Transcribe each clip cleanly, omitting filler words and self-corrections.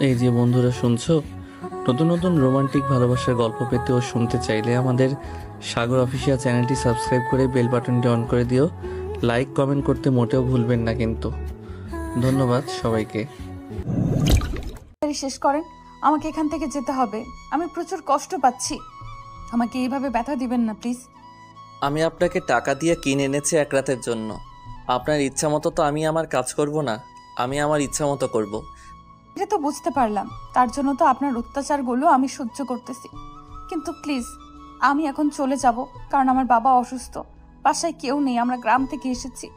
এই যে বন্ধুরা শুনছো, নতুন নতুন রোমান্টিক ভালোবাসার গল্প পেতে ও শুনতে চাইলে আমাদের সাগর অফিসিয়াল চ্যানেলটি সাবস্ক্রাইব করে বেল বাটনটি অন করে দিও। লাইক কমেন্ট করতে মোটেও ভুলবেন না কিন্তু। ধন্যবাদ সবাইকে। শেষ করেন, আমাকে এখান থেকে যেতে হবে। আমি প্রচুর কষ্ট পাচ্ছি, আমাকে এইভাবে ব্যথা দিবেন না প্লিজ। আমি আপনাকে টাকা দিয়ে কিনে এনেছি এক রাতের জন্য। আপনার ইচ্ছা মতো তো আমি আমার কাজ করব না, আমি আমার ইচ্ছা মতো করব। এটা তো বুঝতে পারলাম, তার জন্য তো আপনার অত্যাচারগুলো আমি সহ্য করতেছি। কিন্তু প্লিজ আমি এখন চলে যাব, কারণ আমার বাবা অসুস্থ, বাসায় কেউ নেই, আমরা গ্রাম থেকে এসেছি।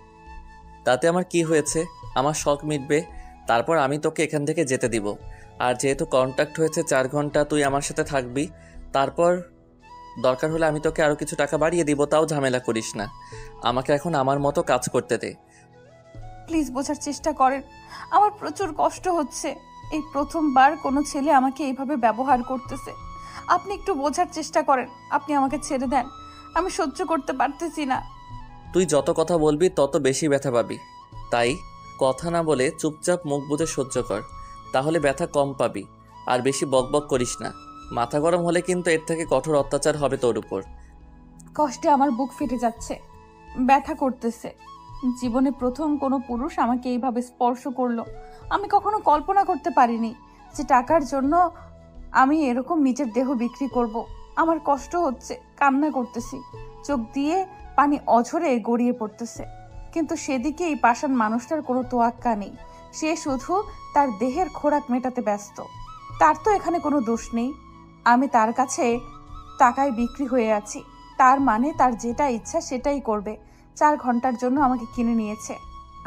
তাতে আমার কি হয়েছে? আমার শখ মিটবে, তারপর আমি তোকে এখান থেকে যেতে দিব। আর যেহেতু কন্ট্যাক্ট হয়েছে 4 ঘন্টা তুই আমার সাথে থাকবি, তারপর দরকার হলে আমি তোকে আরও কিছু টাকা বাড়িয়ে দিব, তাও ঝামেলা করিস না। আমাকে এখন আমার মতো কাজ করতে দে। প্লিজ বোঝার চেষ্টা করেন, আমার প্রচুর কষ্ট হচ্ছে। এই প্রথমবার কোনো ছেলে আমাকে এইভাবে ব্যবহার করতেছে। আপনি একটু বোঝার চেষ্টা করেন, আপনি আমাকে ছেড়ে দেন, আমি সহ্য করতে পারতেছি না। তুই যত কথা বলবি তত বেশি ব্যথা পাবি, তাই কথা না বলে চুপচাপ মুখ বুজে সহ্য কর, তাহলে ব্যথা কম পাবি। আর বেশি বকবক করিস না, মাথা গরম হলে কিন্তু এর থেকে কঠোর অত্যাচার হবে তোর উপর। কষ্টে আমার বুক ফেটে যাচ্ছে, ব্যথা করতেছে। জীবনে প্রথম কোনো পুরুষ আমাকে এইভাবে স্পর্শ করলো। আমি কখনো কল্পনা করতে পারিনি যে টাকার জন্য আমি এরকম নিজের দেহ বিক্রি করব। আমার কষ্ট হচ্ছে, কান্না করতেছি, চোখ দিয়ে পানি অঝরে গড়িয়ে পড়তেছে। কিন্তু সেদিকে এই পাষাণ মানুষটার কোনো তোয়াক্কা নেই, সে শুধু তার দেহের খোরাক মেটাতে ব্যস্ত। তার তো এখানে কোনো দোষ নেই, আমি তার কাছে টাকায় বিক্রি হয়ে আছি। তার মানে তার যেটা ইচ্ছা সেটাই করবে। 4 ঘন্টার জন্য আমাকে কিনে নিয়েছে,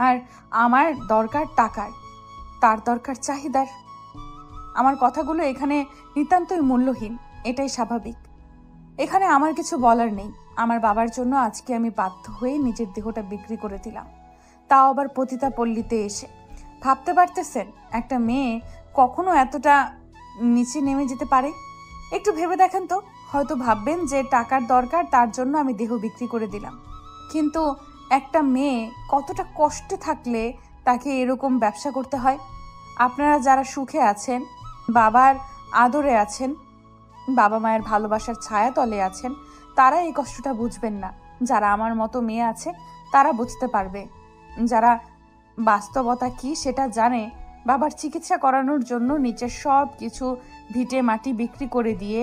আর আমার দরকার টাকার, তার দরকার চাহিদার। আমার কথাগুলো এখানে নিতান্তই মূল্যহীন, এটাই স্বাভাবিক। এখানে আমার কিছু বলার নেই। আমার বাবার জন্য আজকে আমি বাধ্য হয়ে নিজের দেহটা বিক্রি করে দিলাম, তাও আবার পতিতা পল্লীতে এসে। ভাবতে পারতেছেন একটা মেয়ে কখনো এতটা নিচে নেমে যেতে পারে? একটু ভেবে দেখেন তো, হয়তো ভাববেন যে টাকার দরকার, তার জন্য আমি দেহ বিক্রি করে দিলাম। কিন্তু একটা মেয়ে কতটা কষ্টে থাকলে তাকে এরকম ব্যবসা করতে হয়? আপনারা যারা সুখে আছেন, বাবার আদরে আছেন, বাবা মায়ের ভালোবাসার ছায়াতলে আছেন, তারা এই কষ্টটা বুঝবেন না। যারা আমার মতো মেয়ে আছে তারা বুঝতে পারবে, যারা বাস্তবতা কি সেটা জানে। বাবার চিকিৎসা করানোর জন্য নিচের সব কিছু ভিটে মাটি বিক্রি করে দিয়ে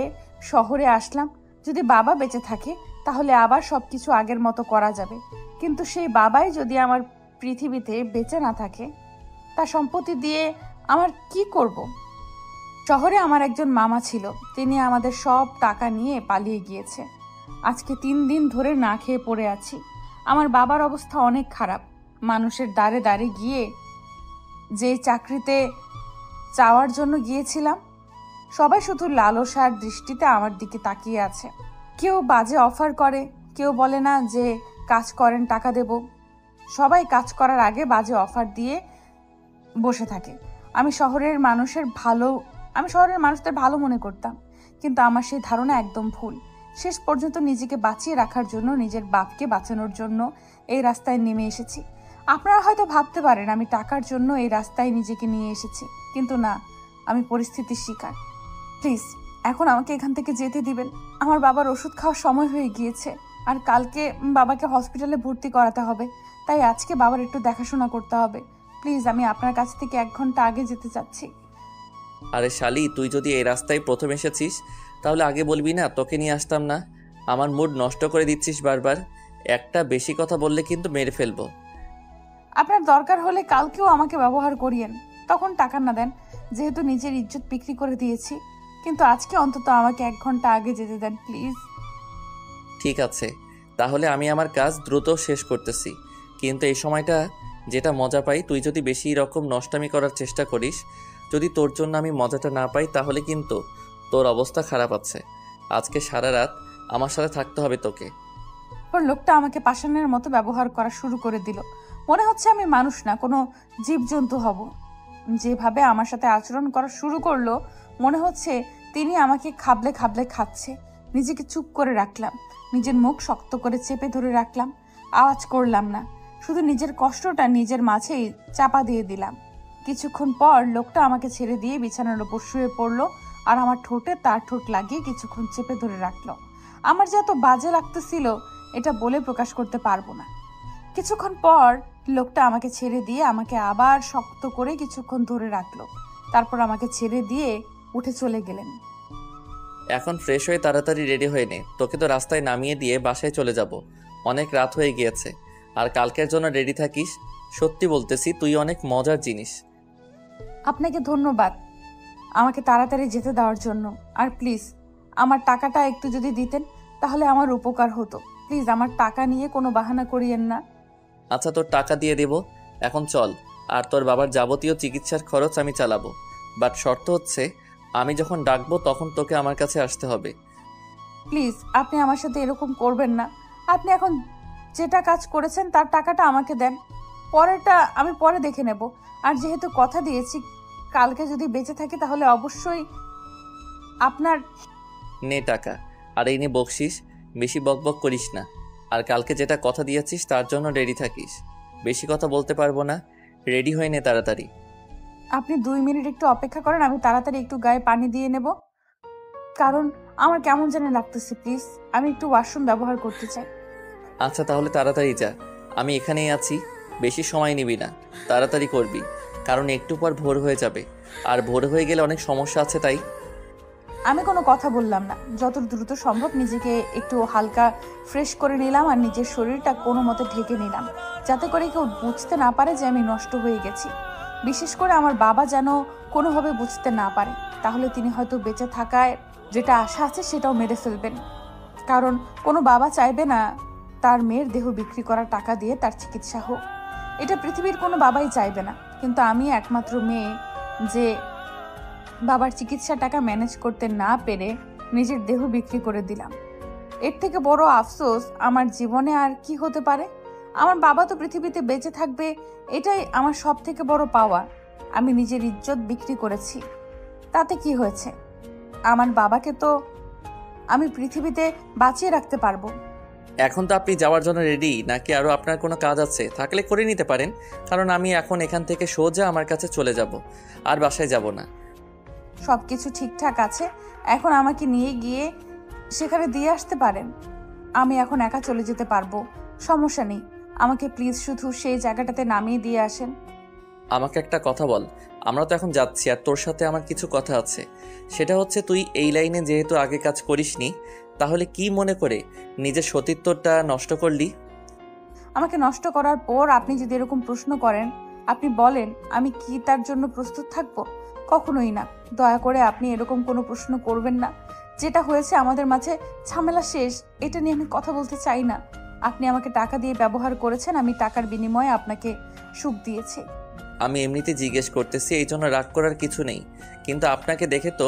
শহরে আসলাম। যদি বাবা বেঁচে থাকে তাহলে আবার সব কিছু আগের মতো করা যাবে। কিন্তু সেই বাবাই যদি আমার পৃথিবীতে বেঁচে না থাকে, তার সম্পত্তি দিয়ে আমার কি করব? শহরে আমার একজন মামা ছিল, তিনি আমাদের সব টাকা নিয়ে পালিয়ে গিয়েছে। আজকে 3 দিন ধরে না খেয়ে পড়ে আছি। আমার বাবার অবস্থা অনেক খারাপ। মানুষের দ্বারে দ্বারে গিয়ে যে চাকরিতে চাওয়ার জন্য গিয়েছিলাম, সবাই শুধু লালসার দৃষ্টিতে আমার দিকে তাকিয়ে আছে। কেউ বাজে অফার করে, কেউ বলে না যে কাজ করেন টাকা দেব। সবাই কাজ করার আগে বাজে অফার দিয়ে বসে থাকে। আমি শহরের মানুষদের ভালো মনে করতাম, কিন্তু আমার সেই ধারণা একদম ভুল। শেষ পর্যন্ত নিজেকে বাঁচিয়ে রাখার জন্য, নিজের বাপকে বাঁচানোর জন্য এই রাস্তায় নেমে এসেছি। আপনারা হয়তো ভাবতে পারেন আমি টাকার জন্য এই রাস্তায় নিজেকে নিয়ে এসেছি, কিন্তু না, আমি পরিস্থিতির শিকার। প্লিজ এখন আমাকে এখান থেকে যেতে দিবেন। আমার বাবার ওষুধ খাওয়ার সময় হয়ে গিয়েছে, আর কালকে বাবাকে হসপিটালে ভর্তি করাতে হবে, তাই আজকে বাবার একটু দেখাশোনা করতে হবে। প্লিজ আমি আপনার কাছ থেকে 1 ঘন্টা আগে যেতে চাচ্ছি। আরে শালি, তুই যদি এই রাস্তায় প্রথম এসেছিস তাহলে আগে বলবি না তোকে নিয়ে আসতাম না? আমার মুড নষ্ট করে দিচ্ছিস বারবার। একটা বেশি কথা বললে কিন্তু মেরে ফেলবো। আপনার দরকার হলে কালকেও আমাকে ব্যবহার করিয়েন, তখন টাকা না দেন, যেহেতু নিজের ইজ্জত বিক্রি করে দিয়েছি। কিন্তু আজকে অন্তত আমাকে 1 ঘন্টা আগে যেতে দেন প্লিজ। ঠিক আছে, তাহলে আমি আমার কাজ দ্রুত শেষ করতেছি। কিন্তু এই সময়টা যেটা মজা পাই, তুই যদি বেশি রকম নষ্টামি করার চেষ্টা করিস, যদি তোর জন্য আমি মজাটা না পাই, তাহলে কিন্তু তোর অবস্থা খারাপ আছে। আজকে সারা রাত আমার সাথে থাকতে হবে তোকে। পর লোকটা আমাকে পাষাণের মতো ব্যবহার করা শুরু করে দিল। মনে হচ্ছে আমি মানুষ না, কোনো জীবজন্তু হব। যেভাবে আমার সাথে আচরণ করা শুরু করলো, মনে হচ্ছে তিনি আমাকে খাবলে খাবলে খাচ্ছে। নিজেকে চুপ করে রাখলাম, নিজের মুখ শক্ত করে চেপে ধরে রাখলাম, আওয়াজ করলাম না, শুধু নিজের কষ্টটা নিজের মাঝেই চাপা দিয়ে দিলাম। কিছুক্ষণ পর লোকটা আমাকে ছেড়ে দিয়ে বিছানার উপর শুয়ে পড়লো আর আমার ঠোঁটে তার ঠোঁট লাগিয়ে কিছুক্ষণ চেপে ধরে রাখলো। আমার যে এত বাজে লাগতেছিল এটা বলে প্রকাশ করতে পারবো না। কিছুক্ষণ পর লোকটা আমাকে ছেড়ে দিয়ে আমাকে আবার শক্ত করে কিছুক্ষণ ধরে রাখলো, তারপর আমাকে ছেড়ে দিয়ে উঠে চলে গেলেন। এখন ফ্রেশ হয়ে তাড়াতাড়ি রেডি হয়ে নে, তোকে তো রাস্তায় নামিয়ে দিয়ে বাসায় চলে যাব। অনেক রাত হয়ে গিয়েছে, আর কালকের জন্য রেডি থাকিস। সত্যি বলতেছি, তুই অনেক মজার জিনিস। আপনাকে ধন্যবাদ আমাকে তাড়াতাড়ি যেতে দেওয়ার জন্য। আর প্লিজ আমার টাকাটা একটু যদি দিতেন তাহলে আমার উপকার হতো। প্লিজ আমার টাকা নিয়ে কোনো বাহানা করিয়েন না। আচ্ছা, তোর টাকা দিয়ে দেব, এখন চল। আর তোর বাবার যাবতীয় চিকিৎসার খরচ আমি চালাবো, বাট শর্ত হচ্ছে আমি যখন ডাকবো তখন তোকে আমার কাছে আসতে হবে। প্লিজ আপনি আমার সাথে এরকম করবেন না। আপনি এখন যেটা কাজ করেছেন তার টাকাটা আমাকে দেন, পরেরটা আমি পরে দেখে নেব। আর যেহেতু কথা দিয়েছি কালকে যদি বেঁচে থাকি তাহলে অবশ্যই আপনার। নে টাকা, আর এই নে বকশিস। বেশি বকবক করিস না, আর কালকে যেটা কথা দিয়েছিস তার জন্য রেডি থাকিস। বেশি কথা বলতে পারবো না, রেডি হয়ে নে তাড়াতাড়ি। আপনি 2 মিনিট একটু অপেক্ষা করেন, আমি তাড়াতাড়ি একটু গায়ে পানি দিয়ে নেব, কারণ আমার কেমন জানি লাগতেছে। প্লিজ আমি একটু ওয়াশরুম ব্যবহার করতে চাই। আচ্ছা তাহলে তাড়াতাড়ি যা, আমি এখানেই আছি। বেশি সময় নিবি না, তাড়াতাড়ি করবি, কারণ একটু পর ভোর হয়ে যাবে, আর ভোর হয়ে গেলে অনেক সমস্যা আছে। তাই আমি কোনো কথা বললাম না, যত দ্রুত সম্ভব নিজেকে একটু হালকা ফ্রেশ করে নিলাম আর নিজের শরীরটা কোনো মতে ঢেকে নিলাম, যাতে করে কেউ বুঝতে না পারে যে আমি নষ্ট হয়ে গেছি। বিশেষ করে আমার বাবা যেন কোনোভাবে বুঝতে না পারে, তাহলে তিনি হয়তো বেঁচে থাকায় যেটা আশা আছে সেটাও মেরে ফেলবেন। কারণ কোনো বাবা চাইবে না তার মেয়ের দেহ বিক্রি করার টাকা দিয়ে তার চিকিৎসা হোক, এটা পৃথিবীর কোনো বাবাই চাইবে না। কিন্তু আমি একমাত্র মেয়ে যে বাবার চিকিৎসা টাকা ম্যানেজ করতে না পেরে নিজের দেহ বিক্রি করে দিলাম। এর থেকে বড় আফসোস আমার জীবনে আর কি হতে পারে। আমার বাবা তো পৃথিবীতে বেঁচে থাকবে, এটাই আমার সব থেকে বড় পাওয়া। আমি নিজের ইজ্জত বিক্রি করেছি, তাতে কি হয়েছে? আমার বাবাকে তো আমি পৃথিবীতে বাঁচিয়ে রাখতে পারবো। এখন তো আপনি যাওয়ার জন্য রেডি, নাকি আরও আপনার কোনো কাজ আছে? থাকলে করে নিতে পারেন, কারণ আমি এখন এখান থেকে সোজা আমার কাছে চলে যাব, আর বাসায় যাব না। সবকিছু ঠিকঠাক আছে, এখন আমাকে নিয়ে গিয়ে সেখানে দিয়ে আসতে পারেন। আমি এখন একা চলে যেতে পারবো, সমস্যা নেই। আমাকে প্লিজ শুধু সেই জায়গাটাতে নামিয়ে দিয়ে আসেন। আমাকে একটা কথা বল, আমরা তো এখন যাচ্ছি, আর তোর সাথে আমার কিছু কথা আছে। সেটা হচ্ছে, তুই এই লাইনে যেহেতু আগে কাজ করিসনি, তাহলে কি মনে করে নিজের সতীত্বটা নষ্ট করলি? আমাকে নষ্ট করার পর আপনি যদি এরকম প্রশ্ন করেন, আপনি বলেন আমি কি তার জন্য প্রস্তুত থাকবো? কখনোই না। দয়া করে আপনি এরকম কোনো প্রশ্ন করবেন না। যেটা হয়েছে আমাদের মাঝে ঝামেলা শেষ, এটা নিয়ে আমি কথা বলতে চাই না। আপনি আমাকে টাকা দিয়ে ব্যবহার করেছেন, আমি টাকার বিনিময়ে আপনাকে সুখ দিয়েছি। আমি এমনিতে জিজ্ঞেস করতেছি, এই জন্য রাগ করার কিছু নেই। কিন্তু আপনাকে দেখে তো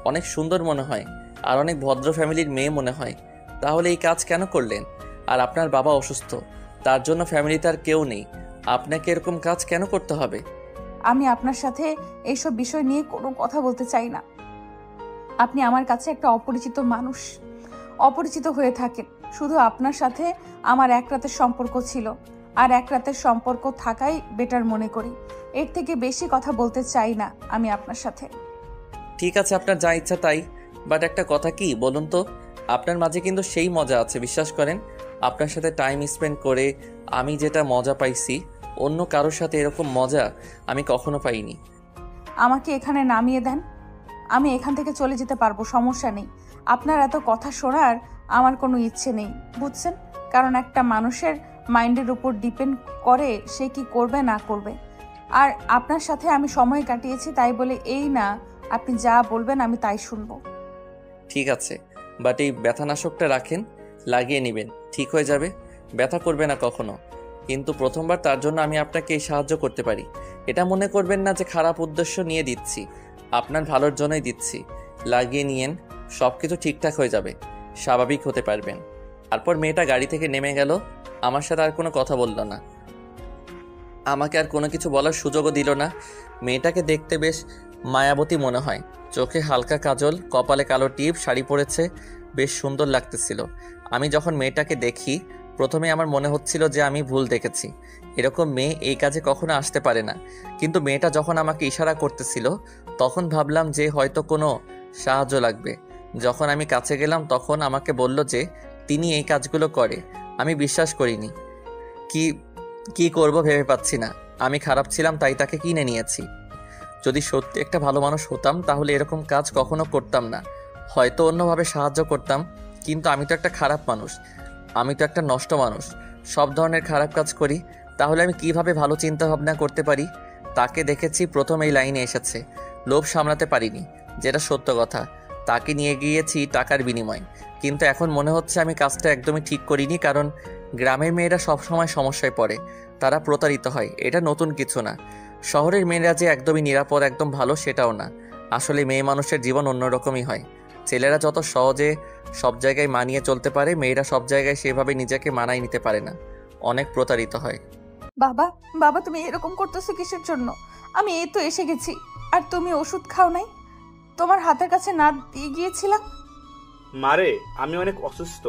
অনেক সুন্দর মনে হয়, আর অনেক ভদ্র ফ্যামিলির মেয়ে মনে হয়। তাহলে এই কাজ কেন করলেন? আর আপনার বাবা অসুস্থ, তার জন্য ফ্যামিলিতে আর কেউ নেই, আপনাকে এরকম কাজ কেন করতে হবে? আমি আপনার সাথে এইসব বিষয় নিয়ে কোনো কথা বলতে চাই না। আপনি আমার কাছে একটা অপরিচিত মানুষ, অপরিচিত হয়ে থাকেন। শুধু আপনার সাথে আমার এক রাতের সম্পর্ক ছিল, আর এক রাতের সম্পর্ক থাকাই বেটার মনে করি। এর থেকে বেশি কথা বলতে চাই না আমি আপনার সাথে। ঠিক আছে, আপনার যা ইচ্ছা তাই, বাট একটা কথা কি বলুন তো, আপনার মাঝে কিন্তু সেই মজা আছে, বিশ্বাস করেন। আপনার সাথে টাইম স্পেন্ড করে আমি যেটা মজা পাইছি, অন্য কারোর সাথে এরকম মজা আমি কখনো পাইনি। আমাকে এখানে নামিয়ে দেন, আমি এখান থেকে চলে যেতে পারবো, সমস্যা নেই। আপনার এত কথা শোনার আমার কোনো ইচ্ছে নেই, বুঝছেন? কারণ একটা মানুষের মাইন্ডের উপর ডিপেন্ড করে সে কি করবে না করবে। আর আপনার সাথে আমি সময় কাটিয়েছি তাই বলে এই না আপনি যা বলবেন আমি তাই শুনবো। ঠিক আছে, বাট এই ব্যথানাশকটা রাখেন, লাগিয়ে নেবেন, ঠিক হয়ে যাবে, ব্যথা করবে না কখনো। কিন্তু প্রথমবার, তার জন্য আমি আপনাকে এই সাহায্য করতে পারি। এটা মনে করবেন না যে খারাপ উদ্দেশ্য নিয়ে দিচ্ছি, আপনার ভালোর জন্যই দিচ্ছি। লাগিয়ে নিয়েন, সব কিছু ঠিকঠাক হয়ে যাবে, স্বাভাবিক হতে পারবেন। তারপর মেয়েটা গাড়ি থেকে নেমে গেল, আমার সাথে আর কোনো কথা বলল না, আমাকে আর কোনো কিছু বলার সুযোগও দিল না। মেয়েটাকে দেখতে বেশ মায়াবতী মনে হয়, চোখে হালকা কাজল, কপালে কালো টিপ, শাড়ি পরেছে, বেশ সুন্দর লাগতেছিল। আমি যখন মেয়েটাকে দেখি প্রথমে আমার মনে হচ্ছিল যে আমি ভুল দেখেছি, এরকম মেয়ে এই কাজে কখনো আসতে পারে না। কিন্তু মেয়েটা যখন আমাকে ইশারা করতেছিল তখন ভাবলাম যে হয়তো কোনো সাহায্য লাগবে। যখন আমি কাছে গেলাম তখন আমাকে বলল যে তিনি এই কাজগুলো করে। আমি বিশ্বাস করিনি। কি কি করব ভেবে পাচ্ছি না। আমি খারাপ ছিলাম তাই তাকে কিনে নিয়েছি। যদি সত্যি একটা ভালো মানুষ হতাম তাহলে এরকম কাজ কখনো করতাম না, হয়তো অন্যভাবে সাহায্য করতাম। কিন্তু আমি তো একটা খারাপ মানুষ, আমি তো একটা নষ্ট মানুষ, সব ধরনের খারাপ কাজ করি। তাহলে আমি কিভাবে ভালো চিন্তা ভাবনা করতে পারি? তাকে দেখেছি প্রথম এই লাইনে এসেছে, লোভ সামলাতে পারিনি, যেটা সত্য কথা। তাকে নিয়ে গিয়েছি টাকার বিনিময়ে, কিন্তু এখন মনে হচ্ছে আমি কাজটা একদমই ঠিক করিনি। কারণ গ্রামের মেয়েরা সবসময় সমস্যায় পড়ে, তারা প্রতারিত হয়, এটা নতুন কিছু না। শহরের মেয়েরা যে একদমই নিরাপদ, একদম ভালো সেটাও না। আসলে মেয়ে মানুষের জীবন অন্যরকমই হয়। ছেলেরা যত সহজে সব জায়গায় মানিয়ে চলতে পারে, মেয়েরা সব জায়গায় সেভাবে নিজেকে মানায় নিতে পারে না, অনেক প্রতারিত হয়। বাবা, বাবা তুমি এরকম করতেছো কিসের জন্য? আমি এই তো এসে গেছি, আর তুমি ওষুধ খাও নাই? তোমার হাতের কাছে না দিয়ে গিয়েছিলাম? মারে, আমি অনেক অসুস্থ,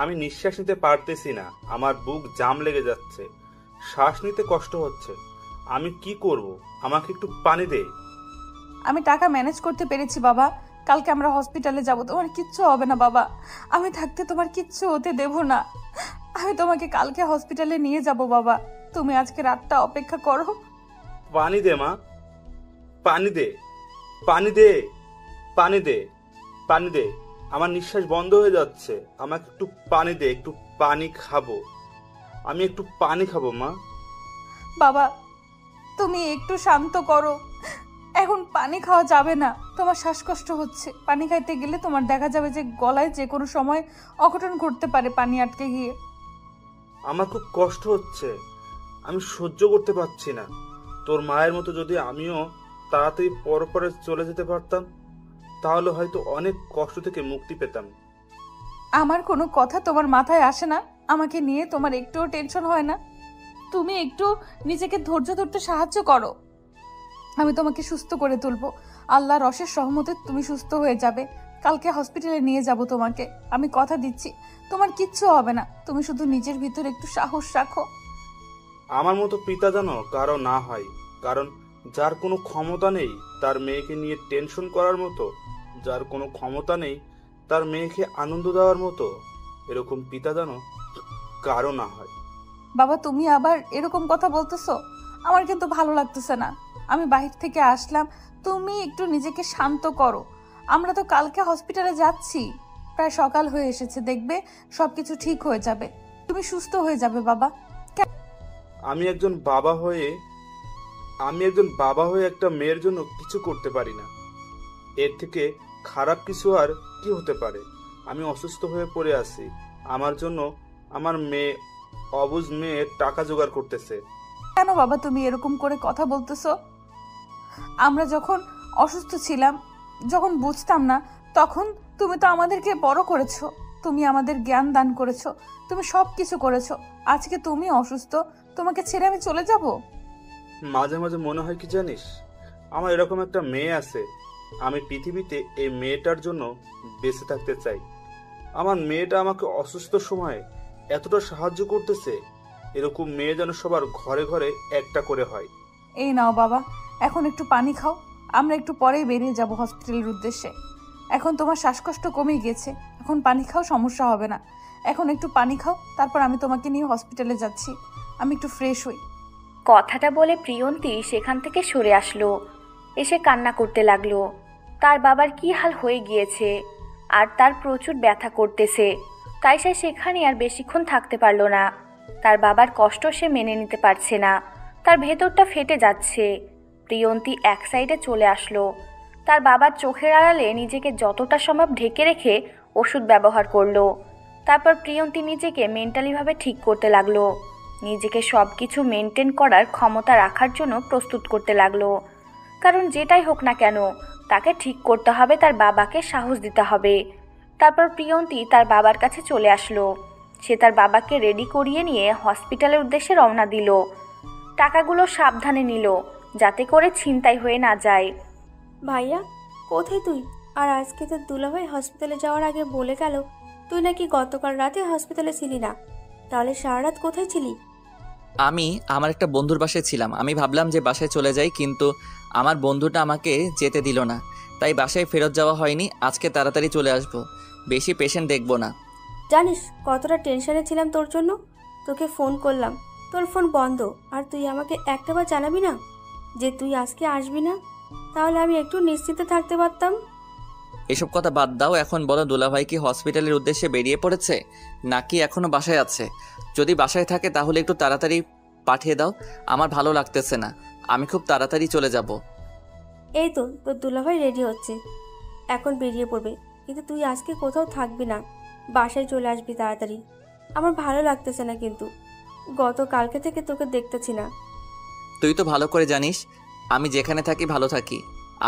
আমি নিঃশ্বাস নিতে পারতেছি না, আমার বুক জাম লেগে যাচ্ছে, শ্বাস নিতে কষ্ট হচ্ছে। আমি কি করব? আমাকে একটু পানি দে। আমি টাকা ম্যানেজ করতে পেরেছি বাবা, কালকে আমরা হসপিটালে যাব, তোমার কিচ্ছু হবে না বাবা। আমি থাকতে তোমার কিচ্ছু হতে দেব না। আমি তোমাকে কালকে হসপিটালে নিয়ে যাব বাবা, তুমি আজকে রাতটা অপেক্ষা করো। পানি দে মা, পানি দে, পানি দে, পানি দে, পানি দে। আমার নিঃশ্বাস বন্ধ হয়ে যাচ্ছে, আমাকে একটু পানি দে, একটু পানি খাবো, আমি একটু পানি খাবো মা। বাবা তুমি একটু শান্ত করো, এখন পানি খাওয়া যাবে না, তোমার শ্বাসকষ্ট হচ্ছে। পানি খাইতে গেলে তোমার দেখা যাবে যে গলায় যে কোনো সময় অঘটন ঘটতে পারে পানি আটকে গিয়ে। আমার খুব কষ্ট হচ্ছে, আমি সহ্য করতে পারছি না। তোর মায়ের মতো যদি আমিও তাড়াতাড়ি পরপরে চলে যেতে পারতাম, তাহলে হয়তো অনেক কষ্ট থেকে মুক্তি পেতাম। আমার কোনো কথা তোমার মাথায় আসে না? আমাকে নিয়ে তোমার একটুও টেনশন হয় না? তুমি একটু নিজেকে ধৈর্য ধরতে সাহায্য করো, আমি তোমাকে সুস্থ করে তুলবো। আল্লাহর অশেষ সহমতে তুমি সুস্থ হয়ে যাবে। কালকে হসপিটালে নিয়ে যাব তোমাকে, আমি কথা দিচ্ছি তোমার কিচ্ছু হবে না। তুমি শুধু নিজের ভিতর একটু সাহস রাখো। আমার মতো পিতা যেন কারো না হয়, কারণ যার কোনো ক্ষমতা নেই তার মেয়েকে নিয়ে টেনশন করার মতো, যার কোনো ক্ষমতা নেই তার মেয়েকে আনন্দ দেওয়ার মতো, এরকম পিতা যেন কারো না হয়। বাবা তুমি আবার এরকম কথা বলতেছো, আমার কিন্তু ভালো লাগতেছে না। আমি বাহির থেকে আসলাম, তুমি একটু নিজেকে শান্ত করো। আমরা তো কালকে হসপিটালে যাচ্ছি, প্রায় সকাল হয়ে এসেছে, দেখবে সবকিছু ঠিক হয়ে যাবে, তুমি সুস্থ হয়ে যাবে বাবা। আমি একজন বাবা হয়ে একটা মেয়ের জন্য কিছু করতে পারি না, এর থেকে খারাপ কিছু আর কি হতে পারে? আমি অসুস্থ হয়ে পড়ে আছি, আমার জন্য আমার মেয়ে, অবুঝ মেয়ে টাকা জোগাড় করতেছে। কেন বাবা তুমি এরকম করে কথা বলতেছো? আমরা যখন অসুস্থ ছিলাম, যখন বুঝতাম না, তখন তুমি তো আমাদেরকে বড় করেছো, তুমি আমাদের জ্ঞান দান করেছো, তুমি সব কিছু করেছো। আজকে তুমি অসুস্থ, তোমাকে ছেড়ে আমি চলে যাব? মাঝে মাঝে মনে হয় কি জানিস, আমার এরকম একটা মেয়ে আছে, আমি পৃথিবীতে এই মেয়েটার জন্য বেঁচে থাকতে চাই। আমার মেয়েটা আমাকে অসুস্থ সময়ে এতটা সাহায্য করতেছে, এরকম মেয়ে যেন সবার ঘরে ঘরে একটা করে হয়। এই নাও বাবা, এখন একটু পানি খাও, আমরা একটু পরেই বেরিয়ে যাব হসপিটালের উদ্দেশ্যে। এখন তোমার শ্বাসকষ্ট কমে গেছে, এখন পানি খাও, সমস্যা হবে না। এখন একটু পানি খাও, তারপর আমি তোমাকে নিয়ে হসপিটালে যাচ্ছি, আমি একটু ফ্রেশ হই। কথাটা বলে প্রিয়ন্তী সেখান থেকে সরে আসলো, এসে কান্না করতে লাগলো। তার বাবার কি হাল হয়ে গিয়েছে, আর তার প্রচুর ব্যথা করতেছে, তাই সে সেখানে আর বেশিক্ষণ থাকতে পারলো না। তার বাবার কষ্ট সে মেনে নিতে পারছে না, তার ভেতরটা ফেটে যাচ্ছে। প্রিয়ন্তী এক সাইডে চলে আসলো, তার বাবার চোখের আড়ালে নিজেকে যতটা সম্ভব ঢেকে রেখে ওষুধ ব্যবহার করলো। তারপর প্রিয়ন্তী নিজেকে মেন্টালিভাবে ঠিক করতে লাগলো, নিজেকে সব কিছু মেনটেন করার ক্ষমতা রাখার জন্য প্রস্তুত করতে লাগলো। কারণ যেটাই হোক না কেন তাকে ঠিক করতে হবে, তার বাবাকে সাহস দিতে হবে। তারপর প্রিয়ন্তী তার বাবার কাছে চলে আসলো, সে তার বাবাকে রেডি করিয়ে নিয়ে হসপিটালের উদ্দেশ্যে রওনা দিল। টাকাগুলো সাবধানে নিল যাতে করে ছিনতাই হয়ে না যায়। ভাইয়া, কোথায় তুই? আর আজকে তোর দুলাভাই হসপিটালে যাওয়ার আগে বলে গেল তুই নাকি গতকাল রাতে হসপিটালে ছিলি না। তাহলে সারা রাত কোথায় ছিলি? আমি আমার একটা বন্ধুর বাসায় ছিলাম। আমি ভাবলাম যে বাসায় চলে যাই, কিন্তু আমার বন্ধুটা আমাকে যেতে দিল না, তাই বাসায় ফেরত যাওয়া হয়নি। আজকে তাড়াতাড়ি চলে আসব, বেশি পেশেন্ট দেখব না। জানিস কতটা টেনশনে ছিলাম তোর জন্য। তোকে ফোন করলাম, তোর ফোন বন্ধ, আর তুই আমাকে একটাবার জানাবি না যে তুই আজকে আসবি না? তাহলে আমি একটু নিশ্চিন্তে থাকতে পারতাম। এসব কথা বাদ দাও, এখন বলো দুলাভাই কি হসপিটালের উদ্দেশ্যে বেরিয়ে পড়েছে নাকি এখনো বাসায় আছে? যদি বাসায় থাকে তাহলে একটু তাড়াতাড়ি পাঠিয়ে দাও, আমার ভালো লাগতেছে না। আমি খুব তাড়াতাড়ি চলে যাব। এই তো তোর দুলাভাই রেডি হচ্ছে, এখন বেরিয়ে পড়বে। কিন্তু তুই আজকে কোথাও থাকবি না, বাসায় চলে আসবি তাড়াতাড়ি। আমার ভালো লাগতেছে না, কিন্তু গতকালকে থেকে তোকে দেখতেছি না। তুই তো ভালো করে জানিস আমি যেখানে থাকি ভালো থাকি,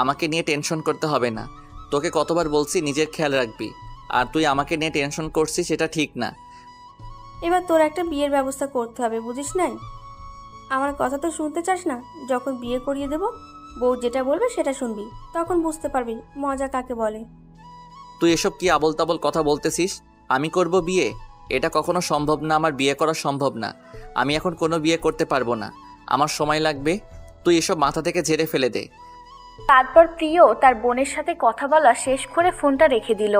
আমাকে নিয়ে টেনশন করতে হবে না। তোকে কতবার বলছি নিজের খেয়াল রাখবি, আর তুই আমাকে নিয়ে টেনশন করছিস, সেটা ঠিক না। এবার তোর একটা বিয়ের ব্যবস্থা করতে হবে, বুঝিস নাই? আমার কথা তো শুনতে চাস না? যখন বিয়ে করিয়ে দেব, বউ যেটা বলবে সেটা শুনবি, তখন বুঝতে পারবি মজা কাকে বলে। তুই এসব কি আবল তাবল কথা বলতেছিস? আমি করব বিয়ে? এটা কখনো সম্ভব না, আমার বিয়ে করা সম্ভব না। আমি এখন কোনো বিয়ে করতে পারবো না, আমার সময় লাগবে। তুই এসব মাথা থেকে ঝেড়ে ফেলে দে। তারপর প্রিয় তার বোনের সাথে কথা বলা শেষ করে ফোনটা রেখে দিল।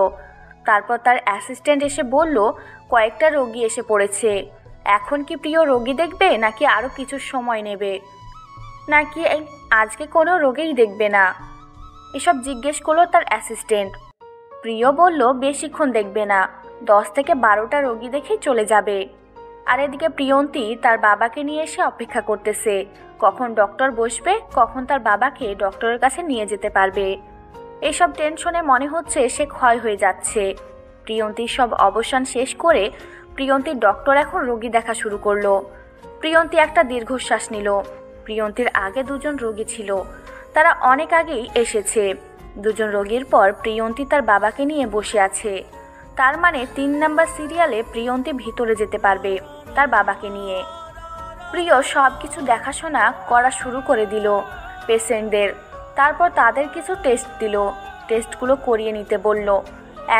তারপর তার অ্যাসিস্ট্যান্ট এসে বলল কয়েকটা রোগী এসে পড়েছে। এখন কি প্রিয় রোগী দেখবে নাকি আরও কিছু সময় নেবে, নাকি আজকে কোনো রোগীই দেখবে না, এসব জিজ্ঞেস করলো তার অ্যাসিস্ট্যান্ট। প্রিয় বলল বেশিক্ষণ দেখবে না, 10 থেকে 12টা রোগী দেখেই চলে যাবে। আর এদিকে প্রিয়ন্তী তার বাবাকে নিয়ে এসে অপেক্ষা করতেছে কখন ডক্টর বসবে, কখন তার বাবাকে ডক্টরের কাছে নিয়ে যেতে পারবে। এইসব টেনশনে মনে হচ্ছে সে ক্ষয় হয়ে যাচ্ছে। প্রিয়ন্তীর সব অবসান শেষ করে প্রিয়ন্তীর ডক্টর এখন রোগী দেখা শুরু করলো। প্রিয়ন্তী একটা দীর্ঘশ্বাস নিল। প্রিয়ন্তীর আগে 2জন রোগী ছিল, তারা অনেক আগেই এসেছে। 2জন রোগীর পর প্রিয়ন্তী তার বাবাকে নিয়ে বসে আছে। তার মানে 3 নাম্বার সিরিয়ালে প্রিয়ন্তী ভিতরে যেতে পারবে তার বাবাকে নিয়ে। প্রিয় সব কিছু দেখাশোনা করা শুরু করে দিল পেশেন্টদের। তারপর তাদের কিছু টেস্ট দিল, টেস্টগুলো করিয়ে নিতে বলল।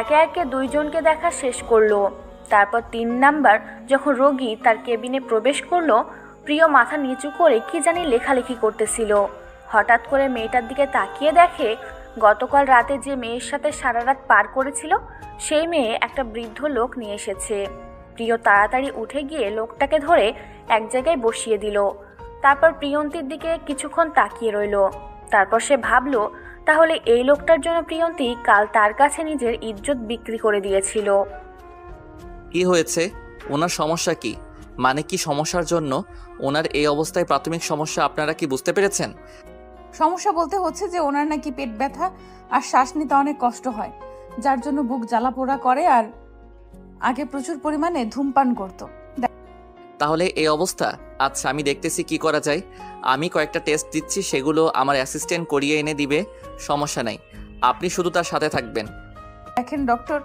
একে একে 2জনকে দেখা শেষ করলো। তারপর 3 নাম্বার যখন রোগী তার কেবিনে প্রবেশ করলো, প্রিয় মাথা নিচু করে কি জানি লেখালেখি করতেছিল। হঠাৎ করে মেয়েটার দিকে তাকিয়ে দেখে গতকাল রাতে যে মেয়ের সাথে সারা রাত পার করেছিল সেই মেয়ে একটা বৃদ্ধ লোক নিয়ে এসেছে। প্রিয় তাড়াতাড়ি উঠে গিয়ে লোকটাকে ধরে এক জায়গায় বসিয়ে দিল। তারপর প্রিয়ন্তীর দিকে কিছুক্ষণ তাকিয়ে রইল। তারপর সে ভাবল তাহলে এই লোকটার জন্য প্রিয়ন্তী কাল তার কাছে নিজের ইজ্জত বিক্রি করে দিয়েছিল। কি হয়েছে? ওনার সমস্যা কি? মানে কি সমস্যার জন্য ওনার এই অবস্থায়? প্রাথমিক সমস্যা আপনারা কি বুঝতে পেরেছেন? সমস্যা বলতে হচ্ছে যে ওনার নাকি পেট ব্যথা আর শ্বাস নিতে অনেক কষ্ট হয়, যার জন্য বুক জ্বালা পোড়া করে, আর আগে প্রচুর পরিমাণে ধূমপান করতো। তাহলে এই অবস্থা? আচ্ছা, আমি দেখতেছি কি করা যায়। আমি কয়েকটা টেস্ট দিচ্ছি, সেগুলো আমার অ্যাসিস্ট্যান্ট করিয়ে এনে দিবে, সমস্যা নাই। আপনি শুধু তার সাথে থাকবেন। দেখেন ডক্টর,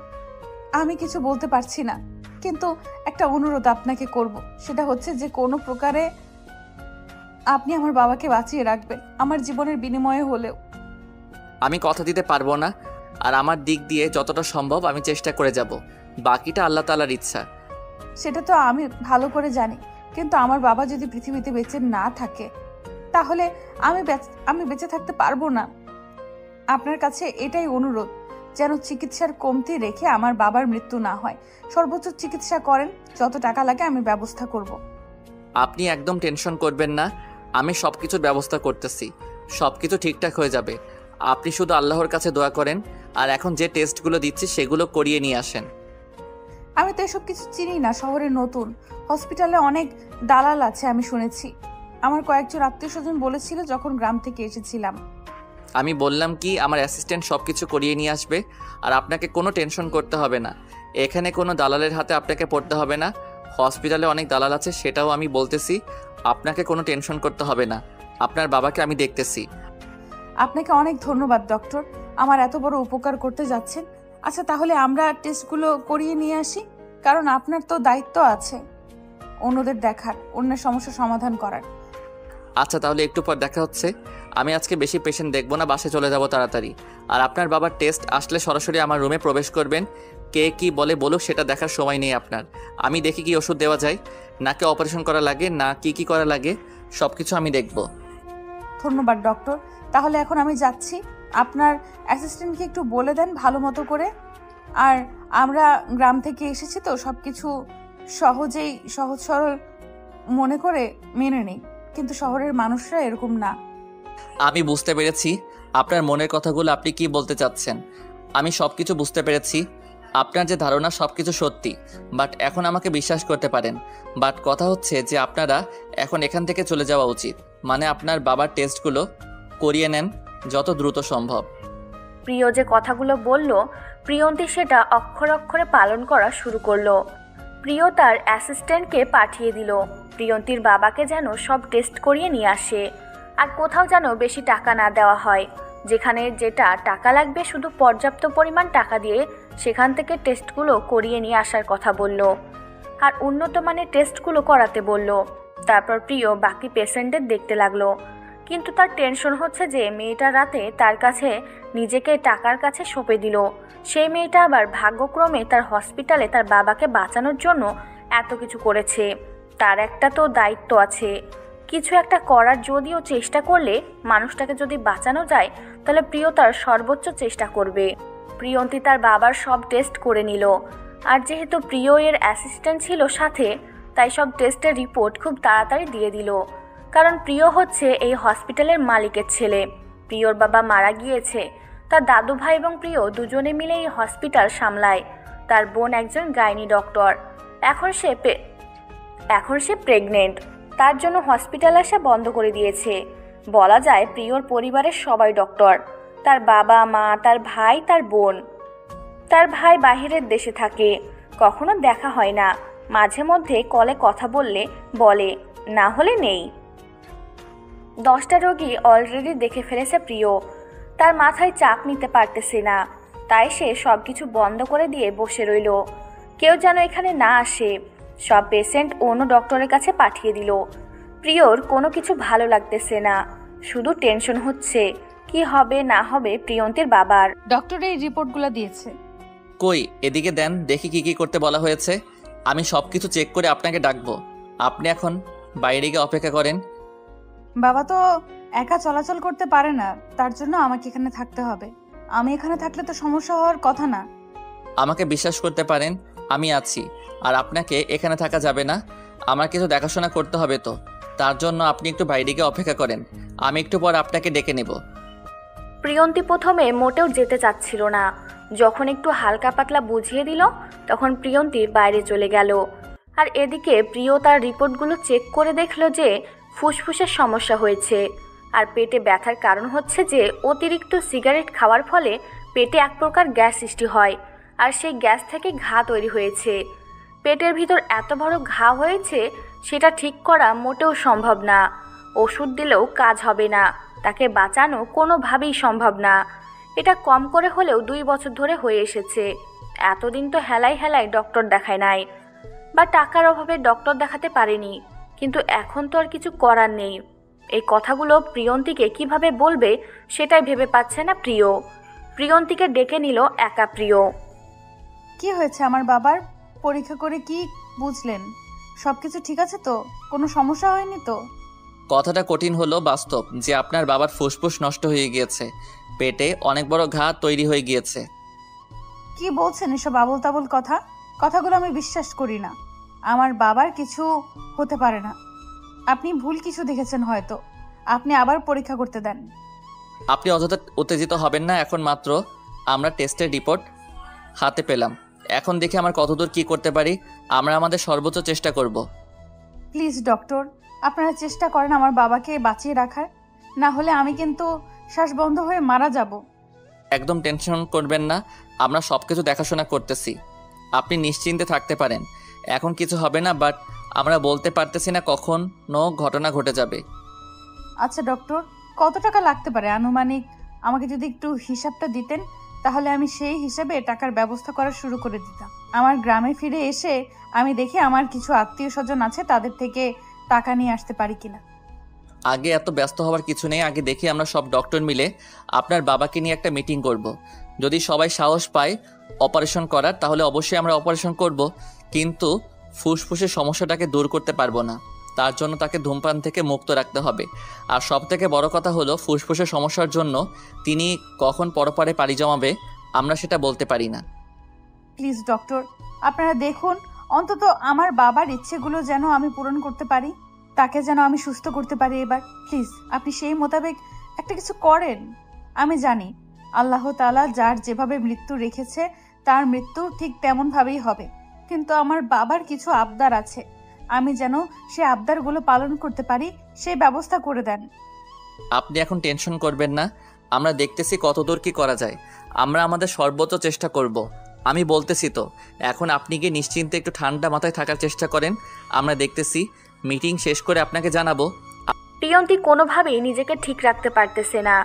আমি কিছু বলতে পারছি না, কিন্তু একটা অনুরোধ আপনাকে করব, সেটা হচ্ছে যে কোনো প্রকারে আপনি আমার বাবাকে বাঁচিয়ে রাখবেন, আমার জীবনের বিনিময়ে হলেও। আমি কথা দিতে পারবো না, আর আমার দিক দিয়ে যতটা সম্ভব আমি চেষ্টা করে যাব। বাকিটা আল্লাহ তাআলার ইচ্ছা। সেটা তো আমি ভালো করে জানি, কিন্তু আমার বাবা যদি পৃথিবীতে বেঁচে না থাকে তাহলে আমি বেঁচে থাকতে পারবো না। আপনার কাছে এটাই অনুরোধ, যেন চিকিৎসার কমতি রেখে আমার বাবার মৃত্যু না হয়। সর্বোচ্চ চিকিৎসা করেন, যত টাকা লাগে আমি ব্যবস্থা করব। আপনি একদম টেনশন করবেন না, আমি সব কিছুর ব্যবস্থা করতেছি, সব কিছু ঠিকঠাক হয়ে যাবে। আপনি শুধু আল্লাহর কাছে দোয়া করেন, আর এখন যে টেস্টগুলো দিচ্ছি সেগুলো করিয়ে নিয়ে আসেন। আমি তো এসব কিছু চিনি না, শহরে নতুন, হসপিটালে অনেক দালাল আছে আমি শুনেছি। আমার কয়েকজন আত্মীয় স্বজন বলেছিল যখন গ্রাম থেকে এসেছিলাম। আমি বললাম কি আমার অ্যাসিস্ট্যান্ট সব কিছু করিয়ে নিয়ে আসবে, আর আপনাকে কোনো টেনশন করতে হবে না। এখানে কোনো দালালের হাতে আপনাকে পড়তে হবে না। হসপিটালে অনেক দালাল আছে, সেটাও আমি বলতেছি। আপনাকে কোনো টেনশন করতে হবে না, আপনার বাবাকে আমি দেখতেছি। আপনাকে অনেক ধন্যবাদ ডক্টর, আমার এত বড় উপকার করতে যাচ্ছেন। আচ্ছা তাহলে আমরা টেস্টগুলো করিয়ে নিয়ে আসি, কারণ আপনার তো দায়িত্ব আছে অন্যদের দেখার, অন্যের সমস্যা সমাধান করার। আচ্ছা, তাহলে একটু পর দেখা হচ্ছে। আমি আজকে বেশি পেশেন্ট দেখবো না, বাসে চলে যাব তাড়াতাড়ি। আর আপনার বাবার টেস্ট আসলে সরাসরি আমার রুমে প্রবেশ করবেন, কে কি বলে বলুক, সেটা দেখার সময় নেই আপনার। আমি দেখি কি ওষুধ দেওয়া যায়, নাকে অপারেশন করা লাগে না কি করা লাগে, সব কিছু আমি দেখব। ধন্যবাদ ডক্টর। তাহলে এখন আমি যাচ্ছি। আপনার অ্যাসিস্ট্যান্টকে একটু বলে দেন ভালো মতো করে। আর আমরা গ্রাম থেকে এসেছি তো সব কিছু সহজেই সহজ সরল মনে করে মেনে নিই, কিন্তু শহরের মানুষরা এরকম না। আমি বুঝতে পেরেছি আপনার মনের কথাগুলো, আপনি কি বলতে চাচ্ছেন। আমি সব কিছু বুঝতে পেরেছি। আপনার যে ধারণা সব কিছু সত্যি, বাট এখন আমাকে বিশ্বাস করতে পারেন। বাট কথা হচ্ছে যে আপনারা এখন এখান থেকে চলে যাওয়া উচিত। মানে আপনার বাবার টেস্টগুলো করিয়ে নেন যত দ্রুত সম্ভব। প্রিয় যে কথাগুলো বলল, প্রিয়ন্তী সেটা অক্ষরে অক্ষরে পালন করা শুরু করলো। প্রিয় তার অ্যাসিস্ট্যান্টকে পাঠিয়ে দিল প্রিয়ন্তীর বাবাকে যেন সব টেস্ট করিয়ে নিয়ে আসে, আর কোথাও যেন বেশি টাকা না দেওয়া হয়। যেখানে যেটা টাকা লাগবে শুধু পর্যাপ্ত পরিমাণ টাকা দিয়ে সেখান থেকে টেস্টগুলো করিয়ে নিয়ে আসার কথা বলল, আর উন্নত মানের টেস্টগুলো করাতে বলল। তারপর প্রিয় বাকি পেশেন্টদের দেখতে লাগলো, কিন্তু তার টেনশন হচ্ছে যে মেয়েটা রাতে তার কাছে নিজেকে টাকার কাছে সঁপে দিল। সেই মেয়েটা আবার ভাগ্যক্রমে তার হসপিটালে তার বাবাকে বাঁচানোর জন্য এত কিছু করেছে। তার একটা তো দায়িত্ব আছে, কিছু একটা করার। যদিও চেষ্টা করলে মানুষটাকে যদি বাঁচানো যায় তাহলে প্রিয় তার সর্বোচ্চ চেষ্টা করবে। প্রিয়ন্তী তার বাবার সব টেস্ট করে নিল, আর যেহেতু প্রিয় এর অ্যাসিস্ট্যান্ট ছিল সাথে, তাই সব টেস্টের রিপোর্ট খুব তাড়াতাড়ি দিয়ে দিল। কারণ প্রিয় হচ্ছে এই হসপিটালের মালিকের ছেলে। প্রিয়র বাবা মারা গিয়েছে, তার দাদু ভাই এবং প্রিয় দুজনে মিলে এই হসপিটাল সামলায়। তার বোন একজন গাইনি ডক্টর। এখন সে প্রেগনেন্ট, তার জন্য হসপিটাল আসা বন্ধ করে দিয়েছে। বলা যায় প্রিয়র পরিবারের সবাই ডক্টর, তার বাবা মা, তার ভাই, তার বোন। তার ভাই বাহিরের দেশে থাকে, কখনো দেখা হয় না। মাঝে মধ্যে কলে কথা বললে বলে, না হলে নেই। 10টা রোগী অলরেডি দেখে ফেলেছে প্রিয়। তার মাথায় চাপ নিতে পারতেছে না, তাই সে সব কিছু বন্ধ করে দিয়ে বসে রইল। কেউ যেন এখানে না আসে। সব পেশেন্ট অন্য ডক্টরের কাছে পাঠিয়ে দিল। প্রিয়র কোনো কিছু ভালো লাগতেছে না, শুধু টেনশন হচ্ছে কি হবে না হবে প্রিয়ন্তীর বাবার। ডক্টর এই রিপোর্টগুলো দিয়েছে। কই এদিকে দেন, দেখি কি করতে বলা হয়েছে। আমি সব কিছু চেক করে আপনাকে ডাকবো। আপনি এখন বাইরে গিয়ে অপেক্ষা করেন। বাবা তো একা চলাচল করতে পারে না, তার জন্য আমাকে এখানে থাকতে হবে। আমি এখানে থাকলে তো সমস্যা হওয়ার কথা না। আমাকে বিশ্বাস করতে পারেন, আমি আছি। আর আপনাকে এখানে থাকা যাবে না, আমার কিছু দেখাশোনা করতে হবে তো। তার জন্য আপনি একটু বাইরে গিয়ে অপেক্ষা করেন, আমি একটু পর আপনাকে ডেকে নেব। প্রিয়ন্তী প্রথমে মোটেও যেতে চাচ্ছিল না। যখন একটু হালকা পাতলা বুঝিয়ে দিল তখন প্রিয়ন্তী বাইরে চলে গেল। আর এদিকে প্রিয় তার রিপোর্টগুলো চেক করে দেখল যে ফুসফুসের সমস্যা হয়েছে, আর পেটে ব্যথার কারণ হচ্ছে যে অতিরিক্ত সিগারেট খাওয়ার ফলে পেটে এক প্রকার গ্যাস সৃষ্টি হয়, আর সেই গ্যাস থেকে ঘা তৈরি হয়েছে। পেটের ভিতর এত বড় ঘা হয়েছে, সেটা ঠিক করা মোটেও সম্ভব না। ওষুধ দিলেও কাজ হবে না, তাকে বাঁচানো কোনোভাবেই সম্ভব না। এটা কম করে হলেও 2 বছর ধরে হয়ে এসেছে। এতদিন তো হেলায় ডক্টর দেখায় নাই, বা টাকার অভাবে ডক্টর দেখাতে পারেনি, কিন্তু এখন তো আর কিছু করার নেই। এই কথাগুলো প্রিয়ন্তীকে কিভাবে বলবে সেটাই ভেবে পাচ্ছে না প্রিয়। প্রিয়ন্তীকে ডেকে নিল একা প্রিয়। কি হয়েছে আমার বাবার? পরীক্ষা করে কি বুঝলেন? সবকিছু ঠিক আছে তো? কোনো সমস্যা হয়নি তো? কথাটা কঠিন হলো বাস্তব যে আপনার বাবার ফুসফুস নষ্ট হয়ে গিয়েছে, পেটে অনেক বড় ঘা তৈরি হয়ে গিয়েছে। কি বলছেন এসব আবোল তাবোল কথা? কথাগুলো আমি বিশ্বাস করি না। আমার বাবার কিছু হতে পারে না। আপনি ভুল কিছু দেখেছেন হয়তো। আপনি আবার পরীক্ষা করতে দেন। আপনি অযথা উত্তেজিত হবেন না। এখন মাত্র আমরা টেস্টের রিপোর্ট হাতে পেলাম, এখন দেখি আমার কতদূর কি করতে পারি। আমরা আমাদের সর্বোচ্চ চেষ্টা করব। প্লিজ ডক্টর, আপনারা চেষ্টা করেন আমার বাবাকে বাঁচিয়ে রাখার, না হলে আমি কিন্তু শ্বাস বন্ধ হয়ে মারা যাব। একদম টেনশন করবেন না, আমরা সব কিছু দেখাশোনা করতেছি। আপনি নিশ্চিন্তে থাকতে পারেন, এখন কিছু হবে না। বাট আমরা বলতে পারতেছি না কখন ঘটনা ঘটে যাবে। আচ্ছা ডক্টর, কত টাকা লাগতে পারে আনুমানিক? আমাকে যদি একটু হিসাবটা দিতেন তাহলে আমি সেই হিসাবে টাকার ব্যবস্থা করা শুরু করে দিতাম। আমার গ্রামে ফিরে এসে আমি দেখি আমার কিছু আত্মীয় স্বজন আছে, তাদের থেকে টাকা নিয়ে আসতে পারি কিনা। আগে এত ব্যস্ত হওয়ার কিছু নেই। আগে দেখি আমরা সব ডক্টর মিলে আপনার বাবাকে নিয়ে একটা মিটিং করব। যদি সবাই সাহস পায় অপারেশন করার তাহলে অবশ্যই আমরা অপারেশন করব, কিন্তু ফুসফুসের সমস্যাটাকে দূর করতে পারবো না। তার জন্য তাকে ধূমপান থেকে মুক্ত রাখতে হবে। আর সবথেকে বড় কথা হলো ফুসফুসের সমস্যার জন্য তিনি কখন পরপারে পাড়ি জমাবে আমরা সেটা বলতে পারি না। প্লিজ ডক্টর, আপনারা দেখুন অন্তত আমার বাবার ইচ্ছেগুলো যেন আমি পূরণ করতে পারি, তাকে যেন আমি সুস্থ করতে পারি এবার। প্লিজ আপনি সেই মোতাবেক একটা কিছু করেন। আমি জানি আল্লাহ তাআলা যার যেভাবে মৃত্যু রেখেছে তার মৃত্যু ঠিক তেমনভাবেই হবে, কিন্তু আমার বাবার কিছু আবদার আছে, আমি যেন সে আবদারগুলো পালন করতে পারি সেই ব্যবস্থা করে দেন। আপনি এখন টেনশন করবেন না, আমরা দেখতেছি কতদূর কি করা যায়। আমরা আমাদের সর্বোচ্চ চেষ্টা করব। আমি বলতেছি তো, এখন আপনি গিয়ে নিশ্চিন্তে একটু ঠান্ডা মাথায় থাকার চেষ্টা করেন। আমরা দেখতেছি, মিটিং শেষ করে আপনাকে জানাবো। প্রিয়ন্তী কোনোভাবেই নিজেকে ঠিক রাখতে পারতেছে না।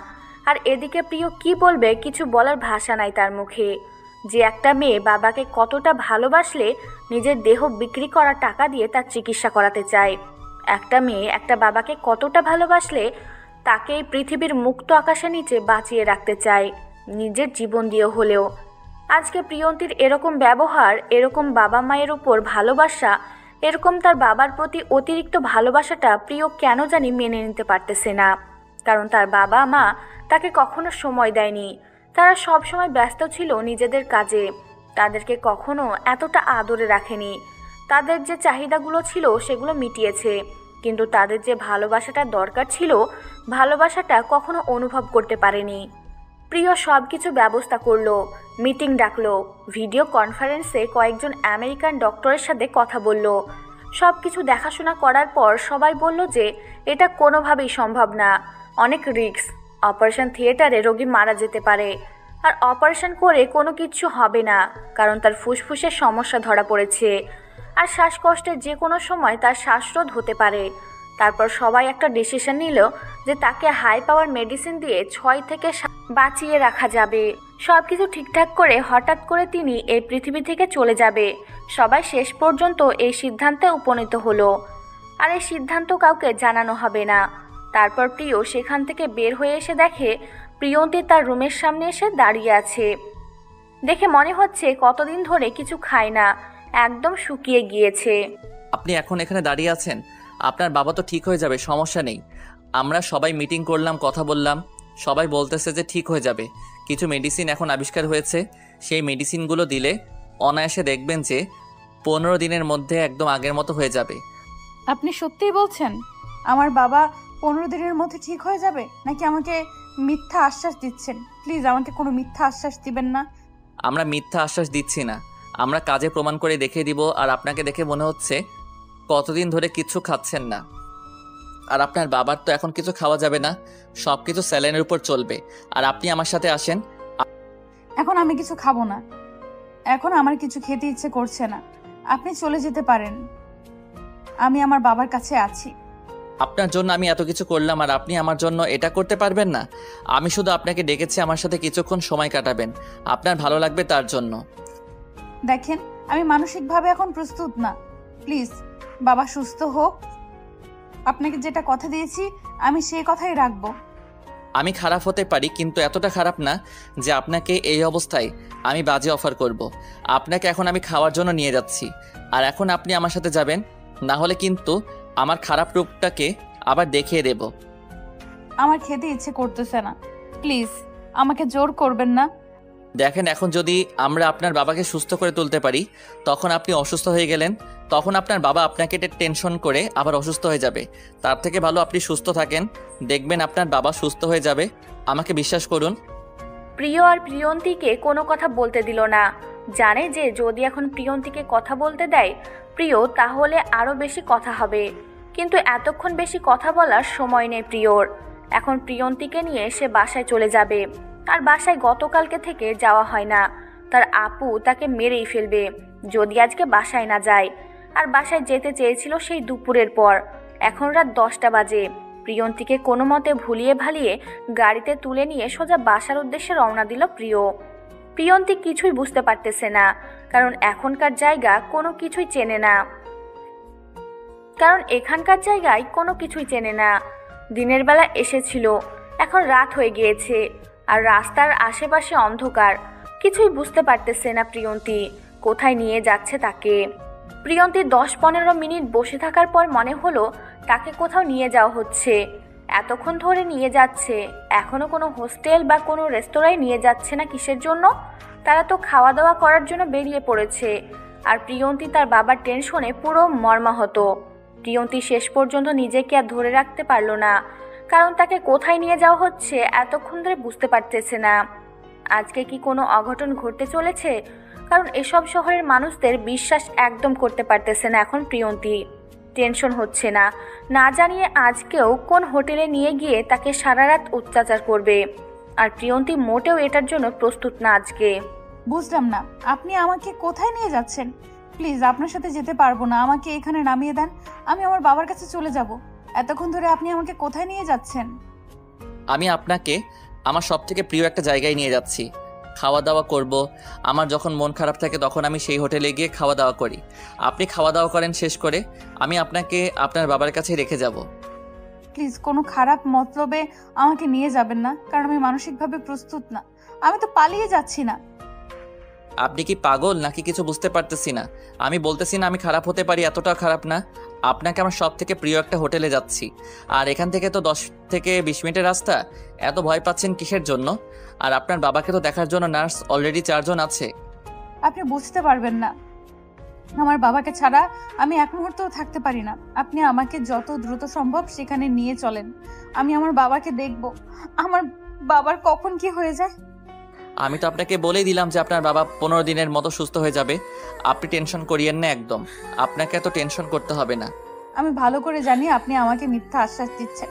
আর এদিকে প্রিয় কি বলবে কিছু বলার ভাষা নাই তার মুখে। যে একটা মেয়ে বাবাকে কতটা ভালোবাসলে নিজের দেহ বিক্রি করা টাকা দিয়ে তার চিকিৎসা করাতে চায়, একটা মেয়ে একটা বাবাকে কতটা ভালোবাসলে তাকে এই পৃথিবীর মুক্ত আকাশের নিচে বাঁচিয়ে রাখতে চায় নিজের জীবন দিয়ে হলেও। আজকে প্রিয়ন্তীর এরকম ব্যবহার, এরকম বাবা মায়ের উপর ভালোবাসা, এরকম তার বাবার প্রতি অতিরিক্ত ভালোবাসাটা প্রিয় কেন জানি মেনে নিতে পারতেছে না। কারণ তার বাবা মা তাকে কখনো সময় দেয়নি, তারা সব সময় ব্যস্ত ছিল নিজেদের কাজে, তাদেরকে কখনো এতটা আদরে রাখেনি। তাদের যে চাহিদাগুলো ছিল সেগুলো মিটিয়েছে, কিন্তু তাদের যে ভালোবাসাটা দরকার ছিল ভালোবাসাটা কখনো অনুভব করতে পারেনি। প্রিয় সব কিছু ব্যবস্থা করলো, মিটিং ডাকলো, ভিডিও কনফারেন্সে কয়েকজন আমেরিকান ডক্টরের সাথে কথা বলল। সব কিছু দেখাশোনা করার পর সবাই বলল যে এটা কোনোভাবেই সম্ভব না, অনেক রিস্ক, অপারেশন থিয়েটারে রোগী মারা যেতে পারে, আর অপারেশন করে কোনো কিছু হবে না কারণ তার ফুসফুসের সমস্যা ধরা পড়েছে, আর শ্বাসকষ্টের যে কোনো সময় তার শ্বাসরোধ হতে পারে। তারপর সবাই একটা ডিসিশন নিল যে তাকে হাই পাওয়ার মেডিসিন দিয়ে 6 থেকে 7 বাঁচিয়ে রাখা যাবে। সব কিছু ঠিকঠাক করে হঠাৎ করে তিনি এই পৃথিবী থেকে চলে যাবে। সবাই শেষ পর্যন্ত এই সিদ্ধান্তে উপনীত হলো, আর এই সিদ্ধান্ত কাউকে জানানো হবে না। তারপর প্রিয় সেখান থেকে বের হয়ে এসে দেখে প্রিয়ন্তী তার রুমের সামনে এসে দাঁড়িয়ে আছে। দেখে মনে হচ্ছে কতদিন ধরে কিছু খায় না, একদম শুকিয়ে গিয়েছে। আপনি এখন এখানে দাঁড়িয়ে আছেন, আপনার বাবা তো ঠিক হয়ে যাবে, সমস্যা নেই। আমরা সবাই মিটিং করলাম, কথা বললাম, সবাই বলতেছে যে ঠিক হয়ে যাবে। কিছু মেডিসিন এখন আবিষ্কার হয়েছে, সেই মেডিসিনগুলো দিলে অনায়াসে দেখবেন যে 15 দিনের মধ্যে একদম আগের মতো হয়ে যাবে। আপনি সত্যিই বলছেন আমার বাবা 15 দিনের মধ্যে ঠিক হয়ে যাবে, নাকি আমাকে মিথ্যা আশ্বাস দিচ্ছেন? প্লিজ আমাকে কোনো মিথ্যা আশ্বাস দিবেন না। আমরা মিথ্যা আশ্বাস দিচ্ছি না, আমরা কাজে প্রমাণ করে দেখিয়ে দিব। আর আপনাকে দেখে মনে হচ্ছে কতদিন ধরে কিছু খাচ্ছেন না, আর আপনার বাবার তো এখন কিছু খাওয়া যাবে না, সব কিছু স্যালাইনের উপর চলবে। আর আপনি আমার সাথে আসেন। এখন আমি কিছু খাবো না, এখন আমার কিছু খেতে ইচ্ছে করছে না, আপনি চলে যেতে পারেন, আমি আমার বাবার কাছে আছি। আপনার জন্য আমি এত কিছু করলাম আর আপনি আমার জন্য এটা করতে পারবেন না? আমি শুধু আপনাকে ডেকেছি আমার সাথে কিছুক্ষণ সময় কাটাবেন, আপনার ভালো লাগবে তার জন্য। দেখেন আমি মানসিকভাবে এখন প্রস্তুত না, প্লিজ বাবা সুস্থ হোক। আপনাকে যেটা কথা দিয়েছি আমি সেই কথাই রাখবো। আমি খারাপ হতে পারি, কিন্তু এতটা খারাপ না যে আপনাকে এই অবস্থায় আমি বাজে অফার করব। আপনাকে এখন আমি খাওয়ার জন্য নিয়ে যাচ্ছি, আর এখন আপনি আমার সাথে যাবেন, না হলে কিন্তু আমার খারাপ রূপটাকে আবার দেখিয়ে দেব। আমার খেতে ইচ্ছে করতেছে না, প্লিজ আমাকে জোর করবেন না। দেখেন, এখন যদি আমরা আপনার বাবাকে সুস্থ করে তুলতে পারি, তখন আপনি অসুস্থ হয়ে গেলেন, তখন আপনার বাবা আপনাকে টেনশন করে আবার অসুস্থ হয়ে যাবে। তার থেকে ভালো আপনি সুস্থ থাকেন, দেখবেন আপনার বাবা সুস্থ হয়ে যাবে, আমাকে বিশ্বাস করুন। প্রিয় আর প্রিয়ন্তীকে কোনো কথা বলতে দিল না, জানে যে যদি এখন প্রিয়ন্তীকে কথা বলতে দেয় প্রিয় তাহলে আরও বেশি কথা হবে, কিন্তু এতক্ষণ বেশি কথা বলার সময় নেই প্রিয়র। এখন প্রিয়ন্তীকে নিয়ে সে বাসায় চলে যাবে, আর বাসায় গতকালকে থেকে যাওয়া হয় না, তার আপু তাকে মেরেই ফেলবে যদি আজকে বাসায় না যায়। আর বাসায় যেতে চেয়েছিল সেই দুপুরের পর, এখন রাত 10টা বাজে। প্রিয়ন্তীকে কোনো মতে ভুলিয়ে ভালিয়ে গাড়িতে তুলে নিয়ে সোজা বাসার উদ্দেশ্যে রওনা দিল প্রিয়। প্রিয়ন্তী কিছুই বুঝতে পারতেছে না, কারণ এখনকার জায়গা কোনো কিছুই চেনে না, দিনের বেলা এসেছিল, এখন রাত হয়ে গিয়েছে আর রাস্তার আশেপাশে অন্ধকার। কিছুই বুঝতে পারতেছে না প্রিয়ন্তী কোথায় নিয়ে যাচ্ছে তাকে। প্রিয়ন্তী 10-15 মিনিট বসে থাকার পর মনে হলো তাকে কোথাও নিয়ে যাওয়া হচ্ছে। এতক্ষণ ধরে নিয়ে যাচ্ছে, এখনো কোনো হোস্টেল বা কোনো রেস্তোরাঁয় নিয়ে যাচ্ছে না কিসের জন্য? তারা তো খাওয়া দাওয়া করার জন্য বেরিয়ে পড়েছে। আর প্রিয়ন্তী তার বাবার টেনশনে পুরো মর্মাহত। প্রিয়ন্তী শেষ পর্যন্ত নিজেকে আর ধরে রাখতে পারলো না, কারণ তাকে কোথায় নিয়ে যাওয়া হচ্ছে এতক্ষণ ধরে বুঝতে পারতেছে না। আজকে কি কোনো অঘটন ঘটতে চলেছে? কারণ এসব শহরের মানুষদের বিশ্বাস একদম করতে পারতেছে না এখন প্রিয়ন্তী। টেনশন হচ্ছে না, না জানিয়ে আজকেও কোন হোটেলে নিয়ে গিয়ে তাকে সারা রাত অত্যাচার করবে। আর প্রিয়ন্তী মোটেও এটার জন্য প্রস্তুত না আজকে। বুঝলাম না, আপনি আমাকে কোথায় নিয়ে যাচ্ছেন? প্লিজ, আপনার সাথে যেতে পারবো না, আমাকে এখানে নামিয়ে দেন। আমি আমার বাবার কাছে চলে যাব। এতক্ষণ ধরে আপনি আমাকে কোথায় নিয়ে যাচ্ছেন? আমি আপনাকে আমার সবথেকে প্রিয় একটা জায়গায় নিয়ে যাচ্ছি। খাওয়া দাওয়া করব। আমার যখন মন খারাপ থাকে তখন আমি সেই হোটেলে গিয়ে খাওয়া দাওয়া করি। আপনি খাওয়া দাওয়া করেন, শেষ করে আমি আপনাকে আপনার বাবার কাছে রেখে যাব। প্লিজ, কোনো খারাপ মতলবে আমাকে নিয়ে যাবেন না, কারণ আমি মানসিকভাবে প্রস্তুত না। আমি তো পালিয়ে যাচ্ছি না। আপনি কি পাগল নাকি কিছু বুঝতে পারতেছি না? আমি বলতেছি না আমি খারাপ হতে পারি, এতটা খারাপ না। আপনাকে আমার সব থেকে প্রিয় একটা হোটেলে যাচ্ছি, আর এখান থেকে তো 10 থেকে 20 মিনিটের রাস্তা। এত ভয় পাচ্ছেন কিসের জন্য? আর আপনার বাবাকে তো দেখার জন্য নার্স অলরেডি 4 জন আছে। আপনি বুঝতে পারবেন না, আমার বাবাকে ছাড়া আমি এক মুহূর্তও থাকতে পারি না। আপনি আমাকে যত দ্রুত সম্ভব সেখানে নিয়ে চলেন। আমি আমার বাবাকে দেখব। আমার বাবার কখন কি হয়ে যায়। আমি তো আপনাকে বলেই দিলাম যে আপনার বাবা 15 দিনের মতো সুস্থ হয়ে যাবে। আপনি টেনশন করিয়েন না একদম, আপনাকে এত টেনশন করতে হবে না। আমি ভালো করে জানি আপনি আমাকে মিথ্যা আশ্বাস দিচ্ছেন,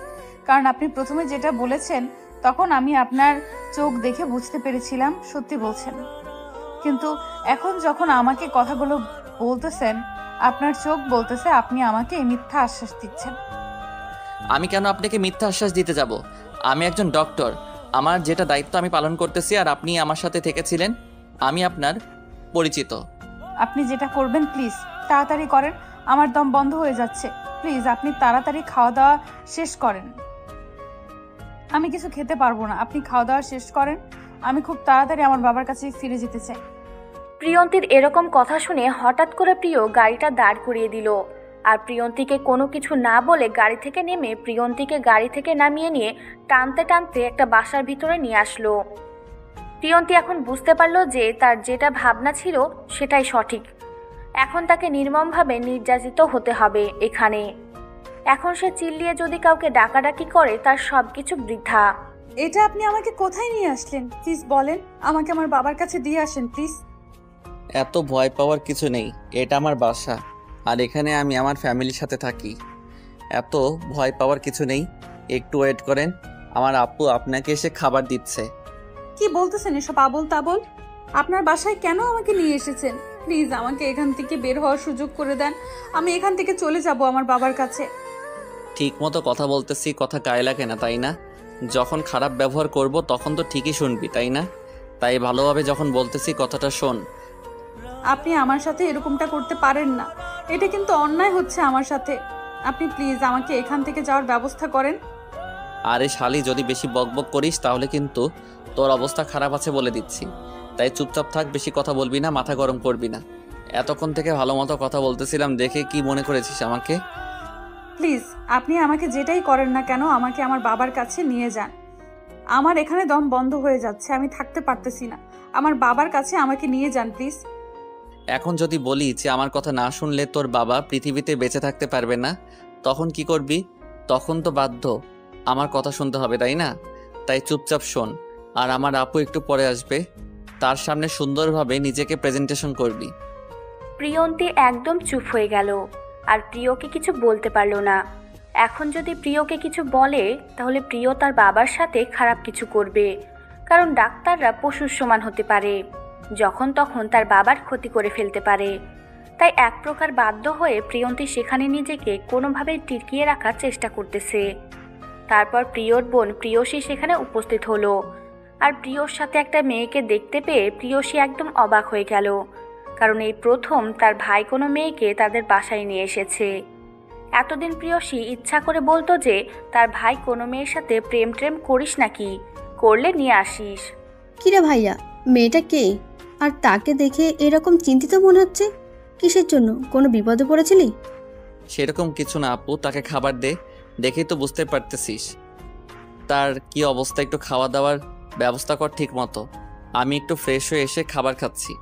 কারণ আপনি প্রথমে যেটা বলেছেন তখন আমি আপনার চোখ দেখে বুঝতে পেরেছিলাম সত্যি বলছেন। কিন্তু এখন যখন আমাকে কথাগুলো বলতেছেন, আপনার চোখ বলতেছে আপনি আমাকে এই মিথ্যা আশ্বাস দিচ্ছেন। আমি কেন আপনাকে মিথ্যা আশ্বাস দিতে যাব? আমি একজন ডক্টর, আমার যেটা দায়িত্ব আমি পালন করতেছি। আর আপনি আমার সাথে থেকেছিলেন, আমি আপনার পরিচিত। আপনি যেটা করবেন প্লিজ তাড়াতাড়ি করেন, আমার দম বন্ধ হয়ে যাচ্ছে। প্লিজ আপনি তাড়াতাড়ি খাওয়া দাওয়া শেষ করেন। আমি কিছু খেতে পারবো না, আপনি খাওয়া দাওয়া শেষ করেন। আমি খুব তাড়াতাড়ি আমার বাবার কাছে ফিরে যেতে চাই। প্রিয়ন্তীর এরকম কথা শুনে হঠাৎ করে প্রিয় গাড়িটা দাঁড় করিয়ে দিল। আর প্রিয়ন্তীকে কোনো কিছু না বলে গাড়ি থেকে নেমে প্রিয়ন্তীকে গাড়ি থেকে নামিয়ে নিয়ে টানতে টানতে একটা বাসার ভিতরে নিয়ে আসলো। প্রিয়ন্তী এখন বুঝতে পারলো যে তার যেটা ভাবনা ছিল সেটাই সঠিক। এখন তাকে নির্মমভাবে নির্যাতিত হতে হবে এখানে। এখন সে চিল্লিয়ে যদি কাউকে ডাকাডাকি করে তার সব কিছু বৃথা। এটা আপনি আমাকে কোথায় নিয়ে আসলেন? প্লিজ বলেন, আমাকে আমার বাবার কাছে দিয়ে আসেন প্লিজ। এত ভয় পাওয়ার কিছু নেই, এটা আমার বাসা, আর এখানে আমি আমার ফ্যামিলির সাথে থাকি। এত ভয় পাওয়ার কিছু নেই, একটু ওয়েট করেন, আমার আপু আপনাকে এসে খাবার দিচ্ছে। কি বলতেছেন এসব আবোল তাবোল? আপনার বাসায় কেন আমাকে নিয়ে এসেছেন? প্লিজ আমাকে এখান থেকে বের হওয়ার সুযোগ করে দেন। আমি এখান থেকে চলে যাব আমার বাবার কাছে। ঠিক মতো কথা বলতেছি, কথা গায়ে লাগে না তাই না? যখন খারাপ ব্যবহার করব তখন তো ঠিকই শুনবি তাই না? তাই ভালোভাবে যখন বলতেছি কথাটা শোন। আপনি আমার সাথে এরকমটা করতে পারেন না, এটা কিন্তু অন্যায় হচ্ছে আমার সাথে। আপনি প্লিজ আমাকে এখান থেকে যাওয়ার ব্যবস্থা করেন। আরে শালি, যদি বেশি বকবক করিস তাহলে কিন্তু তোর অবস্থা খারাপ আছে বলে দিচ্ছি। তাই চুপচাপ থাক, বেশি কথা বলবি না, মাথা গরম করবি না। এতক্ষণ থেকে ভালো মতো কথা বলতেছিলাম দেখে কি মনে করেছিস আমাকে? প্লিজ আপনি আমাকে যেটাই করেন না কেন আমাকে আমার বাবার কাছে নিয়ে যান। আমার এখানে দম বন্ধ হয়ে যাচ্ছে, আমি থাকতে পারতেছি না। আমার বাবার কাছে আমাকে নিয়ে যান প্লিজ। এখন যদি বলি যে আমার কথা না শুনলে তোর বাবা পৃথিবীতে বেঁচে থাকতে পারবে না, তখন কি করবি? তখন তো বাধ্য আমার কথা শুনতে হবে তাই না? তাই চুপচাপ শোন। আর আমার আপু একটু পরে আসবে, তার সামনে সুন্দরভাবে নিজেকে প্রেজেন্টেশন করবি। প্রিয়ন্তী একদম চুপ হয়ে গেল আর প্রিয়কে কিছু বলতে পারল না। এখন যদি প্রিয়কে কিছু বলে তাহলে প্রিয় তার বাবার সাথে খারাপ কিছু করবে, কারণ ডাক্তাররা পশুর সমান হতে পারে, যখন তখন তার বাবার ক্ষতি করে ফেলতে পারে। তাই এক প্রকার বাধ্য হয়ে প্রিয়ন্তী সেখানে নিজেকে কোনোভাবে টিকিয়ে রাখার চেষ্টা করতেছে। তারপর প্রিয়র বোন প্রিয়সী সেখানে উপস্থিত হলো। আর প্রিয়র সাথে একটা মেয়েকে দেখতে পেয়ে প্রিয়সী একদম অবাক হয়ে গেল, কারণ এই প্রথম তার ভাই কোনো মেয়েকে তাদের বাসায় নিয়ে এসেছে। এতদিন প্রিয়সী ইচ্ছা করে বলতো যে তার ভাই কোনো মেয়ের সাথে প্রেম ট্রেম করিস নাকি, করলে নিয়ে আসিস। কিরে ভাইয়া, মেয়েটা কে? আর তাকে দেখে এরকম চিন্তিত মনে হচ্ছে, কিসের জন্য? কোনো বিপদে পড়েছিলি? সেরকম কিছু না আপু, তাকে খাবার দে, দেখেই তো বুঝতে পারতেছিস তার কি অবস্থা। একটু খাওয়া দাওয়ার ব্যবস্থা কর ঠিক মতো। আমি একটু ফ্রেশ হয়ে এসে খাবার খাচ্ছি।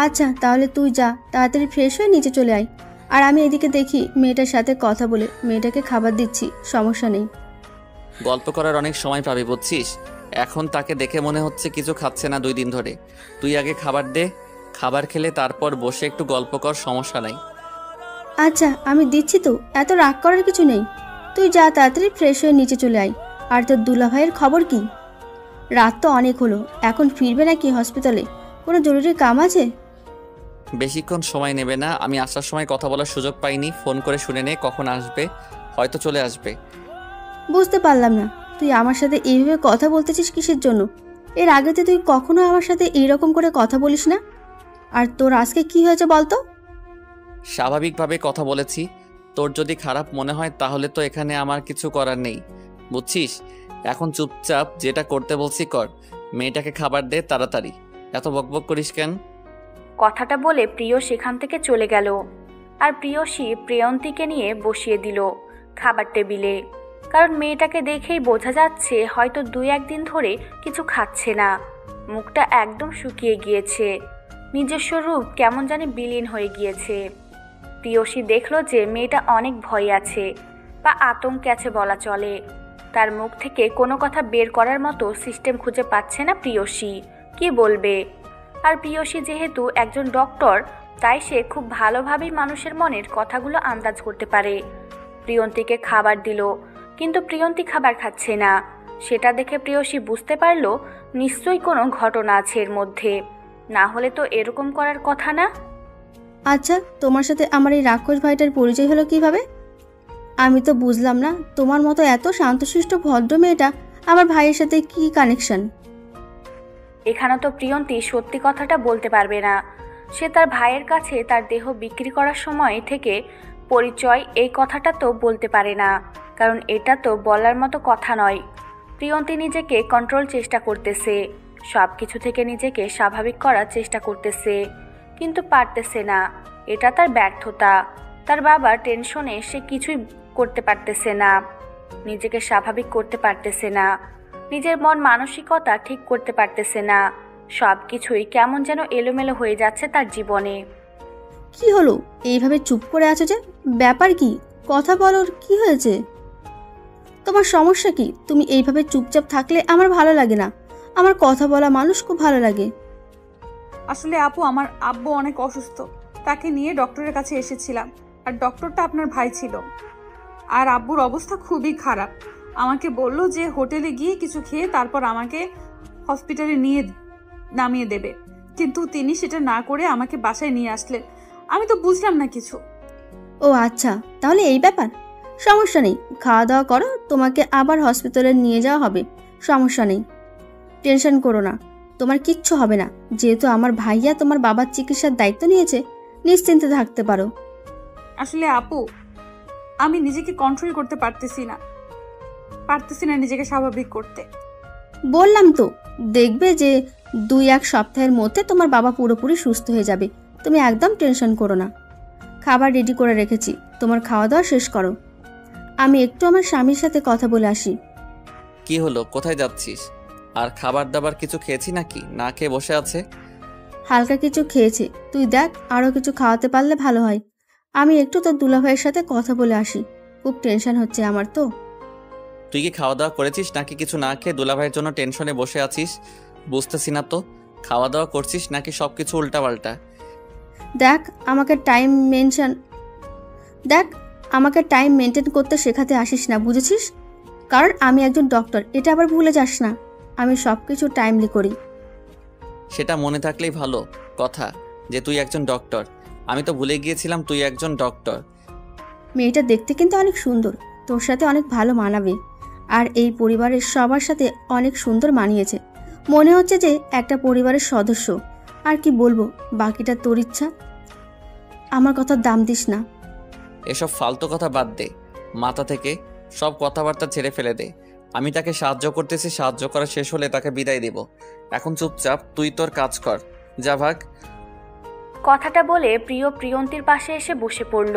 আচ্ছা তাহলে তুই যা, তাড়াতাড়ি ফ্রেশ হয়ে নিচে চলে আয়। আর আমি এদিকে দেখি মেয়েটার সাথে কথা বলে মেয়েটাকে খাবার দিচ্ছি, সমস্যা নেই। গল্প করার অনেক সময় পাবি বুঝছিস। এখন তাকে দেখে মনে হচ্ছে কিছু খাচ্ছে না 2 দিন ধরে। তুই আগে খাবার দে, খাবার খেলে তারপর বসে একটু গল্প কর, সমস্যা নাই। আচ্ছা আমি দিচ্ছি তো, এত রাগ করার কিছু নেই। তুই যা, তাড়াতাড়ি ফ্রেশ হয়ে নিচে চলে আয়। আর তোর দুলাভাইয়ের খবর কি? রাত তো অনেক হলো, এখন ফিরবে নাকি হসপিটালে? কোনো জরুরি কাম আছে? বেশিক্ষণ সময় নেবে না, আমি আসার সময় কথা বলার সুযোগ পাইনি। ফোন করে শুনে নে কখন আসবে, হয়তো চলে আসবে। বুঝতে পারলাম না, তুই আমার সাথে এইভাবে কথা বলতেছিস কিসের জন্য? এর আগে তো তুই কখনো আমার সাথে এইরকম করে কথা বলিস না। আর তোর আজকে কি হয়েছে বলতো? স্বাভাবিকভাবে কথা বলেছি। তোর যদি খারাপ মনে হয় তাহলে তো এখানে আমার কিছু করার নেই, বুঝছিস। এখন চুপচাপ যেটা করতে বলছি কর। মেয়েটাকে খাবার দে তাড়াতাড়ি। এত বকবক করিস কেন? কথাটা বলে প্রিয় সেখান থেকে চলে গেল। আর প্রিয়সী প্রিয়ন্তীকে নিয়ে বসিয়ে দিল খাবার টেবিলে। কারণ মেয়েটাকে দেখেই বোঝা যাচ্ছে হয়তো 2-1 দিন ধরে কিছু খাচ্ছে না, মুখটা একদম শুকিয়ে গিয়েছে, নিজস্ব রূপ কেমন জানি বিলীন হয়ে গিয়েছে। প্রিয়সী দেখল যে মেয়েটা অনেক ভয়ে আছে বা আতঙ্কে আছে বলা চলে। তার মুখ থেকে কোনো কথা বের করার মতো সিস্টেম খুঁজে পাচ্ছে না প্রিয়সী, কি বলবে। আর প্রিয়সী যেহেতু একজন ডক্টর, তাই সে খুব ভালোভাবেই মানুষের মনের কথাগুলো আন্দাজ করতে পারে। প্রিয়ন্তীকে খাবার দিল, কিন্তু প্রিয়ন্তী খাবার খাচ্ছে না। সেটা দেখে প্রিয়সী বুঝতে পারল নিশ্চয়ই কোনো ঘটনা আছে এর মধ্যে, না হলে তো এরকম করার কথা না। আচ্ছা তোমার সাথে আমার এই রাক্ষস ভাইটার পরিচয় হলো কিভাবে? আমি তো বুঝলাম না, তোমার মতো এত শান্তশিষ্ট ভদ্র মেয়েটা আমার ভাইয়ের সাথে কি কানেকশন? এখানে তো প্রিয়ন্তী সত্যি কথাটা বলতে পারবে না। সে তার ভাইয়ের কাছে তার দেহ বিক্রি করার সময় থেকে পরিচয়, এই কথাটা তো বলতে পারে না, কারণ এটা তো বলার মতো কথা নয়। প্রিয়ন্তী নিজেকে কন্ট্রোল চেষ্টা করতেছে, সব কিছু থেকে নিজেকে স্বাভাবিক করার চেষ্টা করতেছে, কিন্তু পারতেছে না। এটা তার ব্যর্থতা। তার বাবার টেনশনে সে কিছুই করতে পারতেছে না, নিজেকে স্বাভাবিক করতে পারতেছে না, নিজের মন মানসিকতা ঠিক করতে পারতেছে না। সব কিছুই কেমন যেন এলোমেলো হয়ে যাচ্ছে তার জীবনে। কি হলো, এইভাবে চুপ করে আছো যে? ব্যাপার কি? কথা বলো, কি হয়েছে? তোমার সমস্যা কি? তুমি এইভাবে চুপচাপ থাকলে আমার ভালো লাগে না। আমার কথা বলা মানুষ খুব ভালো লাগে। আসলে আপু, আমার আব্বু অনেক অসুস্থ, তাকে নিয়ে ডক্টরের কাছে এসেছিলাম। আর ডক্টরটা আপনার ভাই ছিল। আর আব্বুর অবস্থা খুবই খারাপ। আমাকে বলল যে হোটেলে গিয়ে কিছু খেয়ে তারপর আমাকে হসপিটালে নিয়ে নামিয়ে দেবে, কিন্তু তিনি সেটা না করে আমাকে বাসায় নিয়ে আসলেন। আমি তো বুঝলাম না কিছু। ও আচ্ছা, তাহলে এই ব্যাপার। সমস্যা নেই, খাওয়া দাওয়া করো, তোমাকে আবার হসপিটালে নিয়ে যাওয়া হবে, সমস্যা নেই। টেনশন করো না, তোমার কিচ্ছু হবে না। যেহেতু আমার ভাইয়া তোমার বাবার চিকিৎসার দায়িত্ব নিয়েছে, নিশ্চিন্তে থাকতে পারো। আসলে আপু, আমি নিজেকে কন্ট্রোল করতে পারতেছি না নিজেকে স্বাভাবিক করতে। বললাম তো, দেখবে যে 2-1 সপ্তাহের মধ্যে তোমার বাবা পুরোপুরি সুস্থ হয়ে যাবে। তুমি একদম টেনশন করো না। খাবার রেডি করে রেখেছি, তোমার খাওয়া দাওয়া শেষ করো। আমি একটু আমার স্বামীর সাথে কথা বলে আসি। কি হলো, কোথায় যাচ্ছিস? আর খাবার দাবার কিছু খেয়েছি নাকি, না খেয়ে বসে আছে? হালকা কিছু খেয়েছে, তুই দেখ আরও কিছু খাওয়াতে পারলে ভালো হয়। আমি একটু তোর দুলাভাইয়ের সাথে কথা বলে আসি, খুব টেনশন হচ্ছে আমার তো। তুই কি খাওয়া দাওয়া করেছিস নাকি কিছু না খেয়ে দুলাভাইয়ের জন্য টেনশনে বসে আছিস? বুঝতেছি না তো, খাওয়া দাওয়া করছিস নাকি সব কিছু উল্টাপাল্টা? দেখ আমাকে টাইম মেনটেন করতে শেখাতে আসিস না, বুঝেছিস? কারণ আমি একজন ডক্টর, এটা আবার ভুলে যাস না। আমি সব কিছু টাইমলি করি। সেটা মনে থাকলেই ভালো কথা যে তুই একজন ডক্টর। আমি তো ভুলে গিয়েছিলাম তুই একজন ডক্টর। মেয়েটা দেখতে কিন্তু অনেক সুন্দর, তোর সাথে অনেক ভালো মানাবে। আর এই পরিবারের সবার সাথে অনেক সুন্দর মানিয়েছে, মনে হচ্ছে যে একটা পরিবারের সদস্য। আর কি বলবো, বাকিটা তোর ইচ্ছা। আমার কথার দাম দিস না। এসব ফালতু কথা বাদ দে, মাথা থেকে সব কথাবার্তা ছেড়ে ফেলে দে। আমি তাকে সাহায্য করতেছি, সাহায্য করা শেষ হলে তাকে বিদায় দেব। এখন চুপচাপ তুই তোর কাজ কর, যা ভাগ। কথাটা বলে প্রিয় প্রিয়ন্তীর পাশে এসে বসে পড়ল।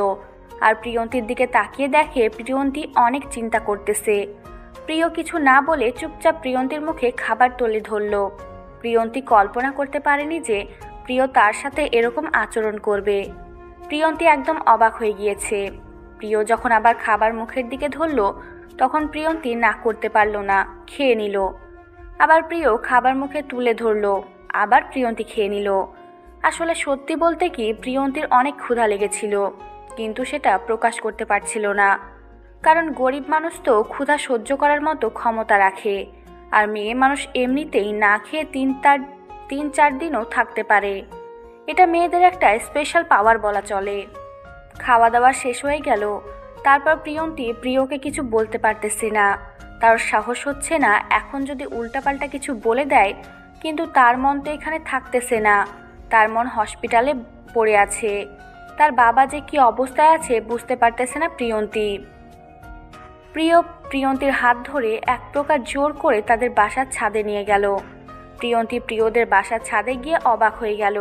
আর প্রিয়ন্তীর দিকে তাকিয়ে দেখে প্রিয়ন্তী অনেক চিন্তা করতেছে। প্রিয় কিছু না বলে চুপচাপ প্রিয়ন্তীর মুখে খাবার তুলে ধরল। প্রিয়ন্তী কল্পনা করতে পারেনি যে প্রিয় তার সাথে এরকম আচরণ করবে। প্রিয়ন্তী একদম অবাক হয়ে গিয়েছে। প্রিয় যখন আবার খাবার মুখের দিকে ধরল, তখন প্রিয়ন্তী না করতে পারল না, খেয়ে নিল। আবার প্রিয় খাবার মুখে তুলে ধরল, আবার প্রিয়ন্তী খেয়ে নিল। আসলে সত্যি বলতে কি, প্রিয়ন্তীর অনেক ক্ষুধা লেগেছিল, কিন্তু সেটা প্রকাশ করতে পারছিল না। কারণ গরিব মানুষ তো ক্ষুধা সহ্য করার মতো ক্ষমতা রাখে, আর মেয়ে মানুষ এমনিতেই না খেয়ে 3-4 দিনও থাকতে পারে। এটা মেয়েদের একটা স্পেশাল পাওয়ার বলা চলে। খাওয়া দাওয়া শেষ হয়ে গেল। তারপর প্রিয়ন্তী প্রিয়কে কিছু বলতে পারতেছে না। তার সাহস হচ্ছে না এখন যদি উল্টাপাল্টা কিছু বলে দেয়, কিন্তু তার মন তো এখানে থাকতেছে না। তার মন হসপিটালে পড়ে আছে। তার বাবা যে কি অবস্থায় আছে বুঝতে পারতেছে না প্রিয়ন্তী। প্রিয়ন্তীর হাত ধরে এক প্রকার জোর করে তাদের বাসার ছাদে নিয়ে গেল। প্রিয়ন্তী প্রিয়দের বাসার ছাদে গিয়ে অবাক হয়ে গেল।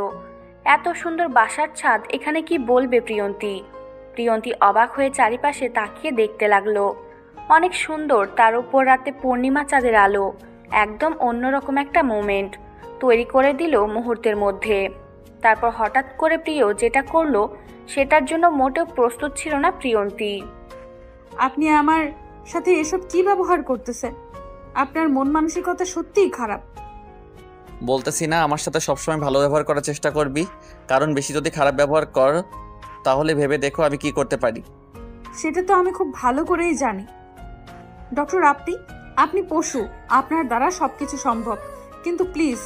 এত সুন্দর বাসার ছাদ, এখানে কি বলবে প্রিয়ন্তী অবাক হয়ে চারিপাশে তাকিয়ে দেখতে লাগলো। অনেক সুন্দর, তার উপর রাতে পূর্ণিমা চাঁদের আলো। একদম অন্যরকম একটা মোমেন্ট তৈরি করে দিল মুহূর্তের মধ্যে। তারপর হঠাৎ করে প্রিয় যেটা করলো, সেটার জন্য মোটেও প্রস্তুত ছিল না প্রিয়ন্তী। আপনি আমার সাথে এসব কি ব্যবহার করতেছেন? আপনার মন মানসিকতা সত্যিই খারাপ। বলতেছি না আমার সাথে সবসময় ভালো ব্যবহার করার চেষ্টা করবি, কারণ বেশি যদি খারাপ ব্যবহার কর তাহলে ভেবে দেখো আমি কি করতে পারি। সেটা তো আমি খুব ভালো করেই জানি ডক্টর। আপনি পশু, আপনার দ্বারা সবকিছু সম্ভব, কিন্তু প্লিজ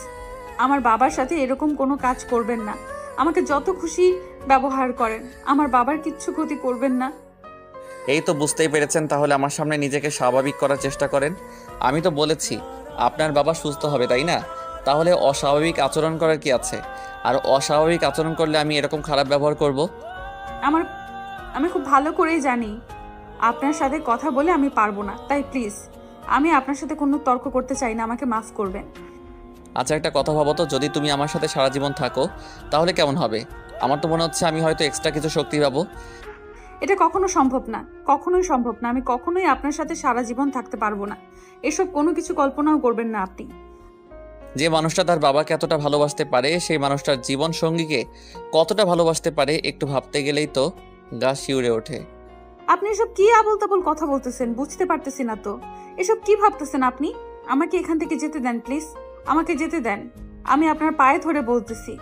আমার বাবার সাথে এরকম কোনো কাজ করবেন না। আমাকে যত খুশি ব্যবহার করেন, আমার বাবার কিচ্ছু ক্ষতি করবেন না। এই তো বুঝতেই পেরেছেন, তাহলে আমার সামনে নিজেকে স্বাভাবিক করার চেষ্টা করেন। আমি তো বলেছি আপনার বাবা সুস্থ হবে, তাই না? তাহলে অস্বাভাবিক আচরণ করার কি আছে? আর অস্বাভাবিক আচরণ করলে আমি এরকম খারাপ ব্যবহার করব? আমি খুব ভালো করেই জানি আপনার সাথে কথা বলে আমি পারবো না, তাই প্লিজ আমি আপনার সাথে কোনো তর্ক করতে চাই না, আমাকে মাফ করবেন। আচ্ছা একটা কথা ভাবো তো, যদি তুমি আমার সাথে সারা জীবন থাকো তাহলে কেমন হবে? আমার তো মনে হচ্ছে আমি হয়তো এক্সট্রা কিছু শক্তি পাবো। এটা কখনো সম্ভব না, কখনোই সম্ভব না। আমি কখনোই আপনার সাথে সারা জীবন থাকতে পারবো না। এসব কোনো কিছু কল্পনাও করবেন না আপনি। যে মানুষটা তার বাবাকে এতটা ভালোবাসতে পারে, সেই মানুষটার জীবন সঙ্গীকে কতটা ভালোবাসতে পারে একটু ভাবতে গেলেই তো গা শিউরে ওঠে। আপনি এসব কি আবোল তাবোল কথা বলতেছেন? বুঝতে পারতেছি না তো এসব কি ভাবতেছেন আপনি। আমাকে এখান থেকে যেতে দেন প্লিজ, আমাকে যেতে দেন। আমি আপনার পায়ে ধরে বলতেছি,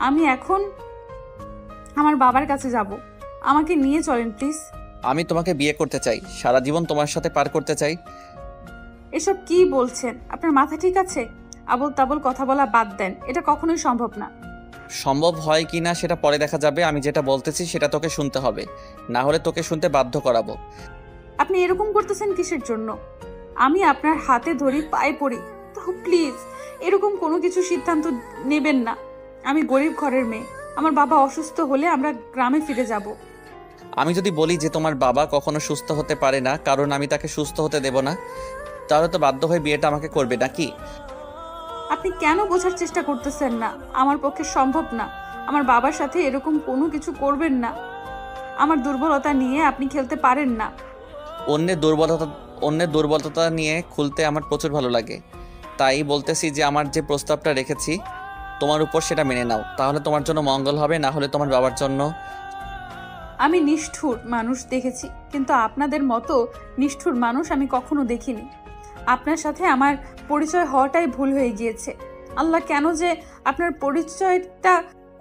আমি এখন আমার বাবার কাছে যাব। আমাকে নিয়ে চলেন প্লিজ। আমি তোমাকে বিয়ে করতে চাই, সারা জীবন তোমার সাথে পার করতে চাই। এসব কি বলছেন? আপনার মাথা ঠিক আছে? আবোল তাবোল কথা বলা বাদ দেন, এটা কখনোই সম্ভব না। সম্ভব হয় কি না সেটা পরে দেখা যাবে। আমি যেটা বলতেছি সেটা তোকে শুনতে হবে, না হলে তোকে শুনতে বাধ্য করাবো। আপনি এরকম করতেছেন কিসের জন্য? আমি আপনার হাতে ধরি, পায়ে পড়ি, তো প্লিজ এরকম কোনো কিছু সিদ্ধান্ত নেবেন না। আমি গরিব ঘরের মেয়ে, আমার বাবা অসুস্থ হলে আমরা গ্রামে ফিরে যাব। আমি যদি বলি যে তোমার বাবা কখনো সুস্থ হতে পারে না, কারণ আমি তাকে সুস্থ হতে দেব না, তাহলে তো বাধ্য হয়ে বিয়েটা আমাকে করবে নাকি? আপনি কেন বোঝার চেষ্টা করতেছেন না? আমার পক্ষে সম্ভব না। আমার বাবার সাথে এরকম কোনো কিছু করবেন না। আমার দুর্বলতা নিয়ে আপনি খেলতে পারেন না। অন্যের দুর্বলতা নিয়ে খুলতে আমার প্রচুর ভালো লাগে। তাই বলতেছি যে আমার যে প্রস্তাবটা রেখেছি তোমার উপর, সেটা মেনে নাও, তাহলে তোমার জন্য মঙ্গল হবে, না হলে তোমার বাবার জন্য। আমি নিষ্ঠুর মানুষ দেখেছি, কিন্তু আপনাদের মতো নিষ্ঠুর মানুষ আমি কখনো দেখিনি। আপনার সাথে আমার পরিচয় হওয়াটাই ভুল হয়ে গিয়েছে। আল্লাহ কেন যে আপনার পরিচয়টা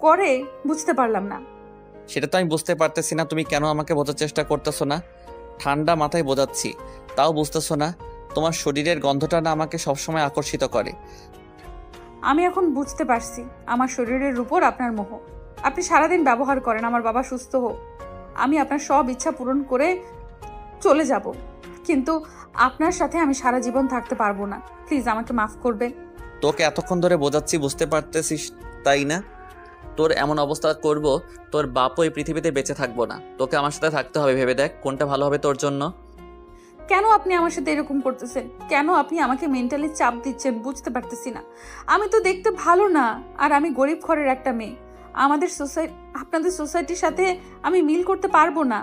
করে বুঝতে পারলাম না। সেটা তো আমি বুঝতে পারতেছি না তুমি কেন আমাকে বোঝার চেষ্টা করতেছো না। ঠান্ডা মাথায় বোঝাচ্ছি, তাও বুঝতেছো না। তোমার শরীরের গন্ধটা না আমাকে সবসময় আকর্ষিত করে। আমি এখন বুঝতে পারছি আমার শরীরের উপর আপনার মোহ। আপনি সারাদিন ব্যবহার করেন আমার বাবা সুস্থ হোক, আমি আপনার সব ইচ্ছা পূরণ করে চলে যাব, কিন্তু আপনার সাথে আমি সারা জীবন থাকতে পারবো না। প্লিজ আমাকে মাফ করবেন। তোকে এতক্ষণ ধরে বোঝাচ্ছি, বুঝতে পারতেছিস তাই না? তোর এমন অবস্থা করব, তোর বাপও এই পৃথিবীতে বেঁচে থাকবো না। তোকে আমার সাথে থাকতে হবে, ভেবে দেখ কোনটা ভালো হবে তোর জন্য। কেন আপনি আমার সাথে এরকম করতেছেন? কেন আপনি আমাকে মেন্টালি চাপ দিচ্ছেন? বুঝতে পারতেছি না। আমি তো দেখতে ভালো না, আর আমি গরিব ঘরের একটা মেয়ে। আপনাদের সোসাইটির সাথে আমি মিল করতে পারবো না।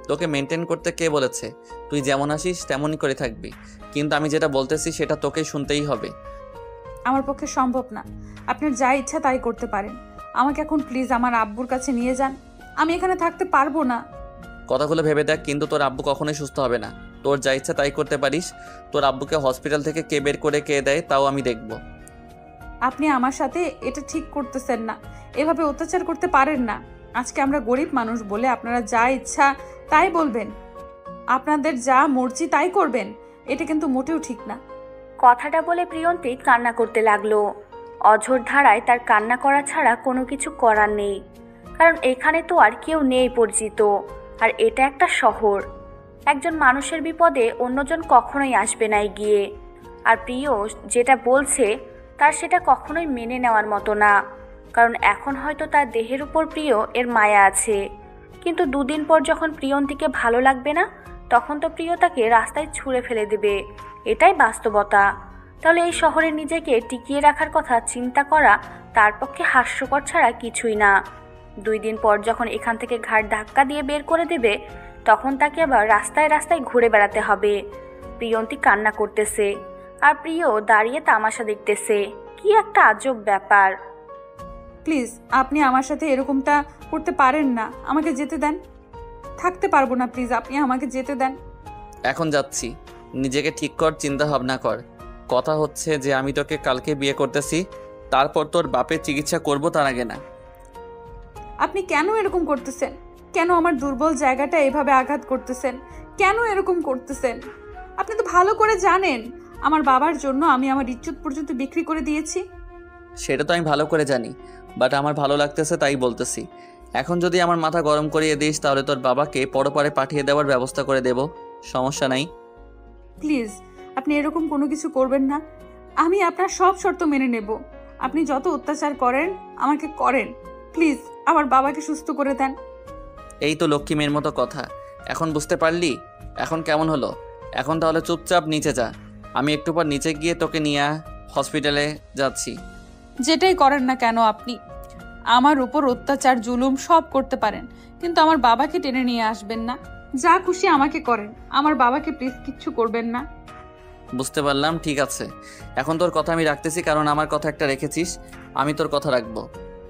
তোকে মেনটেন করতে কে বলেছে? তুই যেমন আসিস তেমনই করে থাকবি, কিন্তু আমি যেটা বলতেছি সেটা তোকেই শুনতেই হবে। আমার পক্ষে সম্ভব না। আপনার যা ইচ্ছা তাই করতে পারেন। আমাকে এখন প্লিজ আমার আব্বুর কাছে নিয়ে যান। আমি এখানে থাকতে পারবো না। কথাগুলো ভেবে দেখ, কিন্তু তোর আব্বু কখনোই সুস্থ হবে না। তোর যা ইচ্ছা তাই করতে পারিস। তোর আব্বুকে হসপিটাল থেকে কে বের করে কে দেয় তাও আমি দেখব। আপনি আমার সাথে এটা ঠিক করতেছেন না। এভাবে অত্যাচার করতে পারেন না। আজকে আমরা গরিব মানুষ বলে আপনারা যা ইচ্ছা তাই বলবেন, আপনাদের যা মর্জি তাই করবেন, এটা কিন্তু মোটেও ঠিক না। কথাটা বলে প্রিয়ন্তী কান্না করতে লাগলো। অঝোর ধারায় তার কান্না করা ছাড়া কোনো কিছু করার নেই, কারণ এখানে তো আর কেউ নেই পরিচিত, আর এটা একটা শহর। একজন মানুষের বিপদে অন্যজন কখনোই আসবে না এগিয়ে। আর প্রিয় যেটা বলছে তার সেটা কখনোই মেনে নেওয়ার মতো না, কারণ এখন হয়তো তার দেহের উপর প্রিয় এর মায়া আছে, কিন্তু দুদিন পর যখন প্রিয়ন্তীকে ভালো লাগবে না, তখন তো প্রিয় তাকে রাস্তায় ছুঁড়ে ফেলে দেবে। এটাই বাস্তবতা। তাহলে এই শহরে নিজেকে টিকিয়ে রাখার কথা চিন্তা করা তার পক্ষে হাস্যকর ছাড়া কিছুই না। 2 দিন পর যখন এখান থেকে ঘাড় ধাক্কা দিয়ে বের করে দেবে, তখন তাকে আবার রাস্তায় রাস্তায় ঘুরে বেড়াতে হবে। প্রিয়ন্তী কান্না করতেছে, আর প্রিয় দাঁড়িয়ে তামাশা দেখতেছে। কি একটা আজব ব্যাপার। প্লিজ আপনি আমার সাথে এরকমটা করতে পারেন না। আমাকে যেতে দেন। থাকতে পারবো না, প্লিজ আপনি আমাকে যেতে দেন। এখন যাচ্ছি, নিজেকে ঠিক কর, চিন্তা ভাবনা কর। কথা হচ্ছে যে আমি তোকে কালকে বিয়ে করতেছি, তারপর তোর বাপের চিকিৎসা করব, তার আগে না। আপনি কেন এরকম করতেছেন? কেন আমার দুর্বল জায়গাটা এভাবে আঘাত করতেছেন? কেন এরকম করতেছেন? আপনি তো ভালো করে জানেন আমার বাবার জন্য আমি আমার ইজ্জত পর্যন্ত বিক্রি করে দিয়েছি। সেটা তো আমি ভালো করে জানি, বাট আমার ভালো লাগতেছে তাই বলতেছি। এখন যদি আমার মাথা গরম করিয়ে দিস, তাহলে তোর বাবাকে পরপারে পাঠিয়ে দেওয়ার ব্যবস্থা করে দেব, সমস্যা নাই। প্লিজ আপনি এরকম কোনো কিছু করবেন না। আমি আপনার সব শর্ত মেনে নেব। আপনি যত অত্যাচার করেন আমাকে করেন। প্লিজ আমার বাবাকে সুস্থ করে দেন। এই তো লক্ষ্মী মেয়ের মতো কথা, এখন বুঝতে পারলি? এখন কেমন হলো? এখন তাহলে চুপচাপ নিচে যা, আমি একটু পর নিচে গিয়ে তোকে নিয়ে হসপিটালে যাচ্ছি। যেটাই করেন না কেন আপনি আমার উপর অত্যাচার জুলুম সব করতে পারেন, কিন্তু আমার বাবাকে টেনে নিয়ে আসবেন না। যা খুশি আমাকে করেন, আমার বাবাকে প্লিজ কিচ্ছু করবেন না। বুঝতে পারলাম, ঠিক আছে। এখন তোর কথা আমি রাখতেছি, কারণ আমার কথা একটা রেখেছিস, আমি তোর কথা রাখবো।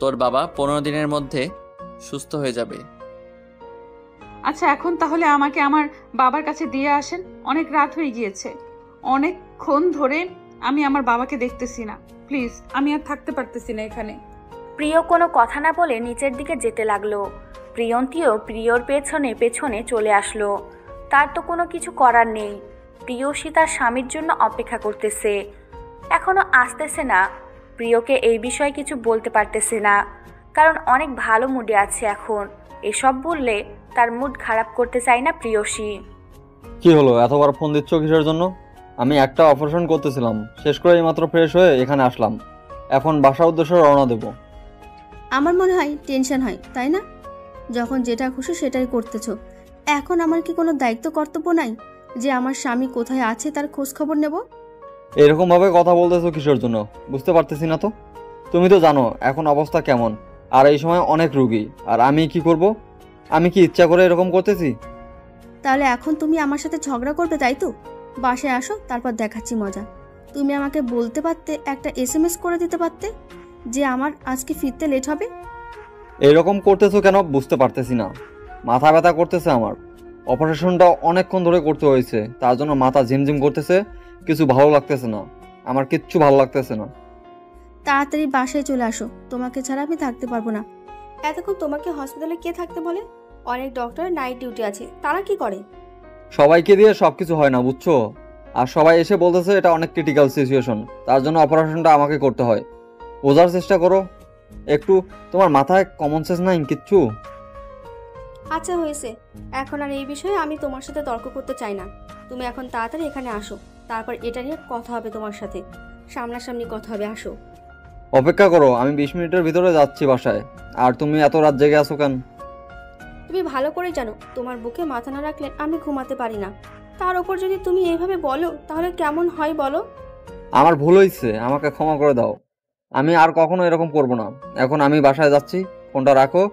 তোর বাবা 15 দিনের মধ্যে সুস্থ হয়ে যাবে। আচ্ছা এখন তাহলে আমাকে আমার বাবার কাছে দিয়ে আসেন। অনেক রাত হয়ে গিয়েছে, অনেকক্ষণ ধরে আমি আমার বাবাকে দেখতেছি না। প্লিজ আমি আর থাকতে পারতেছি না এখানে। প্রিয় কোনো কথা না বলে নিচের দিকে যেতে লাগলো। প্রিয়ন্তীও প্রিয়র পেছনে পেছনে চলে আসলো। তার তো কোনো কিছু করার নেই। প্রিয়সী তার স্বামীর জন্য অপেক্ষা করতেছে, এখনো আসতেছে না। প্রিয়কে এই বিষয়ে কিছু বলতে পারতেছে না, কারণ অনেক ভালো মুডে আছে এখন। এসব বললে তার মুড খারাপ করতে চায় না প্রিয়সী। কি হলো, এতবার ফোন দিচ্ছ কিসের জন্য? আমি একটা অপারেশন করতেছিলাম, শেষ করে এইমাত্র ফ্রেশ হয়ে এখানে আসলাম। এখন বাসার উদ্দেশ্যে রওনা দেব। আমার মনে হয় টেনশন হয়, তাই না? যখন যেটা খুশি সেটাই করতেছো। এখন আমার কি কোনো দায়িত্ব কর্তব্য নাই যে আমার স্বামী কোথায় আছে তার খোঁজ খবর নেব? এরকম ভাবে কথা বলতেছো কিসের জন্য বুঝতে পারতেছি না তো। তুমি তো জানো এখন অবস্থা কেমন, আর এই সময় অনেক রুগী, আর আমি কি করব? আমি কি ইচ্ছা করে এরকম করতেছি? তাহলে এখন তুমি আমার সাথে ঝগড়া করবে, তাই তো? বাসায় আসো, তারপর দেখাচ্ছি মজা। তুমি আমাকে বলতে পারতে, একটা SMS করে দিতে পারতে যে আমার আজকে ফিরতে লেট হবে। এরকম করতেছো কেন বুঝতে পারতেছি না। মাথা ব্যথা করতেছে আমার। অপারেশনটা অনেকক্ষণ ধরে করতে হয়েছে, তার জন্য মাথা ঝিমঝিম করতেছে, কিছু ভালো লাগতেছে না। আমার কিচ্ছু ভালো লাগতেছে না। তাড়াতাড়ি বাসায় চলে আসো, তোমাকে ছাড়া আমি থাকতে পারবো না। এতক্ষণ তোমাকে হসপিটালে কে থাকতে বলে? অনেক ডক্টর নাইট ডিউটি আছে, তারা কি করে? সবাইকে দিয়ে সবকিছু হয় না, বুঝছো? আর সবাই এসে বলতেছে এটা অনেক ক্রিটিক্যাল সিচুয়েশন, তার জন্য অপারেশনটা আমাকে করতে হয়। বোঝার চেষ্টা করো একটু, তোমার মাথায় কমন সেন্স নাই কিচ্ছু? আচ্ছা হয়েছে, এখন আর এই বিষয়ে আমি তোমার সাথে তর্ক করতে চাই না। তুমি এখন তাড়াতাড়ি এখানে আসো, তারপর এটা নিয়ে কথা হবে তোমার সাথে, সামনাসামনি কথা হবে। আসো। অপেক্ষা করো, আমি 20 মিনিটের ভিতরে যাচ্ছি বাসায়। আর তুমি এত রাত জেগে আছো কেন? তুমি ভালো করে জানো তোমার বুকে মাথা না রাখলে আমি ঘুমাতে পারি না। তার ওপর যদি তুমি এইভাবে বলো তাহলে কেমন হয় বলো? আমার ভুল হয়েছে, আমাকে ক্ষমা করে দাও। আমি আর কখনো এরকম করব না। এখন আমি বাসায় যাচ্ছি, ফোনটা রাখো,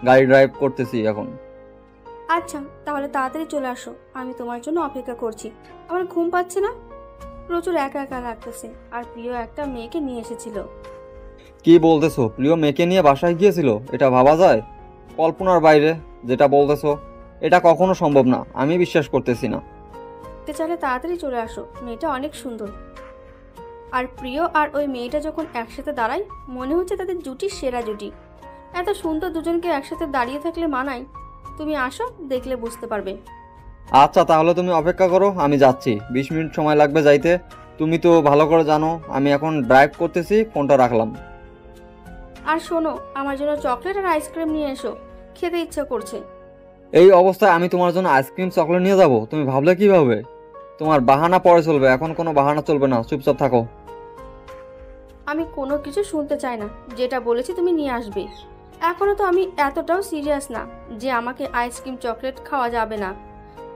গাড়ি ড্রাইভ করতেছি এখন। আচ্ছা তাহলে তাড়াতাড়ি চলে আসো, আমি তোমার জন্য অপেক্ষা করছি। আমার ঘুম পাচ্ছে না, প্রচুর একা একা লাগতেছে। আর প্রিয় একটা মেয়েকে নিয়ে এসেছিল। কি বলতেছো? প্রিয় মেয়েকে নিয়ে বাসায় গিয়েছিল? এটা ভাবা যায়? কল্পনার বাইরে যেটা বলতেছো, এটা কখনো সম্ভব না, আমি বিশ্বাস করতেছি না। দেখতে চাইলে তাড়াতাড়ি চলে আসো, মেয়েটা অনেক সুন্দর। আর প্রিয় আর ওই মেয়েটা যখন একসাথে দাঁড়ায় মনে হচ্ছে তাদের জুটি সেরা জুটি। এত সুন্দর দুজনকে একসাথে দাঁড়িয়ে থাকলে মানায়। তুমি আসো, দেখলে বুঝতে পারবে। আচ্ছা তাহলে তুমি অপেক্ষা করো, আমি যাচ্ছি। 20 মিনিট সময় লাগবে যাইতে। তুমি তো ভালো করে জানো আমি এখন ড্রাইভ করতেছি, ফোনটা রাখলাম। আর শোনো, আমার জন্য চকলেট আর আইসক্রিম নিয়ে এসো, খেতে ইচ্ছা করছে। এই অবস্থায় আমি তোমার জন্য আইসক্রিম চকলেট নিয়ে যাব? তুমি ভাবলে কিভাবে? তোমার বাহানা পরে চলবে, এখন কোনো বাহানা চলবে না, চুপচাপ থাকো। আমি কোনো কিছু শুনতে চাই না, যেটা বলেছি তুমি নিয়ে আসবে। এখনো তো আমি এতটাও সিরিয়াস না যে আমাকে আইসক্রিম চকলেট খাওয়া যাবে না।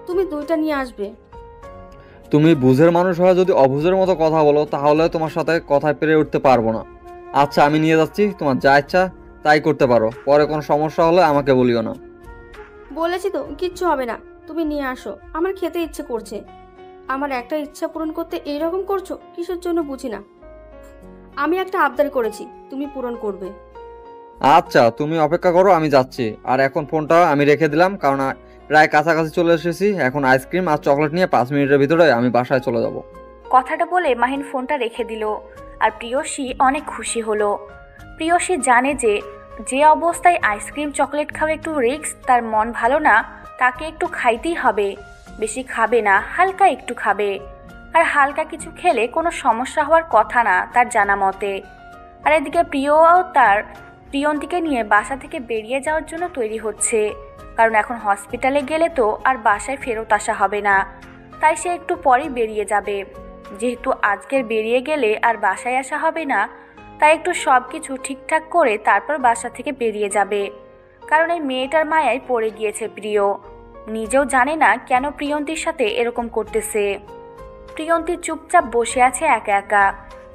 তুমি দুইটা নিয়ে আসবে। তুমি বুঝের মানুষ হয়ে যদি অবুঝের মতো কথা বলো তাহলে তোমার সাথে কথায় পেরে উঠতে পারবো না। আচ্ছা আমি নিয়ে যাচ্ছি, তোমার যা ইচ্ছা তাই করতে পারো, পরে কোনো সমস্যা হলে আমাকে বলিও না। বলেছি তো কিচ্ছু হবে না, তুমি নিয়ে আসো। আমার খেতে ইচ্ছে করছে। আমার একটা ইচ্ছা পূরণ করতে এইরকম করছো কিসের জন্য বুঝি না। আমি একটা আবদার করেছি, তুমি পূরণ করবে। আচ্ছা তুমি অপেক্ষা করো, আমি যাচ্ছি। আর এখন ফোনটা আমি রেখে দিলাম, কারণ প্রায় কাছাকাছি চলে এসেছি। এখন আইসক্রিম আর চকলেট নিয়ে 5 মিনিটের ভিতরে আমি বাসায় চলে যাব। কথাটা বলে মাহিন ফোনটা রেখে দিল। আর প্রিয়সী অনেক খুশি হলো। প্রিয়সী জানে যে যে অবস্থায় আইসক্রিম চকলেট খাওয়া একটু রিস্ক, তার মন ভালো না, তাকে একটু খাইতেই হবে। বেশি খাবে না, হালকা একটু খাবে। আর হালকা কিছু খেলে কোনো সমস্যা হওয়ার কথা না তার জানা মতে। আর এদিকে প্রিয়ও তার প্রিয়ন্তীকে নিয়ে বাসা থেকে বেরিয়ে যাওয়ার জন্য তৈরি হচ্ছে, কারণ এখন হসপিটালে গেলে তো আর বাসায় ফেরত আসা হবে না। তাই সে একটু পরেই বেরিয়ে যাবে। যেহেতু আজকের বেরিয়ে গেলে আর বাসায় আসা হবে না, তাই একটু সব কিছু ঠিকঠাক করে তারপর বাসা থেকে বেরিয়ে যাবে। কারণ এই মেয়েটার মায়ায় পড়ে গিয়েছে প্রিয়। নিজেও জানে না কেন প্রিয়ন্তীর সাথে এরকম করতেছে। প্রিয়ন্তী চুপচাপ বসে আছে একা একা,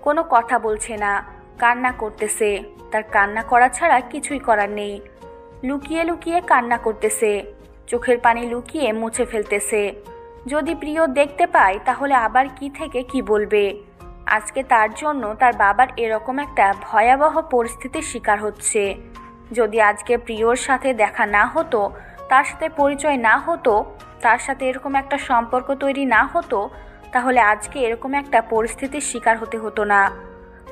কোনো কথা বলছে না, কান্না করতেছে। তার কান্না করা ছাড়া কিছুই করার নেই। লুকিয়ে লুকিয়ে কান্না করতেছে, চোখের পানি লুকিয়ে মুছে ফেলতেছে। যদি প্রিয় দেখতে পায় তাহলে আবার কি থেকে কি বলবে। আজকে তার জন্য তার বাবার এরকম একটা ভয়াবহ পরিস্থিতির শিকার হচ্ছে। যদি আজকে প্রিয়র সাথে দেখা না হতো, তার সাথে পরিচয় না হতো, তার সাথে এরকম একটা সম্পর্ক তৈরি না হতো, তাহলে আজকে এরকম একটা পরিস্থিতির শিকার হতে হতো না।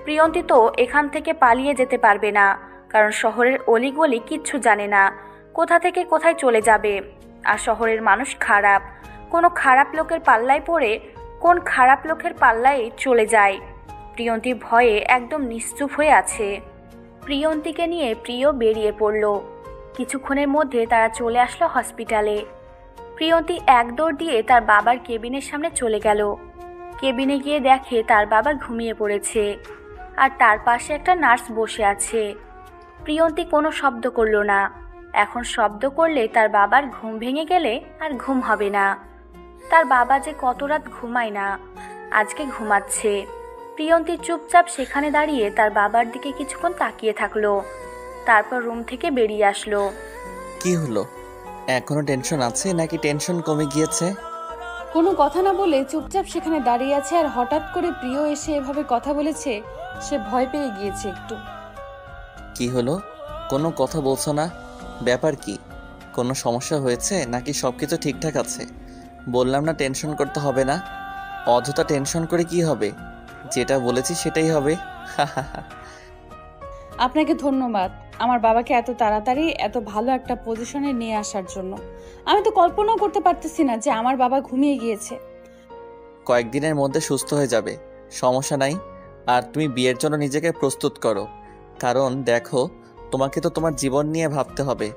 প্রিয়ন্তী তো এখান থেকে পালিয়ে যেতে পারবে না, কারণ শহরের অলিগলি কিচ্ছু জানে না, কোথা থেকে কোথায় চলে যাবে। আর শহরের মানুষ খারাপ, কোনো খারাপ লোকের পাল্লায় পড়ে কোন খারাপ লোকের পাল্লায় চলে যায়। প্রিয়ন্তী ভয়ে একদম নিশ্চুপ হয়ে আছে। প্রিয়ন্তীকে নিয়ে প্রিয় বেরিয়ে পড়ল। কিছুক্ষণের মধ্যে তারা চলে আসলো হসপিটালে। প্রিয়ন্তী এক দৌড় দিয়ে তার বাবার কেবিনের সামনে চলে গেল। কেবিনে গিয়ে দেখে তার বাবা ঘুমিয়ে পড়েছে, আর তার পাশে একটা নার্স বসে আছে। প্রিয়ন্তী কোনো শব্দ করলো না। এখন শব্দ করলে তার বাবার ঘুম ভেঙে গেলে আর ঘুম হবে না। তার বাবা যে কত রাত ঘুমায় না, আজকে ঘুমাচ্ছে। প্রিয়ন্তী চুপচাপ সেখানে দাঁড়িয়ে তার বাবার দিকে কিছুক্ষণ তাকিয়ে থাকলো, তারপর রুম থেকে বেরিয়ে আসলো। কি হলো? এখনো টেনশন আছে নাকি টেনশন কমে গিয়েছে? কোনো কথা না বলে চুপচাপ সেখানে দাঁড়িয়ে আছে। আর হঠাৎ করে প্রিয় এসে এভাবে কথা বলেছে, সে ভয় পেয়ে গিয়েছে একটু। কি হলো? কোনো কথা বলছো না, ব্যাপার কি? কোনো সমস্যা হয়েছে নাকি সব কিছু ঠিকঠাক আছে? বললাম না টেনশন করতে হবে না। অযথা টেনশন করে কি হবে? যেটা বলেছি সেটাই হবে। আপনাকে ধন্যবাদ আমার বাবাকে এত তাড়াতাড়ি এত ভালো একটা পজিশনে নিয়ে আসার জন্য। আমি তো কল্পনাও করতে পারতেছি না যে আমার বাবা ঘুমিয়ে গিয়েছে। কয়েকদিনের মধ্যে সুস্থ হয়ে যাবে, সমস্যা নাই। আর তুমি বিয়ের জন্য নিজেকে প্রস্তুত করো, কারণ দেখো তোমাকে তো তোমার জীবন নিয়ে ভাবতে হবে।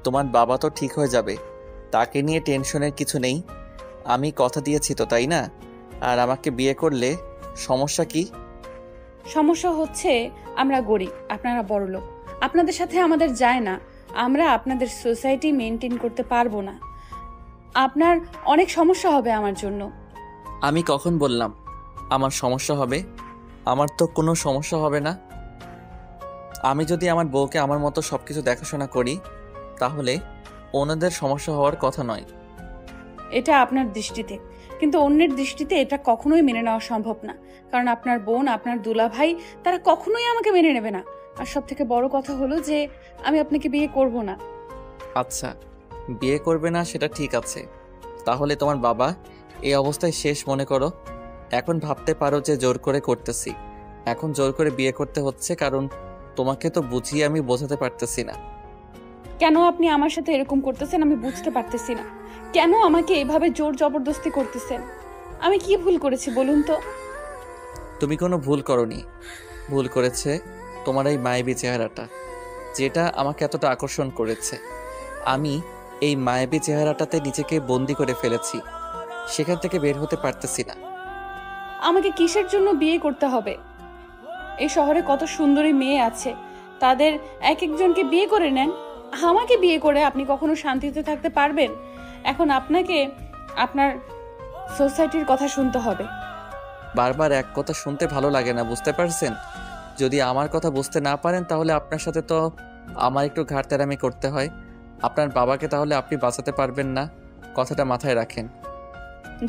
তোমার বাবা তো ঠিক হয়ে যাবে, তাকে নিয়ে টেনশনের কিছু নেই। আমি কথা দিয়েছি তো, তাই না? আর আমাকে বিয়ে করলে সমস্যা কি? সমস্যা হচ্ছে আমরা গরিব, আপনারা বড়লোক। আপনাদের সাথে আমাদের যায় না। আমরা আপনাদের সোসাইটি মেনটেন করতে পারবো না। আপনার অনেক সমস্যা হবে আমার জন্য। আমি কখন বললাম আমার সমস্যা হবে? আমার তো কোনো সমস্যা হবে না। আমি যদি আমার বউকে আমার মতো সব কিছু দেখাশোনা করি তাহলে ওনাদের সমস্যা হওয়ার কথা নয়। এটা আপনার দৃষ্টিতে, কিন্তু অন্যের দৃষ্টিতে এটা কখনোই মেনে নেওয়া সম্ভব না। কারণ আপনার বোন, আপনার দুলাভাই, তারা কখনোই আমাকে মেনে নেবে না। আর সব থেকে বড় কথা হলো যে আমি আপনাকে বিয়ে করব না। আচ্ছা, বিয়ে করবে না সেটা ঠিক আছে, তাহলে তোমার বাবা এই অবস্থায় শেষ মনে করো। এখন ভাবতে পারো যে জোর করে করতেছি। এখন জোর করে বিয়ে করতে হচ্ছে কারণ তোমাকে তো বুঝিয়ে আমি বোঝাতে পারতেছি না। কেন আপনি আমার সাথে এরকম করতেছেন আমি বুঝতে পারতেছি না। কেন আমাকে এভাবে জোর জবরদস্তি করতেছেন? আমি কি ভুল করেছি বলুন তো? তুমি কোনো ভুল করনি। ভুল করেছে তোমার এই মায়াবী চেহারাটা, যেটা আমাকে এতটা আকর্ষণ করেছে। আমি এই মায়াবী চেহারাটাতে নিজেকে বন্দি করে ফেলেছি, সেখান থেকে বের হতে পারতেছি না। আমাকে কিসের জন্য বিয়ে করতে হবে? এই শহরে কত সুন্দরী মেয়ে আছে, তাদের এক একজনকে বিয়ে করে নেন। আমাকে বিয়ে করে আপনি কখনো শান্তিতে থাকতে পারবেন? এখন আপনাকে আপনার সোসাইটির কথা শুনতে হবে। বারবার এক কথা শুনতে ভালো লাগে না, বুঝতে পারছেন? যদি আমার কথা বুঝতে না পারেন তাহলে আপনার সাথে তো আমার একটু ঘাড়তেরামি করতে হয়। আপনার বাবাকে তাহলে আপনি বাঁচাতে পারবেন না, কথাটা মাথায় রাখেন।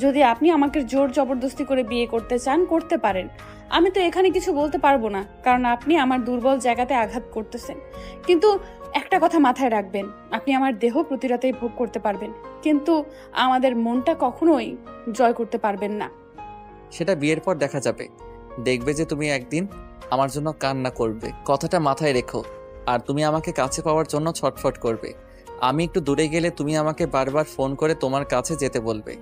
যদি আপনি আমাকে জোর জবরদস্তি করে বিয়ে করতে চান করতে পারেন, আমি তো এখানে কিছু বলতে পারবো না, কারণ আপনি আমার দুর্বল জায়গাতে আঘাত করতেছেন। কিন্তু একটা কথা মাথায় রাখবেন, আপনি আমার দেহ প্রতি রাতেই ভোগ করতে পারবেন, কিন্তু আমাদের মনটা কখনোই জয় করতে পারবেন না। সেটা বিয়ের পর দেখা যাবে। দেখবে যে তুমি একদিন আমার জন্য কান্না করবে, কথাটা মাথায় রেখো। আর তুমি আমাকে কাছে পাওয়ার জন্য ছটফট করবে। আমি একটু দূরে গেলে তুমি আমাকে বারবার ফোন করে তোমার কাছে যেতে বলবে।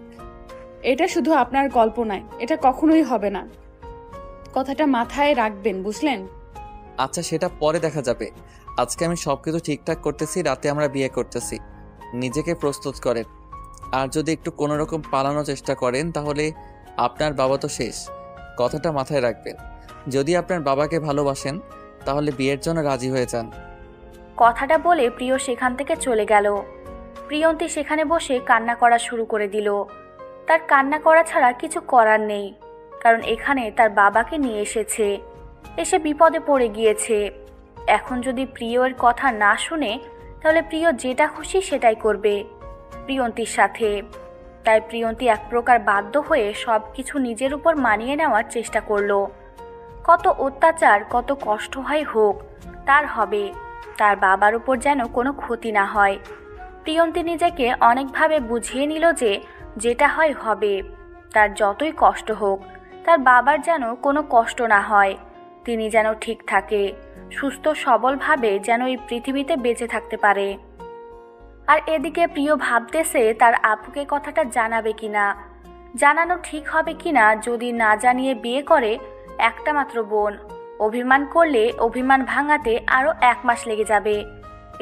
এটা শুধু আপনার কল্পনায়, এটা কখনোই হবে না। কথাটা মাথায় রাখবেন, বুঝলেন? আচ্ছা, সেটা পরে দেখা যাবে। আজকে আমি সবকিছু ঠিকঠাক করতেছি, রাতে আমরা বিয়ে করতেছি। নিজেকে প্রস্তুত করেন। আর যদি একটু কোনো রকম পালানোর চেষ্টা করেন তাহলে আপনার বাবা তো শেষ, কথাটা মাথায় রাখবেন। যদি আপনার বাবাকে ভালোবাসেন তাহলে বিয়ের জন্য রাজি হয়ে যান। কথাটা বলে প্রিয় সেখান থেকে চলে গেল। প্রিয়ন্তী সেখানে বসে কান্না করা শুরু করে দিল। তার কান্না করা ছাড়া কিছু করার নেই, কারণ এখানে তার বাবাকে নিয়ে এসে বিপদে পড়ে গিয়েছে। এখন যদি প্রিয়র কথা না শুনে তাহলে প্রিয় যেটা খুশি সেটাই করবে প্রিয়ন্তীর সাথে। তাই প্রিয়ন্তী এক প্রকার বাধ্য হয়ে সব কিছু নিজের উপর মানিয়ে নেওয়ার চেষ্টা করলো। কত অত্যাচার, কত কষ্ট হয় হোক, তার হবে। তার বাবার উপর যেন কোনো ক্ষতি না হয়। প্রিয়ন্তী নিজেকে অনেকভাবে বুঝিয়ে নিল যে যেটা হয় হবে। তার যতই কষ্ট হোক, তার বাবার যেন কোনো কষ্ট না হয়। তিনি যেন ঠিক থাকে, সুস্থ সবলভাবে যেন এই পৃথিবীতে বেঁচে থাকতে পারে। আর এদিকে প্রিয় ভাবতেছে তার আপুকে কথাটা জানাবে কিনা, জানানো ঠিক হবে কিনা। যদি না জানিয়ে বিয়ে করে, একটা মাত্র বোন, অভিমান করলে অভিমান ভাঙাতে আরও 1 মাস লেগে যাবে।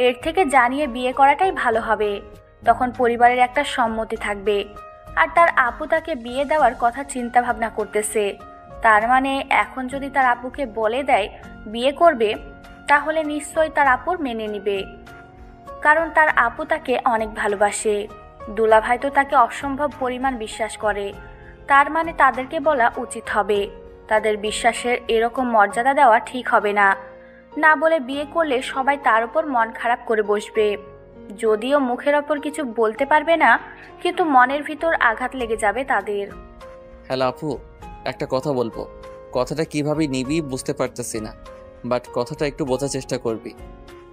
এর থেকে জানিয়ে বিয়ে করাটাই ভালো হবে। তখন পরিবারের একটা সম্মতি থাকবে। আর তার আপু তাকে বিয়ে দেওয়ার কথা চিন্তা ভাবনা করতেছে। তার মানে এখন যদি তার আপুকে বলে দেয় বিয়ে করবে, তাহলে নিশ্চয়ই তার আপুর মেনে নিবে, কারণ তার আপু তাকে অনেক ভালোবাসে। দুলাভাই তো তাকে অসম্ভব পরিমাণ বিশ্বাস করে। তার মানে তাদেরকে বলা উচিত হবে। তাদের বিশ্বাসের এরকম মর্যাদা দেওয়া ঠিক হবে না। না বলে বিয়ে করলে সবাই তার উপর মন খারাপ করে বসবে। যদিও মুখের ওপর কিছু বলতে পারবে না, কিন্তু মনের ভিতর আঘাত লেগে যাবে তাদের। হ্যালো আপু, একটা কথা বলবো। কথাটা কিভাবে নিবি বুঝতে পারতেছি না, বাট কথাটা একটু বোঝার চেষ্টা করবি।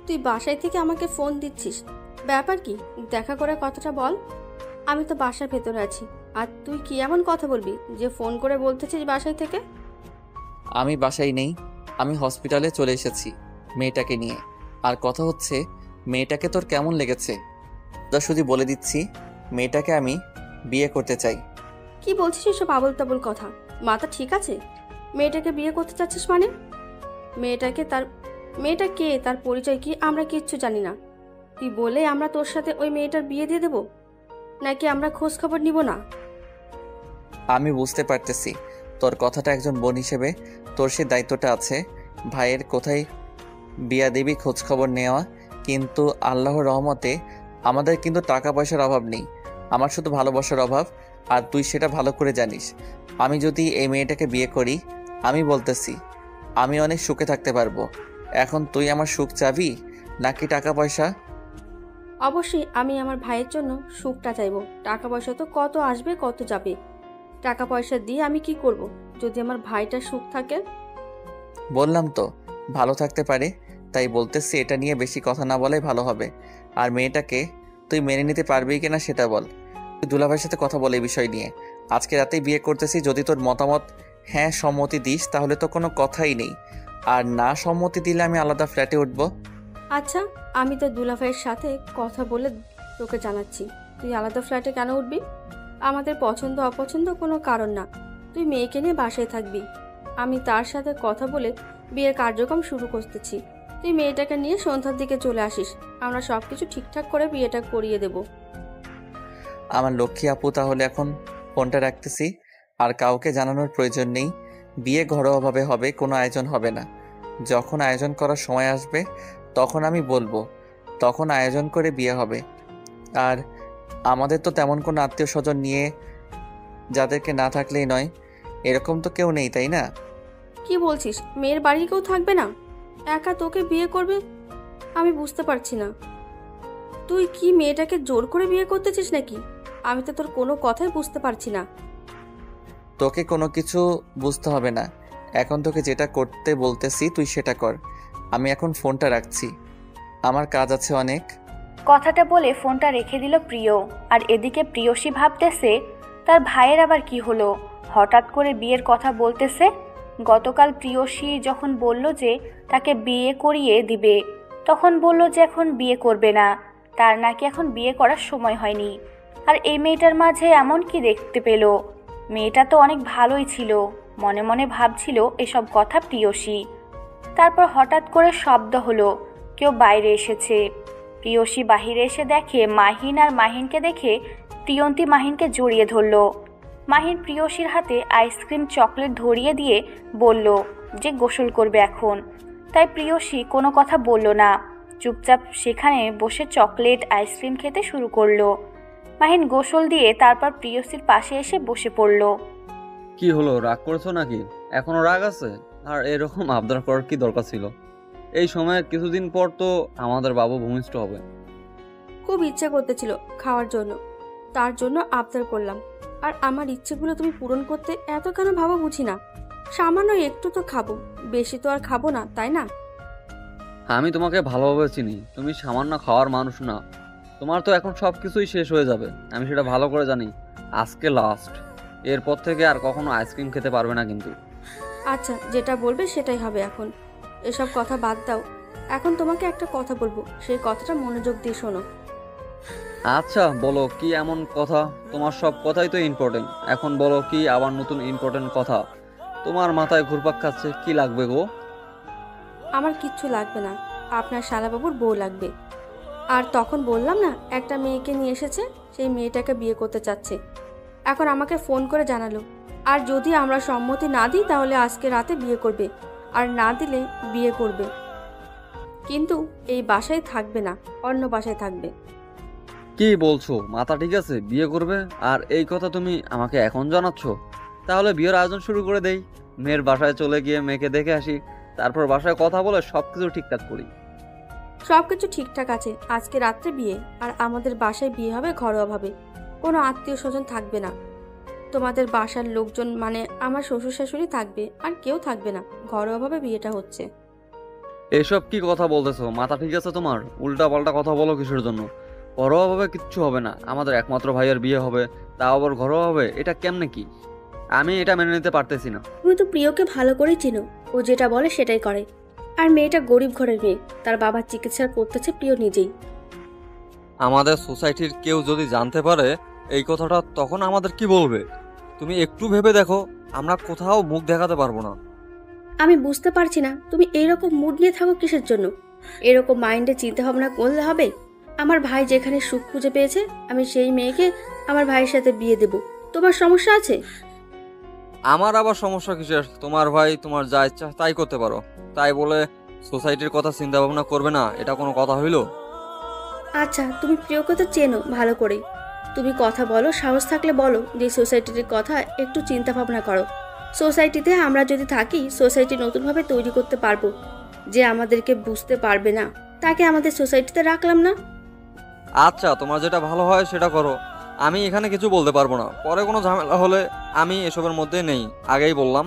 তুই বাসায় থেকে আমাকে ফোন দিচ্ছিস, ব্যাপার কি? দেখা করে কথাটা বল। আমি তো বাসার ভেতরে আছি, আর তুই কি এমন কথা বলবি যে ফোন করে বলতেছিস বাসায় থেকে? আমি বাসায় নেই, আমি হসপিটালে চলে এসেছি মেয়েটাকে নিয়ে। আর কথা হচ্ছে, মেয়েটাকে তোর কেমন লেগেছে? শুধু বলে দিচ্ছি, মেয়েটাকে আমি বিয়ে করতে চাই। কি বলছিস এসব আবল তাবল কথা? মাথা ঠিক আছে? মেয়েটাকে বিয়ে করতে চাচ্ছিস মানে? মেয়েটা কে, তার পরিচয় কি, আমরা কিচ্ছু জানি না। তুই বলে আমরা তোর সাথে ওই মেয়েটার বিয়ে দিয়ে দেব, নাকি আমরা খোঁজ খবর নিব না? আমি বুঝতে পারতেছি তোর কথাটা একজন বোন হিসেবে তোর সে দায়িত্বটা আছে ভাইয়ের কোথায় বিয়া দিবি খোঁজখবর নেওয়া। কিন্তু আল্লাহর রহমতে আমাদের কিন্তু টাকা পয়সার অভাব নেই, আমার শুধু ভালোবাসার অভাব, আর তুই সেটা ভালো করে জানিস। আমি যদি এই মেয়েটাকে বিয়ে করি, আমি বলতেছি আমি অনেক সুখে থাকতে পারবো। এখন তুই আমার সুখ চাবি নাকি টাকা পয়সা? অবশ্যই আমি আমার ভাইয়ের জন্য সুখটা চাইবো। টাকা পয়সা তো কত আসবে কত যাবে। টাকা পয়সা দিয়ে আমি কি করব যদি আমার ভাইটার সুখ থাকে? বললাম তো ভালো থাকতে পারে, তাই বলতেছি এটা নিয়ে বেশি কথা না বলাই ভালো হবে। আর মেয়েটাকে তুই মেনে নিতে পারবি কিনা সেটা বল। তুই দুলাভাইয়ের সাথে কথা বলে এই বিষয় নিয়ে। আজকে রাতেই বিয়ে করতেছি, যদি তোর মতামত হ্যাঁ সম্মতি দিস তাহলে তো কোনো কথাই নেই, আর না সম্মতি দিলে আমি আলাদা ফ্ল্যাটে উঠবো। আচ্ছা, আমি তো দুলাভাইয়ের সাথে কথা বলে তোকে জানাচ্ছি। তুই আলাদা ফ্ল্যাটে কেন উঠবি? আমাদের পছন্দ অপছন্দ কোনো কারণ না। তুই মেয়েকে নিয়ে বাসায় থাকবি। আমি তার সাথে কথা বলে বিয়ের কার্যক্রম শুরু করতেছি। তুই মেয়েটাকে নিয়ে সন্ধ্যার দিকে চলে আসিস। আমরা সব কিছু ঠিকঠাক করে বিয়েটা করিয়ে দেব। আমার লক্ষ্মী আপু, তাহলে এখন ফোনটা রাখতেছি। আর কাউকে জানানোর প্রয়োজন নেই। বিয়ে ঘরোয়াভাবে হবে, কোনো আয়োজন হবে না। যখন আয়োজন করার সময় আসবে তখন আমি বলবো, তখন আয়োজন করে বিয়ে হবে। আর আমাদের তো তেমন কোনো আত্মীয় স্বজন নিয়ে যাদেরকে না থাকলেই নয়, এরকম তো কেউ নেই, তাই না? কি বলছিস? মেয়ের বাড়ি কেউ থাকবে না? একা তোকে বিয়ে করবে? আমি বুঝতে পারছি না। তুই কি মেয়েটাকে জোর করে বিয়ে করতেছিস নাকি? আমি তো তোর কোনো কথাই বুঝতে পারছি না। তোকে কোনো কিছু বুঝতে হবে না। এখন তোকে যেটা করতে বলতেছি তুই সেটা কর। আমি এখন ফোনটা রাখছি, আমার কাজ আছে অনেক। কথাটা বলে ফোনটা রেখে দিল প্রিয়। আর এদিকে প্রিয়সী ভাবতেছে তার ভাইয়ের আবার কি হলো, হঠাৎ করে বিয়ের কথা বলতেছে। গতকাল প্রিয়সী যখন বলল যে তাকে বিয়ে করিয়ে দিবে, তখন বলল যে এখন বিয়ে করবে না, তার নাকি এখন বিয়ে করার সময় হয়নি। আর এই মেয়েটার মাঝে এমন কি দেখতে পেল? মেয়েটা তো অনেক ভালোই ছিল, মনে মনে ভাবছিল এসব কথা প্রিয়সী। তারপর হঠাৎ করে শব্দ হলো, কেউ বাইরে এসেছে। প্রিয়সী বাহিরে এসে দেখে মাহিন, আর মাহিনকে দেখে প্রিয়ন্তী মাহিনকে জড়িয়ে ধরল। মাহিন প্রিয়সীর হাতে আইসক্রিম চকলেট ধরিয়ে দিয়ে বলল যে গোসল করবে এখন। তাই প্রিয়সী কোনো কথা বলল না, চুপচাপ সেখানে বসে চকলেট আইসক্রিম খেতে শুরু করলো। মাহিন গোসল দিয়ে তারপর প্রিয়সীর পাশে এসে বসে পড়ল। কি হলো, রাগ করেছো নাকি? এখনো রাগ আছে? আর এরকম আবদার করার কি দরকার ছিল? এই সময়ের কিছুদিন পর তো আমাদের বাবু ভূমিষ্ঠ হবে। খুব ইচ্ছে করতেছিল খাওয়ার জন্য, তার জন্য আবদার করলাম। আর আমার ইচ্ছেগুলো তুমি পূরণ করতে এত কেন ভাবা বুঝি না। সামান্য একটু তো খাবো, বেশি তো আর খাবো না, তাই না? আমি তোমাকে ভালোভাবে চিনি, তুমি সামান্য খাওয়ার মানুষ না। তোমার তো এখন সব কিছুই শেষ হয়ে যাবে, আমি সেটা ভালো করে জানি। আজকে লাস্ট, এরপর থেকে আর কখনো আইসক্রিম খেতে পারবে না কিন্তু। আচ্ছা, যেটা বলবে সেটাই হবে। এখন এসব কথা বাদ দাও। এখন তোমাকে একটা কথা বলবো, সেই কথাটা মনোযোগ দিয়ে শোনো। আচ্ছা বলো, কি এমন কথা? তোমার সব কথাই তো ইম্পর্টেন্ট। এখন বলো, কি আবার নতুন ইম্পর্টেন্ট কথা? তোমার মাথায় ঘুরপাক খাচ্ছে, কি লাগবে গো? আমার কিচ্ছু লাগবে না, আপনার শালাবাবুর বউ লাগবে। আর তখন বললাম না, একটা মেয়েকে নিয়ে এসেছে, সেই মেয়েটাকে বিয়ে করতে চাচ্ছে। এখন আমাকে ফোন করে জানালো, আর যদি আমরা সম্মতি না দিই তাহলে আজকে রাতে বিয়ে করবে, আর না দিলে বিয়ে করবে, কিন্তু এই বাসায় থাকবে না, অন্য বাসায় থাকবে। কি বলছো? মাথা ঠিক আছে? বিয়ে করবে আর এই কথা তুমি আমাকে এখন জানাচ্ছ? তাহলে বিয়ের আয়োজন শুরু করে দেই। মেয়ের বাসায় চলে গিয়ে মেয়েকে দেখে আসি, তারপর বাসায় কথা বলে সবকিছু ঠিকঠাক করি। সবকিছু ঠিকঠাক আছে, আজকে রাত্রে বিয়ে, আর আমাদের বাসায় বিয়ে হবে ঘরোয়াভাবে, কোনো আত্মীয় স্বজন থাকবে না। তোমাদের বাসার লোকজন মানে আমার শ্বশুর শাশুড়ি থাকবে, আর কেউ থাকবে না। ঘরোয়াভাবে বিয়েটা হচ্ছে। এসব কি কথা বলতেছো? মাথা ঠিক আছে তোমার? উল্টা পাল্টা কথা বলো কিসের জন্য? ঘরোয়াভাবে কিচ্ছু হবে না, আমাদের একমাত্র ভাইয়ের বিয়ে হবে, তা আবার ঘরোয়া হবে? এটা কেমনে কি? আমি এটা মেনে নিতে পারতেছি না। তুমি তো প্রিয়কে ভালো করেই চিনো, ও যেটা বলে সেটাই করে। আর মেয়েটা গরিব ঘরের মেয়ে, তার বাবার চিকিৎসা করতেছে প্রিয় নিজেই। আমাদের সোসাইটির কেউ যদি জানতে পারে এই কথাটা, তখন আমাদের কি বলবে? তুমি একটু ভেবে দেখো, আমরা কোথাও মুখ দেখাতে পারবো না। আমি বুঝতে পারছি না তুমি এইরকম মুড নিয়ে থাকো কিসের জন্য। এরকম মাইন্ডে চিন্তা ভাবনা করলে হবে? আমার ভাই যেখানে সুখ খুঁজে পেয়েছে, আমি সেই মেয়েকে আমার ভাইয়ের সাথে বিয়ে দেব। তোমার সমস্যা আছে? আমার আবার সমস্যা কিসের? তোমার ভাই তোমার যা ইচ্ছা তাই করতে পারো, তাই বলে সোসাইটির কথা চিন্তা ভাবনা করবে না, এটা কোনো কথা হইলো? আচ্ছা, তুমি প্রিয়কে তো চেনো ভালো করে, তুমি কথা বলো, সাহস থাকলে বলো যে সোসাইটির কথা একটু চিন্তা ভাবনা করো। সোসাইটিতে আমরা যদি থাকি, সোসাইটি নতুনভাবে তৈরি করতে পারবো। যে আমাদেরকে বুঝতে পারবে না তাকে আমাদের সোসাইটিতে রাখলাম না। আচ্ছা, তোমার যেটা ভালো হয় সেটা করো, আমি এখানে কিছু বলতে পারবো না। পরে কোনো ঝামেলা হলে আমি এসবের মধ্যে নেই, আগেই বললাম।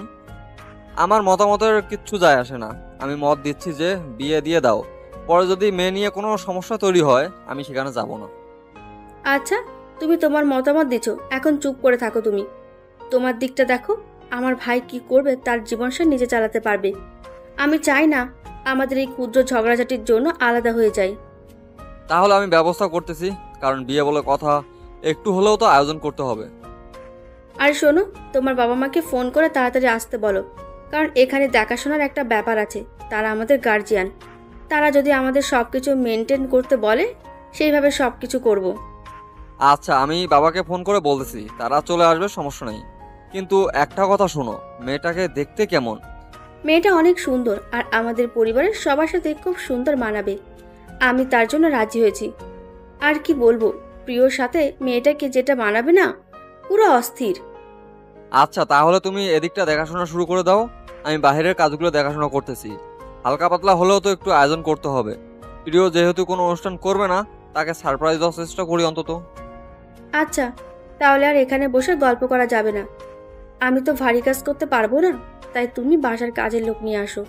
আমার মতামতের কিচ্ছু যায় আসে না। আমি মত দিচ্ছি যে বিয়ে দিয়ে দাও, পরে যদি মেয়ে নিয়ে কোনো সমস্যা তৈরি হয় আমি সেখানে যাব না। আচ্ছা, তুমি তোমার মতামত দিচ্ছ, এখন চুপ করে থাকো। তুমি তোমার দিকটা দেখো, আমার ভাই কি করবে তার জীবন সে নিজে চালাতে পারবে। আমি চাই না আমাদের এই ক্ষুদ্র ঝগড়াঝাটির জন্য আলাদা হয়ে যাই। তাহলে আমি ব্যবস্থা করতেছি, কারণ বিয়ে বলে কথা, একটু হলেও তো আয়োজন করতে হবে। আর শোনো, তোমার বাবা মাকে ফোন করে তাড়াতাড়ি আসতে বলো, কারণ এখানে দেখাশোনার একটা ব্যাপার আছে। তারা আমাদের গার্জিয়ান, তারা যদি আমাদের সব কিছু মেনটেন করতে বলে সেইভাবে সব কিছু করবো। আচ্ছা, আমি বাবাকে ফোন করে বলতেছি, তারা চলে আসবে, সমস্যা নেই। কিন্তু একটা কথা শোনো, মেয়েটাকে দেখতে কেমন? মেয়েটা অনেক সুন্দর আর আমাদের পরিবারের সবার সাথে খুব সুন্দর মানাবে। আমি তার জন্য রাজি হয়েছি। আর কি বলবো, প্রিয়র সাথে মেয়েটাকে যেটা মানাবে না, পুরো অস্থির। আচ্ছা, তাহলে তুমি এদিকটা দেখাশোনা শুরু করে দাও, আমি বাইরের কাজগুলো দেখাশোনা করতেছি। হালকা পাতলা হলেও তো একটু আয়োজন করতে হবে। প্রিয় যেহেতু কোনো অনুষ্ঠান করবে না, তাকে সারপ্রাইজ দেওয়ার চেষ্টা করি অন্তত। আচ্ছা, তাহলে আর এখানে বসে গল্প করা যাবে না। আমি তো ভারী কাজ করতে পারবো না, তাই তুমি বাসার কাজের লোক নিয়ে আসো।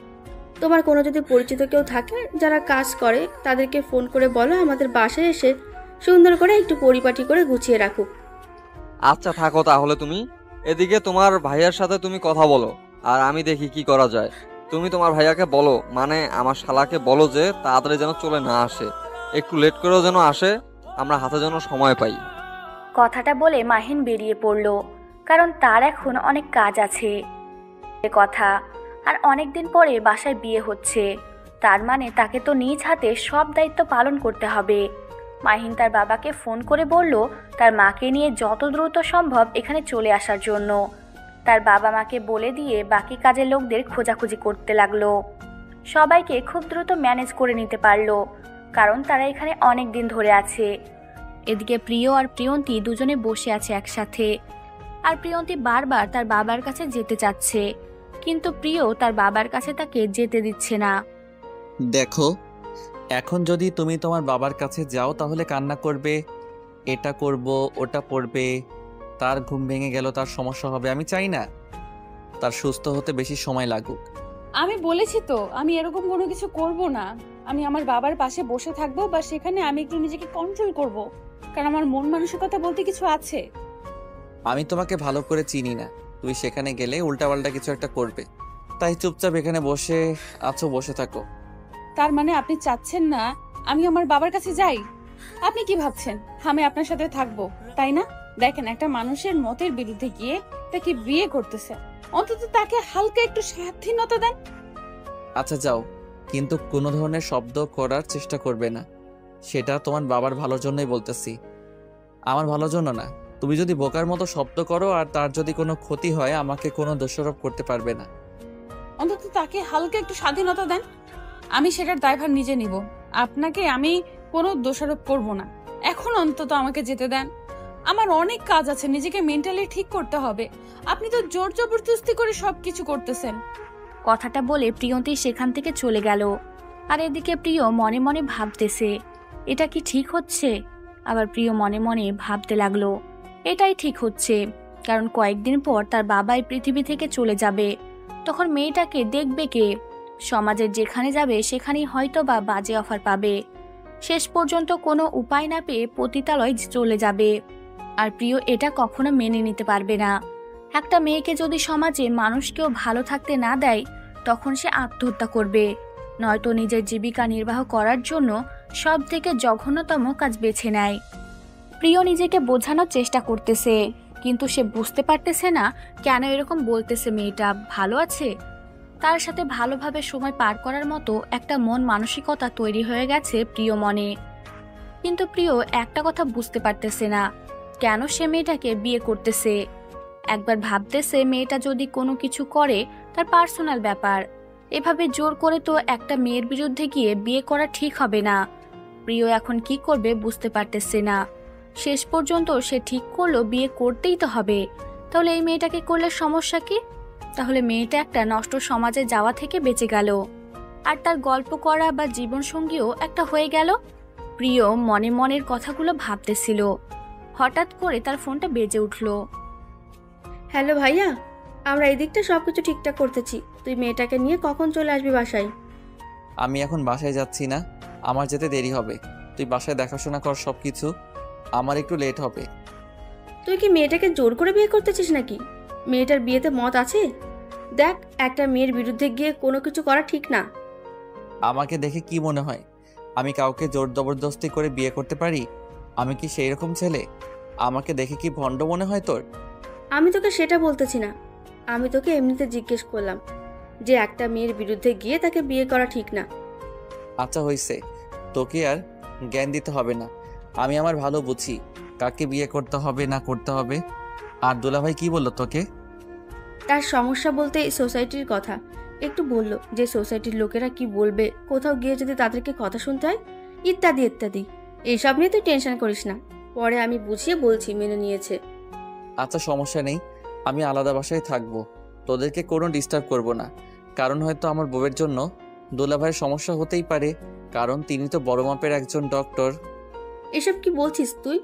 তোমার কোনো যদি পরিচিত কেউ থাকে যারা কাজ করে, তাদেরকে ফোন করে বলো আমাদের বাসায় এসে সুন্দর করে একটু পরিপাটি করে গুছিয়ে রাখুক। আচ্ছা, থাকো তাহলে তুমি। এদিকে তোমার ভাইয়ার সাথে তুমি কথা বলো, আর আমি দেখি কি করা যায়। তুমি তোমার ভাইয়াকে বলো, মানে আমার শালাকে বলো যে তাড়াতাড়ি যেন চলে না আসে, একটু লেট করেও যেন আসে, আমরা হাতে যেন সময় পাই। কথাটা বলে মাহিন বেরিয়ে পড়ল, কারণ তার এখন অনেক কাজ আছে। কথা, আর অনেক দিন পরে বাসায় বিয়ে হচ্ছে, তার মানে তাকে তো নিজ হাতে সব দায়িত্ব পালন করতে হবে। মাহিন তার বাবাকে ফোন করে বলল তার মাকে নিয়ে যত দ্রুত সম্ভব এখানে চলে আসার জন্য। তার বাবা মাকে বলে দিয়ে বাকি কাজের লোকদের খোঁজাখুঁজি করতে লাগলো। সবাইকে খুব দ্রুত ম্যানেজ করে নিতে পারলো, কারণ তারা এখানে অনেক দিন ধরে আছে। এদিকে প্রিয় আর প্রিয়ন্তী দুজনে বসে আছে একসাথে, আর প্রিয়ন্তী বারবার তার বাবার কাছে যেতে চাচ্ছে, কিন্তু প্রিয় তার বাবার কাছে তাকে যেতে দিচ্ছে না। দেখো, এখন যদি তুমি তোমার বাবার কাছে যাও তাহলে কান্না করবে, এটা করব ওটা পড়বে, তার ঘুম ভেঙে গেল, তার সমস্যা হবে। আমি চাই না তার সুস্থ হতে বেশি সময় লাগুক। আমি বলেছি তো আমি এরকম কোনো কিছু করব না। আমি আমার বাবার পাশে বসে থাকবো, বা সেখানে আমি একটু নিজেকে কন্ট্রোল করব, কারণ আমার মন মানসিকতা বলতে কিছু আছে। আমি তোমাকে ভালো করে চিনি না, তুমি সেখানে গেলে উল্টাপাল্টা কিছু একটা করবে, তাই চুপচাপ এখানে বসে আছো, বসে থাকো। তার মানে আপনি চাচ্ছেন না আমি আমার বাবার কাছে যাই? আপনি কি ভাবছেন আমি আপনার সাথে থাকবো, তাই না? দেখেন, একটা মানুষের মতের বিরুদ্ধে গিয়ে তাকে বিয়ে করতেছে, অন্তত তাকে হালকা একটু স্বাধীনতা দেন। আচ্ছা যাও, কিন্তু কোনো ধরনের শব্দ করার চেষ্টা করবে না, সেটা তোমার বাবার ভালোর জন্যই বলতেছি, আমার ভালোর জন্য না। তুমি যদি বোকার মতো শব্দ করো আর তার যদি কোনো ক্ষতি হয়, আমাকে কোনো দোষারোপ করতে পারবে না। অন্তত তাকে হালকা একটু স্বাধীনতা দেন, আমি সেটার দায়ভার নিজে নিব। আপনাকে আমি কোনো দোষারোপ করব না। এখন অন্তত আমাকে যেতে দেন, আমার অনেক কাজ আছে, নিজেকে মেন্টালি ঠিক করতে হবে। আপনি তো জোর জবরদস্তি করে সবকিছু করতেছেন। কথাটা বলে প্রিয়ন্তী সেখান থেকে চলে গেল, আর এদিকে প্রিয় মনে মনে ভাবতেছে এটা কি ঠিক হচ্ছে। আবার প্রিয় মনে মনে ভাবতে লাগলো এটাই ঠিক হচ্ছে, কারণ কয়েকদিন পর তার বাবা এই পৃথিবী থেকে চলে যাবে, তখন মেয়েটাকে দেখবে কে? সমাজের যেখানে যাবে সেখানেই হয়তো বা বাজে অফার পাবে, শেষ পর্যন্ত কোনো উপায় না পেয়ে পতিতালয় চলে যাবে। আর প্রিয় এটা কখনো মেনে নিতে পারবে না। একটা মেয়েকে যদি সমাজে মানুষকেও ভালো থাকতে না দেয়, তখন সে আত্মহত্যা করবে, নয়তো নিজের জীবিকা নির্বাহ করার জন্য সব থেকে জঘন্যতম কাজ বেছে নেয়। প্রিয় নিজেকে বোঝানোর চেষ্টা করতেছে, কিন্তু সে বুঝতে পারতেছে না কেন এরকম বলতেছে। মেয়েটা ভালো আছে, তার সাথে ভালোভাবে সময় পার করার মতো একটা মন মানসিকতা তৈরি হয়ে গেছে প্রিয় মনে, কিন্তু প্রিয় একটা কথা বুঝতে পারতেছে না, কেন সে মেয়েটাকে বিয়ে করতেছে। একবার ভাবতেছে মেয়েটা যদি কোনো কিছু করে তার পার্সোনাল ব্যাপার, এভাবে জোর করে তো একটা মেয়ের বিরুদ্ধে গিয়ে বিয়ে করা ঠিক হবে না। প্রিয় এখন কি করবে বুঝতে পারতেছে না। শেষ পর্যন্ত সে ঠিক করলো বিয়ে করতেই তো হবে। তাহলে এই মেয়েটাকে করলে সমস্যা কি? তাহলে মেয়েটা একটা নষ্ট সমাজে যাওয়া থেকে বেঁচে গেল, আর তার গল্প করা বা জীবনসঙ্গীও একটা হয়ে গেল। প্রিয় মনে মনের কথাগুলো ভাবতেছিল, হঠাৎ করে তার ফোনটা বেজে উঠল। হ্যালো ভাইয়া, আমরা এই দিকটা সব কিছু ঠিকঠাক করতেছি। তুই মেয়েটাকে নিয়ে কখন চলে আসবি বাসায়? আমি এখন বাসায় যাচ্ছি না, আমার যেতে দেরি হবে। তুই বাসায় দেখাশোনা কর সব কিছু, আমার একটু লেট হবে। তুই কি মেয়েটাকে জোর করে বিয়ে করতেছিস নাকি? মেয়েটার বিয়েতে মত আছে? দেখ, একটা মেয়ের বিরুদ্ধে গিয়ে কোনো কিছু করা ঠিক না। আমাকে দেখে কি মনে হয় আমি কাউকে জোর জবরদস্তি করে বিয়ে করতে পারি? আমি কি সেই রকম ছেলে? আমাকে দেখে কি ভণ্ড মনে হয় তোর? আমি তোকে সেটা বলতেছি না, আমি তোকে এমনিতে জিজ্ঞেস করলাম যে একটা মেয়ের বিরুদ্ধে গিয়ে তাকে বিয়ে করা ঠিক না। আচ্ছা হইছে, তোকে আর জ্ঞান দিতে হবে না। আমি আমার ভালো বুঝি কাকে বিয়ে করতে হবে না করতে হবে। আর দুলাভাই কি বললো তোকে? তার সমস্যা বলতে এই সোসাইটির কথা একটু বললো, যে সোসাইটির লোকেরা কি বলবে, কোথাও গিয়ে যদি তাদেরকে কথা শুনতে হয়, ইত্যাদি ইত্যাদি। এইসব নিয়ে তুই টেনশন করিস না, পরে আমি বুঝিয়ে বলছি, মেনে নিয়েছে। আচ্ছা সমস্যা নেই, আমি আলাদা বাসায় থাকবো, তোদেরকে কোনো ডিস্টার্ব করব না। কারণ হয়তো আমার বউয়ের জন্য দুলাভাইয়ের সমস্যা হতেই পারে, কারণ তিনি তো বড় মাপের একজন ডক্টর। এসব কি বলছিস তুই?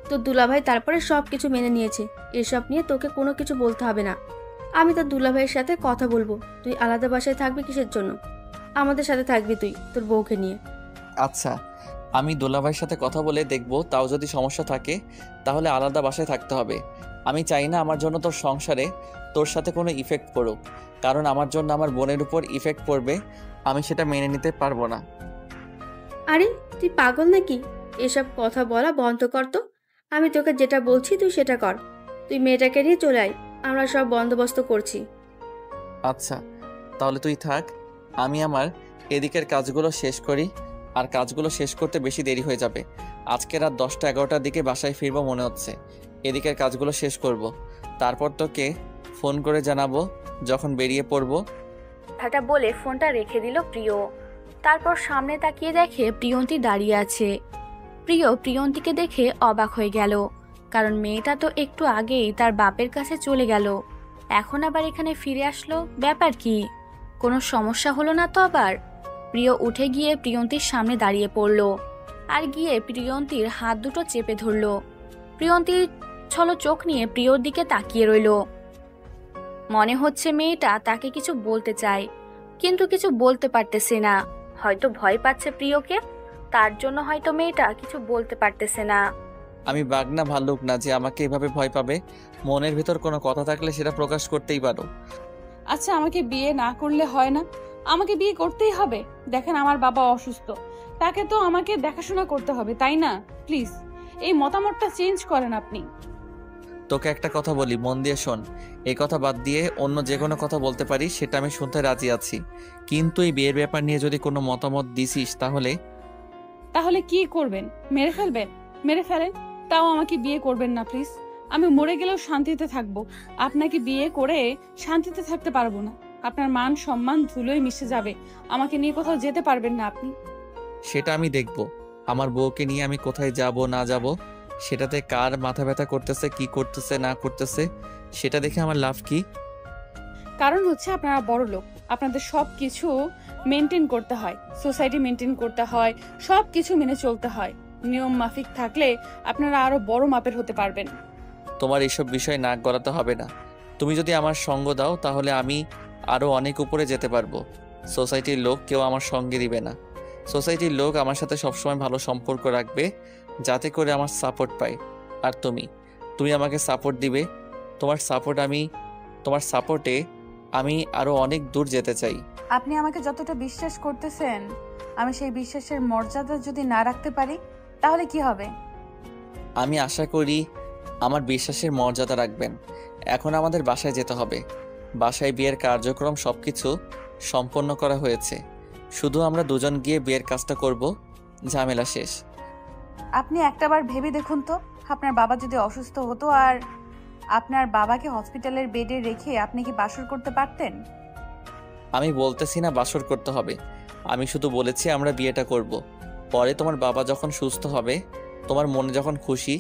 তোর দুলাভাই তারপরে সব কিছু মেনে নিয়েছে, এসব নিয়ে তোকে কোনো কিছু বলতে হবে না। আমি তোর দুলাভাইয়ের সাথে কথা বলবো। তুই আলাদা বাসায় থাকবি কিসের জন্য? আমাদের সাথে থাকবি তুই তোর বউকে নিয়ে। আচ্ছা, আমি দুলাভাইয়ের সাথে কথা বলে দেখব, তাও যদি সমস্যা থাকে তাহলে আলাদা বাসায় থাকতে হবে। আমি চাই না আমার জন্য তোর সংসারে তোর সাথে কোনো ইফেক্ট পড়ুক, কারণ আমার জন্য আমার বোনের উপর ইফেক্ট পড়বে, আমি সেটা মেনে নিতে পারবো না। আরে তুই পাগল নাকি? এসব কথা বলা বন্ধ কর তো। আমি তোকে যেটা বলছি তুই সেটা কর। তুই মেয়েটাকে নিয়ে চলে আয়, আমরা সব বন্দোবস্ত করছি। আচ্ছা তাহলে তুই থাক, আমি আমার এদিকের কাজগুলো শেষ করি। আর কাজগুলো শেষ করতে বেশি দেরি হয়ে যাবে। আজকে রাত 10টা-11টার দিকে বাসায় ফিরবো মনে হচ্ছে। এদিকের কাজগুলো শেষ করব, তারপর তোকে ফোন করে জানাবো যখন বেরিয়ে পড়বো। কথাটা বলে ফোনটা রেখে দিল প্রিয়। তারপর সামনে তাকিয়ে দেখে প্রিয়ন্তী দাঁড়িয়ে আছে। প্রিয় প্রিয়ন্তীকে দেখে অবাক হয়ে গেল, কারণ মেয়েটা তো একটু আগেই তার বাপের কাছে চলে গেল, এখন আবার এখানে ফিরে আসলো। ব্যাপার কি? কোনো সমস্যা হলো না তো আবার? প্রিয় উঠে গিয়ে প্রিয়ন্তীর সামনে দাঁড়িয়ে পড়ল, আর গিয়ে প্রিয়ন্তীর হাত দুটো চেপে ধরল। প্রিয়ন্তী ছলো চোখ নিয়ে প্রিয়র দিকে তাকিয়ে রইল। মনে হচ্ছে মেয়েটা তাকে কিছু বলতে চায়, কিন্তু কিছু বলতে পারতেছে না। হয়তো ভয় পাচ্ছে প্রিয়কে, তার জন্য হয়তো মেয়েটা কিছু বলতে পারতেছে না। আমি বাঘ না ভাল্লুক না যে আমাকে এভাবে ভয় পাবে। মনের ভিতর কোনো কথা থাকলে সেটা প্রকাশ করতেই পারো। আচ্ছা, আমাকে বিয়ে না করলে হয় না? আমাকে বিয়ে করতেই হবে? দেখেন, আমার বাবা অসুস্থ, তাকে তো আমাকে দেখাশোনা করতে হবে, তাই না? প্লিজ এই মতামতটা চেঞ্জ করেন আপনি। তোকে একটা কথা বলি, মন দিয়ে শোন। এই কথা বাদ দিয়ে অন্য যে কোনো কথা বলতে পারি, সেটা আমি শুনতে রাজি আছি, কিন্তু এই বিয়ের ব্যাপার নিয়ে যদি কোনো মতামত দিছিস তাহলে কি করবেন? মেরে ফেলবেন? মেরে ফেলেন, তাও আমাকে বিয়ে করবেন না প্লিজ। আমি মরে গেলেও শান্তিতে থাকবো, আপনাকে বিয়ে করে শান্তিতে থাকতে পারবো না। আপনার মান সম্মান ধুলোয় মিশে যাবে, আমাকে নিয়ে কোথাও যেতে পারবেন না আপনি। সেটা আমি দেখব। আমার বউকে নিয়ে আমি কোথায় যাব না যাব, সেটাতে কার মাথা ব্যথা করতেছে, কি করতেছে না করতেছে, সেটা দেখে আমার লাভ কি? কারণ হচ্ছে আপনারা বড় লোক, আপনাদের সব কিছু মেনটেন করতে হয়, সোসাইটি মেনটেন করতে হয়, সব কিছু মেনে চলতে হয়। নিয়ম মাফিক থাকলে আপনারা আরো বড় মাপের হতে পারবেন। তোমার এইসব বিষয় নাক গলাতে হবে না। তুমি যদি আমার সঙ্গ দাও তাহলে আমি আরো অনেক উপরে যেতে পারবো। সোসাইটির লোক কেউ আমার সঙ্গে দিবে না। সোসাইটির লোক আমার সাথে সবসময় ভালো সম্পর্ক রাখবে, যাতে করে আমার সাপোর্ট পাই। আর তুমি আমাকে সাপোর্ট দিবে। তোমার সাপোর্টে আমি আরো অনেক দূর যেতে চাই। আপনি আমাকে যতটা বিশ্বাস করতেছেন, আমি সেই বিশ্বাসের মর্যাদা যদি না রাখতে পারি তাহলে কি হবে? আমি আশা করি আমার বিশ্বাসের মর্যাদা রাখবেন। এখন আমাদের বাসায় যেতে হবে। বাসায় বিয়ের কার্যক্রম সবকিছু সম্পন্ন করা হয়েছে, শুধু আমরা দুজন গিয়ে বিয়ের কাজটা করব, ঝামেলা শেষ। আপনি একটাবার ভেবে দেখুন তো, আপনার বাবা যদি অসুস্থ হতো আর আপনার বাবাকে হসপিটালের বেডে রেখে আপনি কি বাসর করতে পারতেন? আমি বলতেছি না বাসর করতে হবে, আমি শুধু বলেছি আমরা বিয়েটা করব। পরে তোমার বাবা যখন সুস্থ হবে, তোমার মনে যখন খুশি,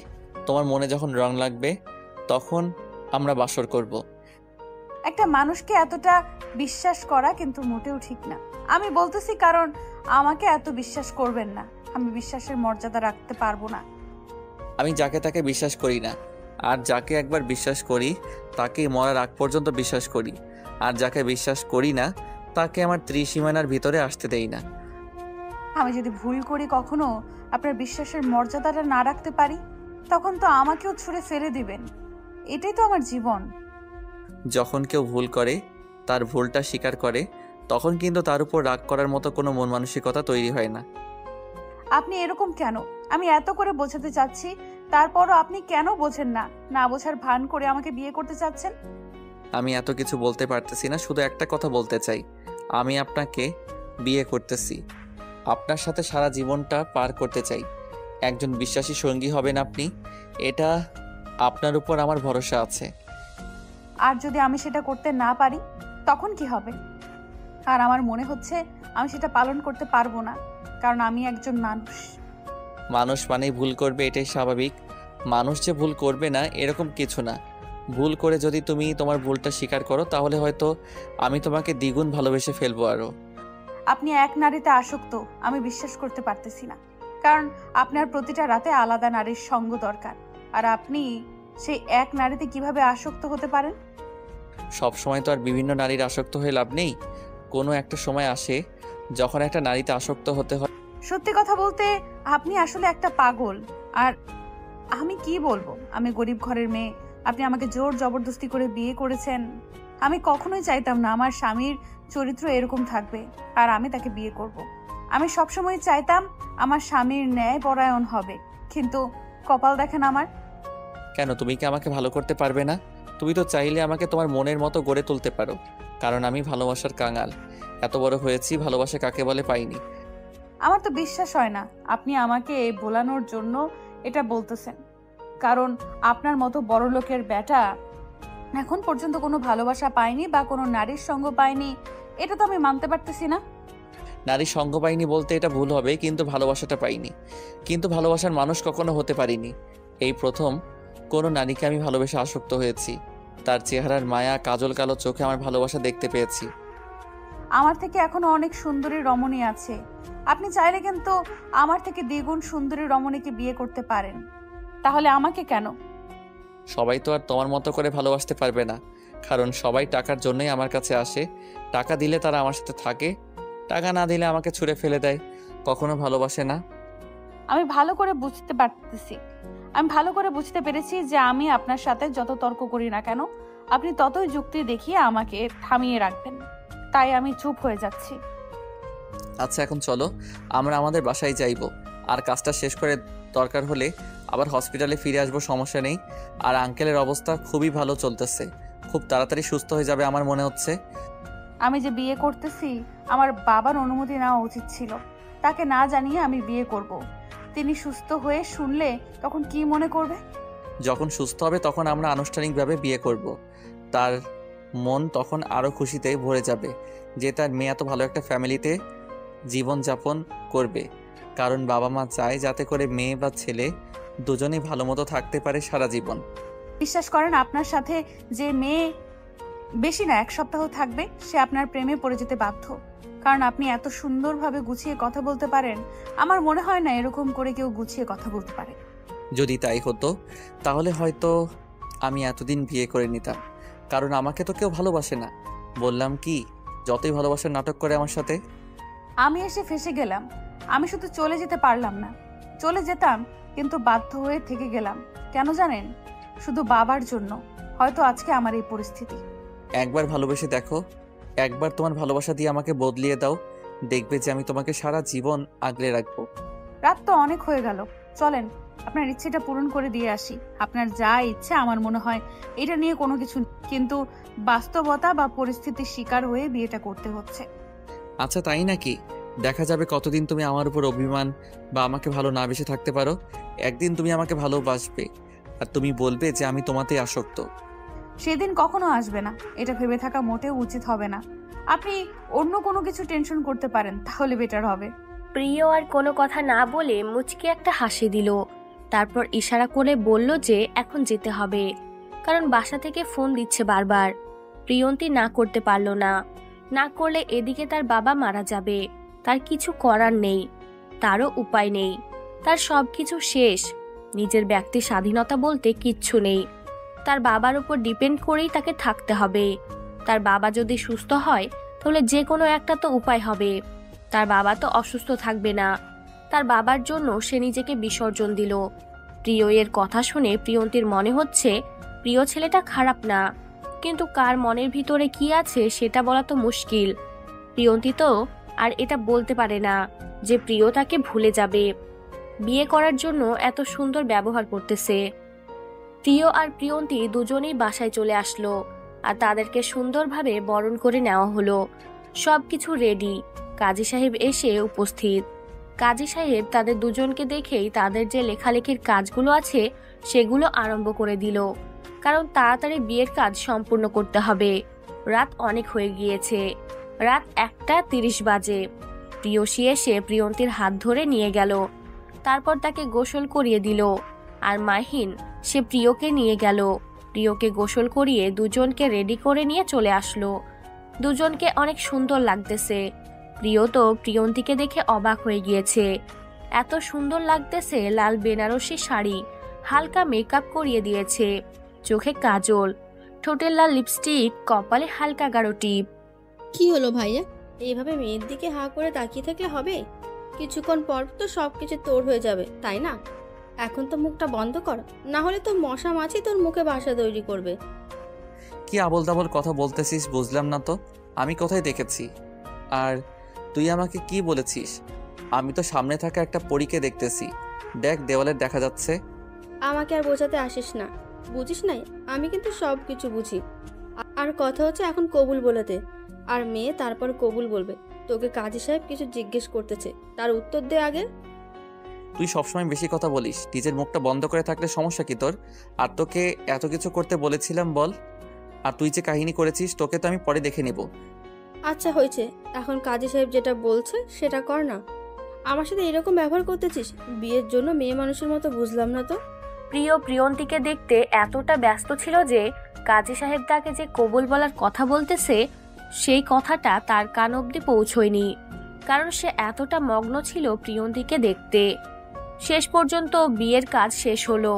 তোমার মনে যখন রং লাগবে, তখন আমরা বাসর করব। একটা মানুষকে এতটা বিশ্বাস করা কিন্তু মোটেও ঠিক না। আমি বলতেছি কারণ আমাকে এত বিশ্বাস করবেন না, আমি বিশ্বাসের মর্যাদা রাখতে পারবো না। আমি যাকে তাকে বিশ্বাস করি না, আর যাকে একবার বিশ্বাস করি তাকেই মরার আগ পর্যন্ত বিশ্বাস করি, আর যাকে বিশ্বাস করি না তাকে আমার ত্রিসীমানার ভিতরে আসতে দেই না। আমি যদি ভুল করি কখনো আপনার বিশ্বাসের মর্যাদাটা না রাখতে পারি, তখন তো আমাকেও ছুঁড়ে ফেলে দিবেন। এটাই তো আমার জীবন। যখন কেউ ভুল করে, তার ভুলটা স্বীকার করে, তখন কিন্তু তার উপর রাগ করার মতো কোনো মন মানসিকতা তৈরি হয় না। আপনি এরকম কেন? আমি এত করে বোঝাতে চাচ্ছি, তারপরও আপনি কেন বোঝেন না? না বোঝার ভান করে আমাকে বিয়ে করতে চাচ্ছেন? আমি এত কিছু বলতে পারতেছি না, শুধু একটা কথা বলতে চাই, আমি আপনাকে বিয়ে করতেছি, আপনার সাথে সারা জীবনটা পার করতে চাই। একজন বিশ্বাসী সঙ্গী হবেন আপনি, এটা আপনার উপর আমার ভরসা আছে। আর যদি আমি সেটা করতে না পারি তখন কি হবে? আর আমার মনে হচ্ছে আমি সেটা পালন করতে পারবো না, কারণ আমি একজন মানুষ। মানুষ মানেই ভুল করবে, এটাই স্বাভাবিক। মানুষ যে ভুল করবে না এরকম কিছু না। ভুল করে যদি তুমি তোমার ভুলটা স্বীকার করো, তাহলে হয়তো আমি তোমাকে দ্বিগুণ ভালোবেসে ফেলবো আরও। আপনি এক নারীতে আসক্ত, আমি বিশ্বাস করতে পারতেছি না, কারণ আপনার প্রতিটা রাতে আলাদা নারীর সঙ্গ দরকার, আর আপনি সেই এক নারীতে কিভাবে আসক্ত হতে পারেন? সব সময় তো আর বিভিন্ন নারীর আসক্ত হয়ে লাভ নেই। কোনো একটা সময় আসে যখন একটা নারীতে আসক্ত হতে হয়। সত্যি কথা বলতে আপনি আসলে একটা পাগল। আর আমি কি বলবো, আমি গরিব ঘরের মেয়ে, আপনি আমাকে জোর জবরদস্তি করে বিয়ে করেছেন। আমি কখনোই চাইতাম না আমার স্বামীর চরিত্র এরকম থাকবে আর আমি তাকে বিয়ে করব। আমি সবসময় চাইতাম আমার স্বামীর ন্যায় পরায়ণ হবে, কিন্তু কপাল দেখেন আমার। কেন, তুমি কি আমাকে ভালো করতে পারবে না? তুমি তো চাইলে আমাকে তোমার মনের মতো গড়ে তুলতে পারো, কারণ আমি ভালোবাসার কাঙাল। এত বড় হয়েছি, ভালোবাসা কাকে বলে পাইনি। আমার তো বিশ্বাস হয় না আপনি আমাকে বোলানোর জন্য এটা বলতেছেন, কারণ আপনার মতো বড় লোকের বেটা এখন পর্যন্ত কোনো ভালোবাসা পায়নি বা কোনো নারীর সঙ্গ পায়নি, এটা তো আমি মানতে পারতেছি না। নারী সঙ্গ পাইনি বলতে এটা ভুল হবে, কিন্তু ভালোবাসাটা পাইনি, কিন্তু ভালোবাসার মানুষ কখনো হতে পারিনি। এই প্রথম কোনো নারীকে আমি ভালোবেসে আসক্ত হয়েছি। তার চেহারার মায়া, কাজল কালো চোখে আমার ভালোবাসা দেখতে পেয়েছি। আমার থেকে এখনো অনেক সুন্দরী রমণী আছে, আপনি চাইলে কিন্তু আমার থেকে দ্বিগুণ সুন্দরী রমণীকে বিয়ে করতে পারেন। তাহলে আমাকে কেন? সবাই তো আর তোমার মতো করে ভালোবাসতে পারবে না, কারণ সবাই টাকার জন্যই আমার কাছে আসে। টাকা দিলে তারা আমার সাথে থাকে, টাকা না দিলে আমাকে ছুঁড়ে ফেলে দেয়, কখনো ভালোবাসে না। আমি ভালো করে বুঝতে পারতেছি, আমি ভালো করে বুঝতে পেরেছি যে আমি আপনার সাথে যত তর্ক করি না কেন, আপনি ততই যুক্তি দেখিয়ে আমাকে থামিয়ে রাখবেন, তাই আমি চুপ হয়ে যাচ্ছি। আচ্ছা, এখন চলো আমরা আমাদের বাসায় যাইবো, আর কাজটা শেষ করে দরকার হলে আবার হসপিটালে ফিরে আসবো, সমস্যা নেই। আর আঙ্কেলের অবস্থা খুবই ভালো চলতেছে, খুব তাড়াতাড়ি সুস্থ হয়ে যাবে আমার মনে হচ্ছে। আমি যে বিয়ে করতেছি আমার বাবার অনুমতি নেওয়া উচিত ছিল, তাকে না জানিয়ে আমি বিয়ে করব। তিনি সুস্থ হয়ে শুনলে তখন কি মনে করবে? যখন সুস্থ হবে তখন আমরা আনুষ্ঠানিকভাবে বিয়ে করব। তার মন তখন আরও খুশিতে ভরে যাবে যে তার মেয়ে এত ভালো একটা ফ্যামিলিতে জীবনযাপন করবে, কারণ বাবা মা চায় যাতে করে মেয়ে বা ছেলে দুজনেই ভালো মতো থাকতে পারে সারা জীবন। বিশ্বাস করেন, আপনার সাথে যে মেয়ে বেশি না 1 সপ্তাহ থাকবে সে আপনার প্রেমে পড়ে যেতে বাধ্য, কারণ আপনি এত সুন্দরভাবে গুছিয়ে কথা বলতে পারেন। আমার মনে হয় না এরকম করে কেউ গুছিয়ে কথা বলতে পারে। যদি তাই হতো তাহলে হয়তো আমি এতদিন বিয়ে করে নিতাম, কারণ আমাকে তো কেউ ভালোবাসে না। বললাম কি, যতই ভালোবাসার নাটক করে আমার সাথে। আমি এসে ফেঁসে গেলাম, আমি শুধু চলে যেতে পারলাম না। চলে যেতাম কিন্তু বাধ্য হয়ে থেকে গেলাম, কেন জানেন? শুধু বাবার জন্য। হয়তো আজকে আমার এই পরিস্থিতি। একবার ভালোবেসে দেখো, একবার তোমার ভালোবাসা দিয়ে আমাকে বদলিয়ে দাও, দেখবে যে আমি তোমাকে সারা জীবন আগলে রাখবো। রাত তো অনেক হয়ে গেল, চলেন আপনার ইচ্ছেটা পূরণ করে দিয়ে আসি। আপনার যা ইচ্ছে আমার মনে হয় এটা নিয়ে কোনো কিছু, কিন্তু বাস্তবতা বা পরিস্থিতির শিকার হয়ে বিয়েটা করতে হচ্ছে। আচ্ছা, তাই নাকি? দেখা যাবে কতদিন তুমি আমার উপর অভিমান বা আমাকে ভালো না বেসে থাকতে পারো। একদিন তুমি আমাকে ভালোবাসবে, আর তুমি বলবে যে আমি তোমাতেই আসক্ত। সেদিন কখনো আসবে না, এটা ভেবে থাকা মোটেও উচিত হবে না। আপনি অন্য কোনো কিছু টেনশন করতে পারেন, তাহলে বেটার হবে। প্রিয় আর কোনো কথা না বলে মুচকি একটা হাসি দিল। তারপর ইশারা করে বলল যে এখন যেতে হবে, কারণ বাসা থেকে ফোন দিচ্ছে বারবার। প্রিয়ন্তী না করতে পারল না, না করলে এদিকে তার বাবা মারা যাবে, তার কিছু করার নেই, তারও উপায় নেই, তার সব কিছু শেষ, নিজের ব্যক্তি স্বাধীনতা বলতে কিচ্ছু নেই, তার বাবার উপর ডিপেন্ড করেই তাকে থাকতে হবে। তার বাবা যদি সুস্থ হয় তাহলে যে কোনো একটা তো উপায় হবে, তার বাবা তো অসুস্থ থাকবে না। তার বাবার জন্য সে নিজেকে বিসর্জন দিল। প্রিয় এর কথা শুনে প্রিয়ন্তীর মনে হচ্ছে প্রিয় ছেলেটা খারাপ না, কিন্তু কার মনের ভিতরে কি আছে সেটা বলা তো মুশকিল। প্রিয়ন্তী তো আর এটা বলতে পারে না যে প্রিয় তাকে ভুলে যাবে, বিয়ে করার জন্য এত সুন্দর ব্যবহার করতেছে। প্রিয় আর প্রিয়ন্তী দুজনেই বাসায় চলে আসলো, আর তাদেরকে সুন্দরভাবে বরণ করে নেওয়া হলো। সবকিছু রেডি। কাজী সাহেব এসে উপস্থিত। কাজী সাহেব তাদের দুজনকে দেখেই তাদের যে লেখালেখির কাজগুলো আছে সেগুলো আরম্ভ করে দিল, কারণ তাড়াতাড়ি বিয়ের কাজ সম্পূর্ণ করতে হবে। রাত অনেক হয়ে গিয়েছে, রাত 1:30 বাজে। প্রিয়সী এসে প্রিয়ন্তীর হাত ধরে নিয়ে গেল, তারপর তাকে গোসল করিয়ে দিল। আর মাহিন সে প্রিয়কে নিয়ে গেল। প্রিয়কে গোসল করিয়ে দুজনকে রেডি করে নিয়ে চলে আসলো। দুজনকে অনেক সুন্দর লাগতেছে। প্রিয় তো প্রিয়ন্তীকে দেখে অবাক হয়ে গিয়েছে, এত সুন্দর লাগতেছে। লাল বেনারসি শাড়ি, হালকা মেকআপ করিয়ে দিয়েছে, চোখে কাজল, ঠোঁটের লাল লিপস্টিক, কপালে হালকা গাঢ় টিপ। কি হলো ভাইয়া, এইভাবে মেয়ের দিকে হা করে তাকিয়ে থাকলে হবে? কিছুক্ষণ পর তো সবকিছু তোর হয়ে যাবে, তাই না? এখন তো মুখটা বন্ধ কর, না হলে তো মশা মাছি তোর মুখে বাসা তৈরি করবে। কি আবল তাবল কথা বলতেছিস বুঝলাম না তো। আমি কোথায় দেখেছি? আর তুই আমাকে কি বলেছিস? আমি তো সামনে থাকা একটা পরীকে দেখতেছি। দেখ, দেওয়ালের দেখা যাচ্ছে। আমাকে আর বোঝাতে আসিস না, বুঝিস নাই আমি কিন্তু সব কিছু বুঝি। আর কথা হচ্ছে এখন কবুল বলেতে, আর মেয়ে তারপর কবুল বলবে। তোকে কাজী সাহেব কিছু জিজ্ঞেস করতেছে, তার উত্তর দে আগে। তুই সবসময় বেশি কথা বলিস। নিজের মুখটা বন্ধ করে থাকলে সমস্যা কি তোর? আর তোকে এত কিছু করতে বলেছিলাম বল। আর তুই যে কাহিনী করেছিস তোকে তো আমি পরে দেখে নেব। আচ্ছা হয়েছে, এখন কাজী সাহেব যেটা বলছে সেটা কর না। আমার সাথে এরকম ব্যবহার করতেছিস বিয়ের জন্য মেয়ে মানুষের মতো, বুঝলাম না তো। প্রিয় প্রিয়ন্তীকে দেখতে এতটা ব্যস্ত ছিল যে কাজী সাহেব তাকে যে কবুল বলার কথা বলতেছে সেই কথাটা তার কান অবধি পৌঁছয়নি, কারণ সে এতটা মগ্ন ছিল প্রিয়ন্তীকে দেখতে। শেষ পর্যন্ত বিয়ের কাজ শেষ হলো।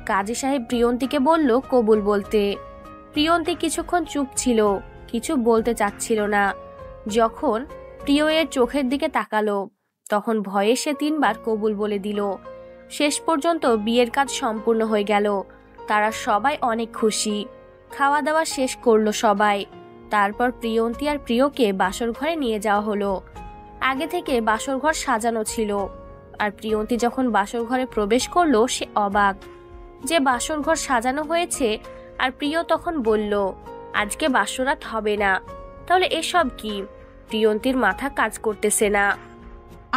কাজী সাহেব প্রিয়ন্তীকে বলল কবুল বলতে। প্রিয়ন্তী কিছুক্ষণ চুপ ছিল, কিছু বলতে চাচ্ছিল না। যখন প্রিয় এর চোখের দিকে তাকালো তখন ভয়ে সে 3 বার কবুল বলে দিল। শেষ পর্যন্ত বিয়ের কাজ সম্পূর্ণ হয়ে গেল। তারা সবাই অনেক খুশি। খাওয়া দাওয়া শেষ করলো সবাই। তারপর প্রিয়ন্তী আর প্রিয়কে বাসর ঘরে নিয়ে যাওয়া হলো। আগে থেকে বাসর ঘর সাজানো ছিল, আর প্রিয়ন্তী যখন বাসর ঘরে প্রবেশ করলো সে অবাক যে বাসর ঘর সাজানো হয়েছে। আর প্রিয় তখন বলল আজকে বাসরাত হবে না। তাহলে এসব কি? প্রিয়ন্তীর মাথা কাজ করতেছে না।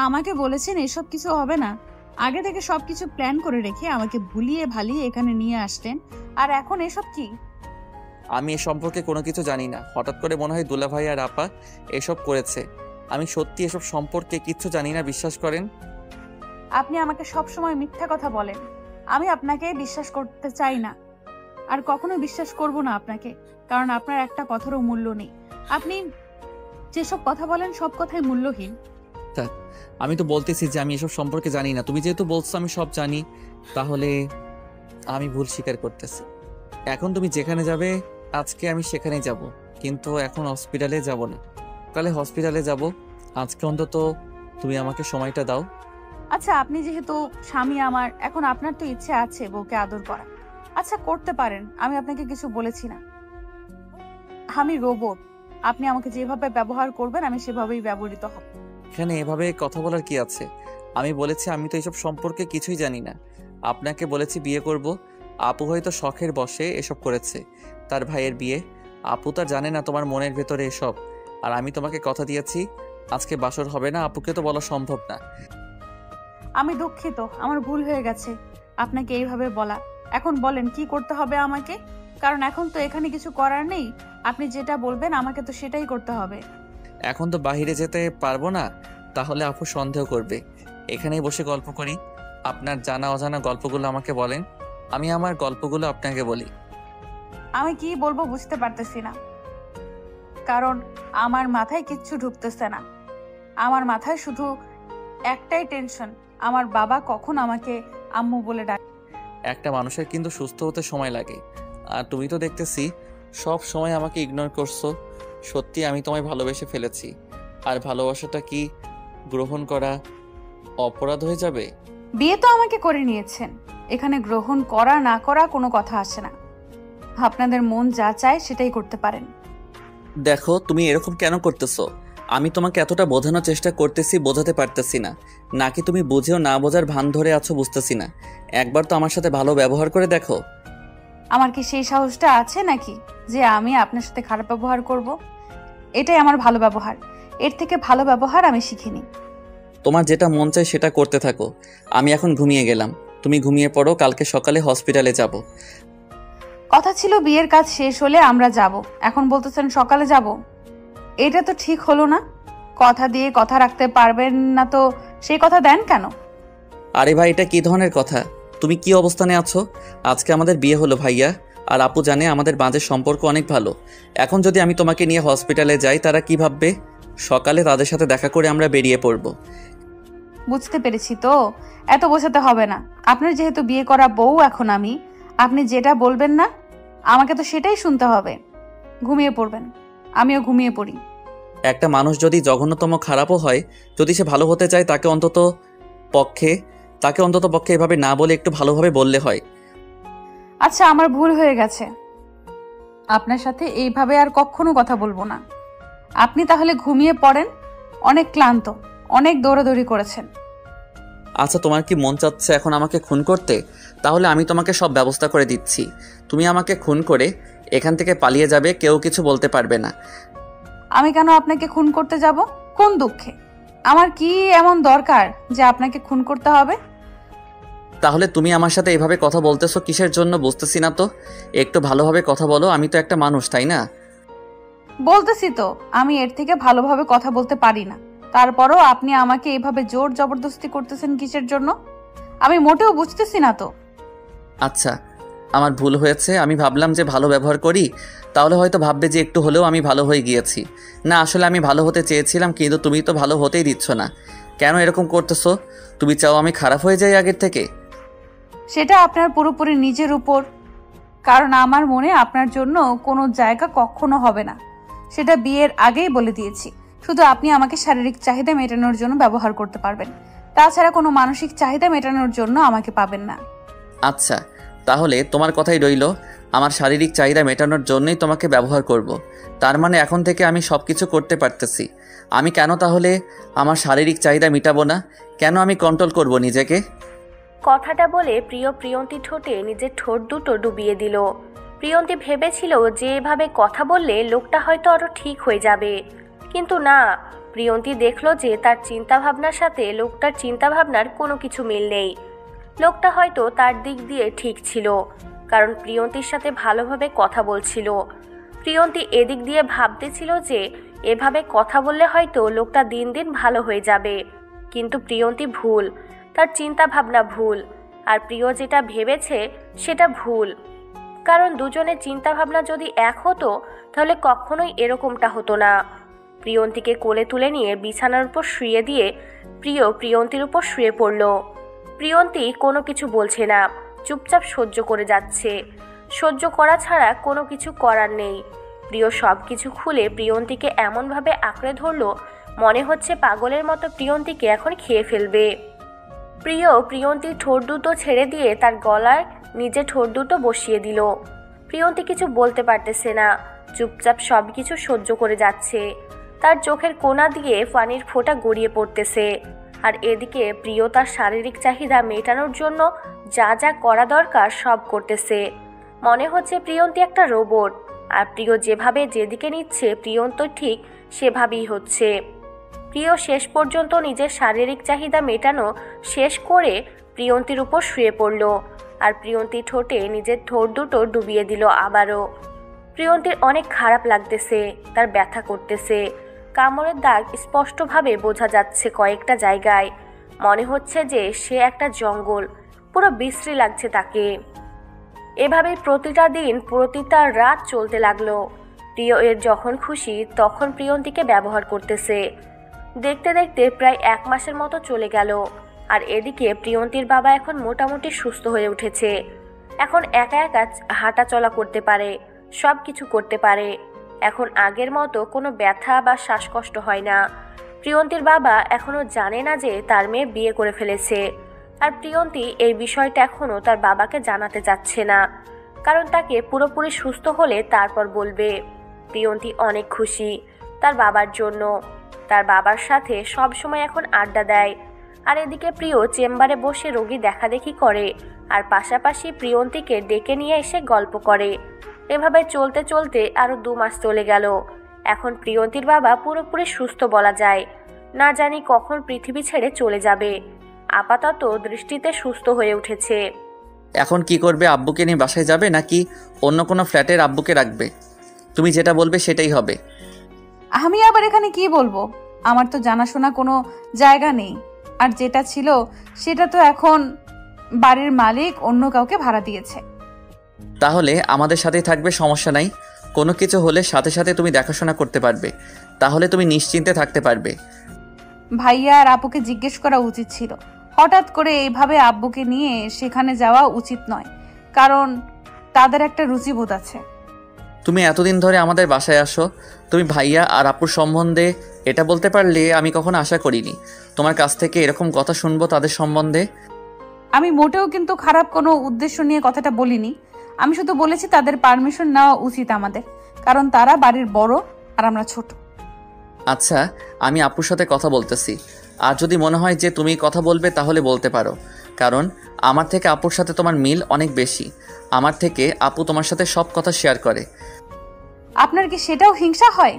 আমাকে বলেছেন এসব কিছু হবে না? আগে থেকে সবকিছু প্ল্যান করে রেখে আমাকে ভুলিয়ে ভালিয়ে এখানে নিয়ে আসলেন, আর এখন এসব কি? আমি এ সম্পর্কে কোনো কিছু জানি না। হঠাৎ করে মনে হয় দুলাভাই আর আপা এসব করেছে। আমি সত্যি এসব সম্পর্কে কিচ্ছু জানি না, বিশ্বাস করেন। আপনি আমাকে সব সময় মিথ্যা কথা বলেন। আমি আপনাকে বিশ্বাস করতে চাই না, আর কখনো বিশ্বাস করব না আপনাকে, কারণ আপনার একটা কথারও মূল্য নেই। আপনি যেসব কথা বলেন সব কথাই মূল্যহীন। আমি তো বলতেছি যে আমি এসব সম্পর্কে জানি না। তুমি যেহেতু বলছো আমি সব জানি, তাহলে আমি ভুল স্বীকার করতেছি। এখন তুমি যেখানে যাবে আজকে আমি সেখানেই যাব, কিন্তু এখন হসপিটালে যাব না, কালে হসপিটালে যাব। আজকে অন্তত তুমি আমাকে সময়টা দাও। আচ্ছা, আপনি যেহেতু স্বামী আমার, এখন আপনার তো ইচ্ছে আছে বউকে আদর করা। আচ্ছা, করতে পারেন, আমি আপনাকে কিছু বলেছি না। আমি রোবট, আপনি আমাকে যেভাবে ব্যবহার করবেন আমি সেভাবেই ব্যবহৃত হব। এখানে এভাবে কথা বলার কি আছে? আমি বলেছি আমি তো এইসব সম্পর্কে কিছুই জানি না। আপনাকে বলেছি বিয়ে করব। আপু হয়তো শখের বশে এসব করেছে, তার ভাইয়ের বিয়ে। আপু তার জানে না তোমার মনের ভেতরে এসব। আর আমি তোমাকে কথা দিয়েছি আজকে বাসর হবে না, আপুকে তো বলা সম্ভব না। আমি দুঃখিত, আমার ভুল হয়ে গেছে আপনাকে এইভাবে বলা। এখন বলেন কি করতে হবে আমাকে, কারণ এখন তো এখানে কিছু করার নেই। আপনি যেটা বলবেন আমাকে তো সেটাই করতে হবে। এখন তো বাইরে যেতে পারবো না, তাহলে আপু সন্দেহ করবে। এখানেই বসে গল্প করি। আপনার জানা অজানা গল্পগুলো আমাকে বলেন, আমি আমার গল্পগুলো আপনাকে বলি। আমি কি বলবো বুঝতে পারতেছি না, কারণ আমার মাথায় কিচ্ছু ঢুকতেছে না। আমার মাথায় শুধু একটাই টেনশন, আমার বাবা কখন আমাকে আম্মু বলে ডাকে। একটা মানুষের কিন্তু সুস্থ হতে সময় লাগে, আর তুমি তো দেখতেছি সব সময় আমাকে ইগনোর করছো। সত্যি আমি তোমায় ভালোবেসে ফেলেছি, আর ভালোবাসাটা কি গ্রহণ করা অপরাধ হয়ে যাবে? বিয়ে তো আমাকে করে নিয়েছেন, এখানে গ্রহণ করা না করা কোনো কথা আসে না। আপনাদের মন যা চায় সেটাই করতে পারেন। দেখো তুমি এরকম কেন করতেছো? আমি তোমাকে এতটা বোঝানোর চেষ্টা করতেছি, বোঝাতে পারতেছি না, নাকি তুমি বুঝেও না বোঝার ভান ধরে আছো বুঝতেছি না। একবার তো আমার সাথে ভালো ব্যবহার করে দেখো। আমার কি সেই সাহসটা আছে নাকি যে আমি আপনার সাথে খারাপ ব্যবহার করব? এটাই আমার ভালো ব্যবহার, এর থেকে ভালো ব্যবহার আমি শিখিনি। তোমার যেটা মন চায় সেটা করতে থাকো। আমি এখন ঘুমিয়ে গেলাম, তুমি ঘুমিয়ে পড়ো, কালকে সকালে হসপিটালে যাব। কথা ছিল বিয়ের কাজ শেষ হলে আমরা যাব, এখন বলতেছেন সকালে যাব। এটা তো ঠিক হলো না। কথা দিয়ে কথা রাখতে পারবেন না তো সেই কথা দেন কেন? আরে ভাই, এটা কি ধরনের কথা? তুমি কি অবস্থানে আছো? আজকে আমাদের বিয়ে হলো ভাইয়া, আর আপু জানে আমাদের মাঝের সম্পর্ক অনেক ভালো। এখন যদি আমি তোমাকে নিয়ে হসপিটালে যাই, তারা কি ভাববে? সকালে তাদের সাথে দেখা করে আমরা বেরিয়ে পড়ব। বুঝতে পেরেছি তো, এত বোঝাতে হবে না। আপনার যেহেতু বিয়ে করা বউ এখন আমি, আপনি যেটা বলবেন না আমাকে তো সেটাই শুনতে হবে। ঘুমিয়ে পড়বেন, আমিও ঘুমিয়ে পড়ি। একটা মানুষ যদি জঘন্যতম খারাপও হয়, যদি সে ভালো হতে চায়, তাকে অন্তত পক্ষে এভাবে না বলে একটু ভালোভাবে বললে হয়। আচ্ছা, আমার ভুল হয়ে গেছে। আপনার সাথে এইভাবে আর কখনো কথা বলবো না। আপনি তাহলে ঘুমিয়ে পড়েন, অনেক ক্লান্ত, অনেক দৌড়াদৌড়ি করেছেন। আচ্ছা, তোমার কি মন চাচ্ছে এখন আমাকে খুন করতে? তাহলে আমি তোমাকে সব ব্যবস্থা করে দিচ্ছি। তুমি আমাকে খুন করে এখান থেকে পালিয়ে যাবে, কেউ কিছু বলতে পারবে না। আমি কেন আপনাকে খুন করতে যাব? কোন দুঃখে? আমার কি এমন দরকার যে আপনাকে খুন করতে হবে? তাহলে তুমি আমার সাথে এভাবে কথা বলতেছো কিসের জন্য বুঝতেছি না তো। একটু ভালোভাবে কথা বলো, আমি তো একটা মানুষ, তাই না? বলতেছি তো আমি এর থেকে ভালোভাবে কথা বলতে পারি না, তারপরও আপনি আমাকে এইভাবে জোর জবরদস্তি করতেছেন কিসের জন্য? আমি মোটেও বুঝতেছি না তো। আচ্ছা, আমার ভুল হয়েছে। আমি ভাবলাম যে ভালো ব্যবহার করি, তাহলে হয়তো ভাববে যে একটু হলেও আমি ভালো হয়ে গিয়েছি। না, আসলে আমি ভালো হতে চেয়েছিলাম, কিন্তু তুমি তো ভালো হতেই দিচ্ছ না। কেন এরকম করতেছো? তুমি চাও আমি খারাপ হয়ে যাই আগের থেকে? সেটা আপনার পুরোপুরি নিজের উপর, কারণ আমার মনে আপনার জন্য কোনো জায়গা কখনো হবে না, সেটা বিয়ের আগেই বলে দিয়েছি। শুধু আপনি আমাকে শারীরিক চাহিদা মেটানোর জন্য ব্যবহার করতে পারবেন, তাছাড়া কোনো মানসিক চাহিদা মেটানোর জন্য আমাকে পাবেন না। আচ্ছা, তাহলে তোমার কথাই রইল, আমার শারীরিক চাহিদা মেটানোর জন্যই তোমাকে ব্যবহার করব। তার মানে এখন থেকে আমি সব কিছু করতে পারতেছি। আমি কেন তাহলে আমার শারীরিক চাহিদা মেটাবো না? কেন আমি কন্ট্রোল করব নিজেকে? কথাটা বলে প্রিয়ন্তী ঠোঁটে নিজের ঠোঁট দুটো ডুবিয়ে দিল। প্রিয়ন্তী ভেবেছিল যে এভাবে কথা বললে লোকটা হয়তো আরও ঠিক হয়ে যাবে, কিন্তু না। প্রিয়ন্তী দেখলো যে তার চিন্তাভাবনার সাথে লোকটার চিন্তাভাবনার কোনো কিছু মিল নেই। লোকটা হয়তো তার দিক দিয়ে ঠিক ছিল, কারণ প্রিয়ন্তীর সাথে ভালোভাবে কথা বলছিল। প্রিয়ন্তী এদিক দিয়ে ভাবতেছিল যে এভাবে কথা বললে হয়তো লোকটা দিন দিন ভালো হয়ে যাবে, কিন্তু প্রিয়ন্তী ভুল, তার চিন্তা ভাবনা ভুল, আর প্রিয় যেটা ভেবেছে সেটা ভুল। কারণ দুজনের চিন্তা ভাবনা যদি এক হতো তাহলে কখনোই এরকমটা হতো না। প্রিয়ন্তীকে কোলে তুলে নিয়ে বিছানার উপর শুয়ে দিয়ে প্রিয়ন্তীর উপর শুয়ে পড়ল। প্রিয়ন্তী কোনো কিছু বলছে না, চুপচাপ সহ্য করে যাচ্ছে। সহ্য করা ছাড়া কোনো কিছু করার নেই। প্রিয় সব কিছু খুলে প্রিয়ন্তীকে এমনভাবে আঁকড়ে ধরল, মনে হচ্ছে পাগলের মতো প্রিয়ন্তীকে এখন খেয়ে ফেলবে। প্রিয়ন্তীর ঠোঁট দুটো ছেড়ে দিয়ে তার গলায় নিজে ঠোঁট দুটো বসিয়ে দিল। প্রিয়ন্তী কিছু বলতে পারতেছে না, চুপচাপ সব কিছু সহ্য করে যাচ্ছে। তার চোখের কোণা দিয়ে পানির ফোঁটা গড়িয়ে পড়তেছে, আর এদিকে প্রিয় তার শারীরিক চাহিদা মেটানোর জন্য যা যা করা দরকার সব করতেছে। মনে হচ্ছে প্রিয়ন্তী একটা রোবট, আর প্রিয় যেভাবে যেদিকে নিচ্ছে প্রিয়ন্ত ঠিক সেভাবেই হচ্ছে। প্রিয় শেষ পর্যন্ত নিজের শারীরিক চাহিদা মেটানো শেষ করে প্রিয়ন্তীর উপর শুয়ে পড়ল। আর প্রিয়ন্তী ঠোঁটে নিজের ঠোঁট দুটো ডুবিয়ে দিল আবারও। প্রিয়ন্তীর অনেক খারাপ লাগতেছে, তার ব্যথা করতেছে। কামড়ের দাগ স্পষ্টভাবে বোঝা যাচ্ছে কয়েকটা জায়গায়। মনে হচ্ছে যে সে একটা জঙ্গল, পুরো বিশ্রী লাগছে তাকে। এভাবেই প্রতিটা দিন প্রতিটা রাত চলতে লাগলো। প্রিয় এর যখন খুশি তখন প্রিয়ন্তীকে ব্যবহার করতেছে। দেখতে দেখতে প্রায় 1 মাসের মতো চলে গেল। আর এদিকে প্রিয়ন্তীর বাবা এখন মোটামুটি সুস্থ হয়ে উঠেছে। এখন একা একা হাঁটা চলা করতে পারে, সব কিছু করতে পারে। এখন আগের মতো কোনো ব্যথা বা শ্বাসকষ্ট হয় না। প্রিয়ন্তীর বাবা এখনও জানে না যে তার মেয়ে বিয়ে করে ফেলেছে। আর প্রিয়ন্তী এই বিষয়টা এখনও তার বাবাকে জানাতে চাচ্ছে না, কারণ তাকে পুরোপুরি সুস্থ হলে তারপর বলবে। প্রিয়ন্তী অনেক খুশি তার বাবার জন্য। তার বাবার সাথে সব সময় এখন আড্ডা দেয়। আর এদিকে প্রিয় চেম্বারে বসে রোগী দেখাদেখি করে, আর পাশাপাশি প্রিয়ন্তীকে ডেকে নিয়ে এসে গল্প করে। এভাবে চলতে চলতে আরও 2 মাস চলে গেল। এখন প্রিয়ন্তীর বাবা পুরোপুরি সুস্থ বলা যায়। না জানি কখন পৃথিবী ছেড়ে চলে যাবে। আপাতত দৃষ্টিতে সুস্থ হয়ে উঠেছে। এখন কি করবে? আব্বুকে নিয়ে বাসায় যাবে নাকি অন্য কোনো ফ্ল্যাটের আব্বুকে রাখবে? তুমি যেটা বলবে সেটাই হবে। আমি আবার এখানে কি বলবো? আমার তো জানাশোনা কোনো জায়গা নেই। আর যেটা ছিল সেটা তো এখন বাড়ির মালিক অন্য কাউকে ভাড়া দিয়েছে। তাহলে আমাদের সাথেই থাকবে, সমস্যা নাই। কোনো কিছু হলে সাথে সাথে তুমি দেখাশোনা করতে পারবে, তাহলে তুমি নিশ্চিন্তে থাকতে পারবে। ভাইয়া আর আপুকে জিজ্ঞেস করা উচিত ছিল। হঠাৎ করে এইভাবে আব্বুকে নিয়ে সেখানে যাওয়া উচিত নয়, কারণ তাদের একটা রুচিবোধ আছে। তুমি এতদিন ধরে আমাদের বাসায় আসো, তুমি ভাইয়া আর আপুর সম্বন্ধে এটা বলতে পারলে আমি কখনো আশা করিনি তোমার কাছ থেকে এরকম কথা শুনবো তাদের সম্বন্ধে। আমি মোটেও কিন্তু খারাপ কোনো উদ্দেশ্য নিয়ে কথাটা বলিনি। আমি শুধু বলেছি তাদের পারমিশন নেওয়া উচিত আমাদের, কারণ তারা বাড়ির বড় আর আমরা ছোট। আচ্ছা, আমি আপুর সাথে কথা বলতেছি। আর যদি মনে হয় যে তুমি কথা বলবে তাহলে বলতে পারো, কারণ আমার থেকে আপুর সাথে তোমার মিল অনেক বেশি। আমার থেকে আপু তোমার সাথে সব কথা শেয়ার করে। আপনার কি সেটাও হিংসা হয়?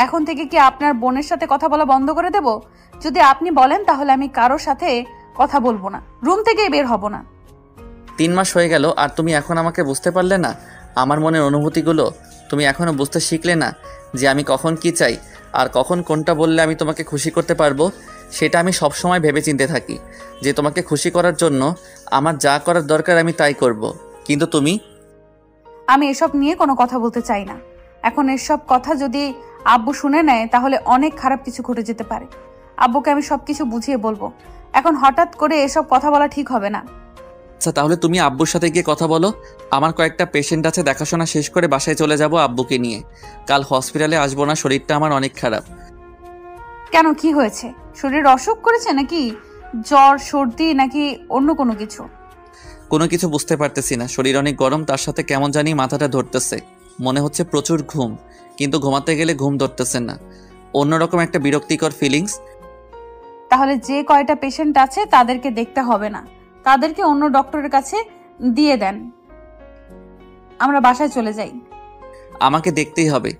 এখন থেকে কি আপনার বোনের সাথে কথা বলা বন্ধ করে দেব? যদি আপনি বলেন তাহলে আমি কারোর সাথে কথা বলবো না, রুম থেকেই বের হব না। 3 মাস হয়ে গেল আর তুমি এখন আমাকে বুঝতে পারলে না? আমার মনের অনুভূতিগুলো তুমি এখনও বুঝতে শিখলে না যে আমি কখন কি চাই আর কখন কোনটা বললে আমি তোমাকে খুশি করতে পারবো। সেটা আমি সবসময় ভেবে চিন্তে থাকি যে তোমাকে খুশি করার জন্য আমার যা করার দরকার আমি তাই করব। কিন্তু তুমি? আমি এসব নিয়ে কোনো কথা বলতে চাই না। এখন এসব কথা যদি আব্বু শুনে নেয় তাহলে অনেক খারাপ কিছু ঘটে যেতে পারে। আব্বুকে আমি সবকিছু বুঝিয়ে বলবো। এখন হঠাৎ করে এসব কথা বলা ঠিক হবে না। আচ্ছা, তাহলে তুমি আব্বুর সাথে গিয়ে কথা বলো। আমার কয়েকটা পেশেন্ট আছে, দেখাশোনা শেষ করে বাসায় চলে যাব আব্বুকে নিয়ে। কাল হসপিটালে আসবো না, শরীরটা আমার অনেক খারাপ। কেন, কি হয়েছে? শরীর অসুখ করেছে নাকি? জ্বর, সর্দি নাকি অন্য কোনো কিছু? কোনো কিছু বুঝতে পারতেছি না। শরীর অনেক গরম, তার সাথে কেমন জানি মাথাটা ধরতেছে। মনে হচ্ছে প্রচুর ঘুম, কিন্তু ঘুমাতে গেলে ঘুম ধরতেছে না। অন্যরকম একটা বিরক্তিকর ফিলিংস। তাহলে যে কয়টা পেশেন্ট আছে তাদেরকে দেখতে হবে না, তাদেরকে অন্য ডক্টরের কাছে দিয়ে দেন। আমরা বাসায় চলে যাই। আমাকে দেখতেই হবে।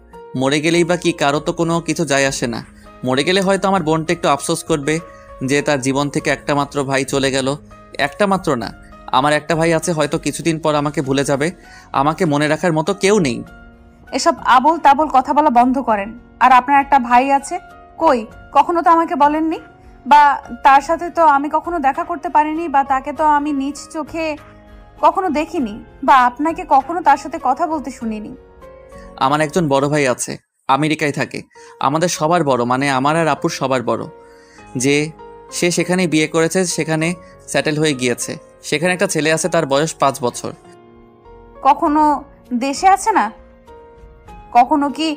মরে গেলেই বা কি, কারো তো কোনো কিছু যায় আসে না। মরে গেলে হয়তো আমার বোনটা একটু আফসোস করবে যে তার জীবন থেকে একটা মাত্র ভাই চলে গেল। একটা মাত্র না, আমার একটা ভাই আছে, হয়তো কিছুদিন পর আমাকে ভুলে যাবে। আমাকে মনে রাখার মতো কেউ নেই। এসব আবল তাবল কথা বলা বন্ধ করেন। আর আপনার একটা ভাই আছে, কই? কখনো তো আমাকে বলেননি, বা তার সাথে তো আমি কখনো দেখা করতে পারিনি, বা তাকে তো আমি নিজ চোখে কখনো দেখিনি, বা আপনাকে কখনো তার সাথে কথা বলতে শুনিনি। আমার একজন বড় ভাই আছে, আমেরিকায় থাকে। আমাদের সবার বড়, মানে আমার আর আপুর সবার বড়। যে সে সেখানেই বিয়ে করেছে, সেখানে সেটেল হয়ে গিয়েছে। সেখানে একটা ছেলে আছে, তার বয়স 5 বছর। কখনো দেশে আছে না? কখনো কি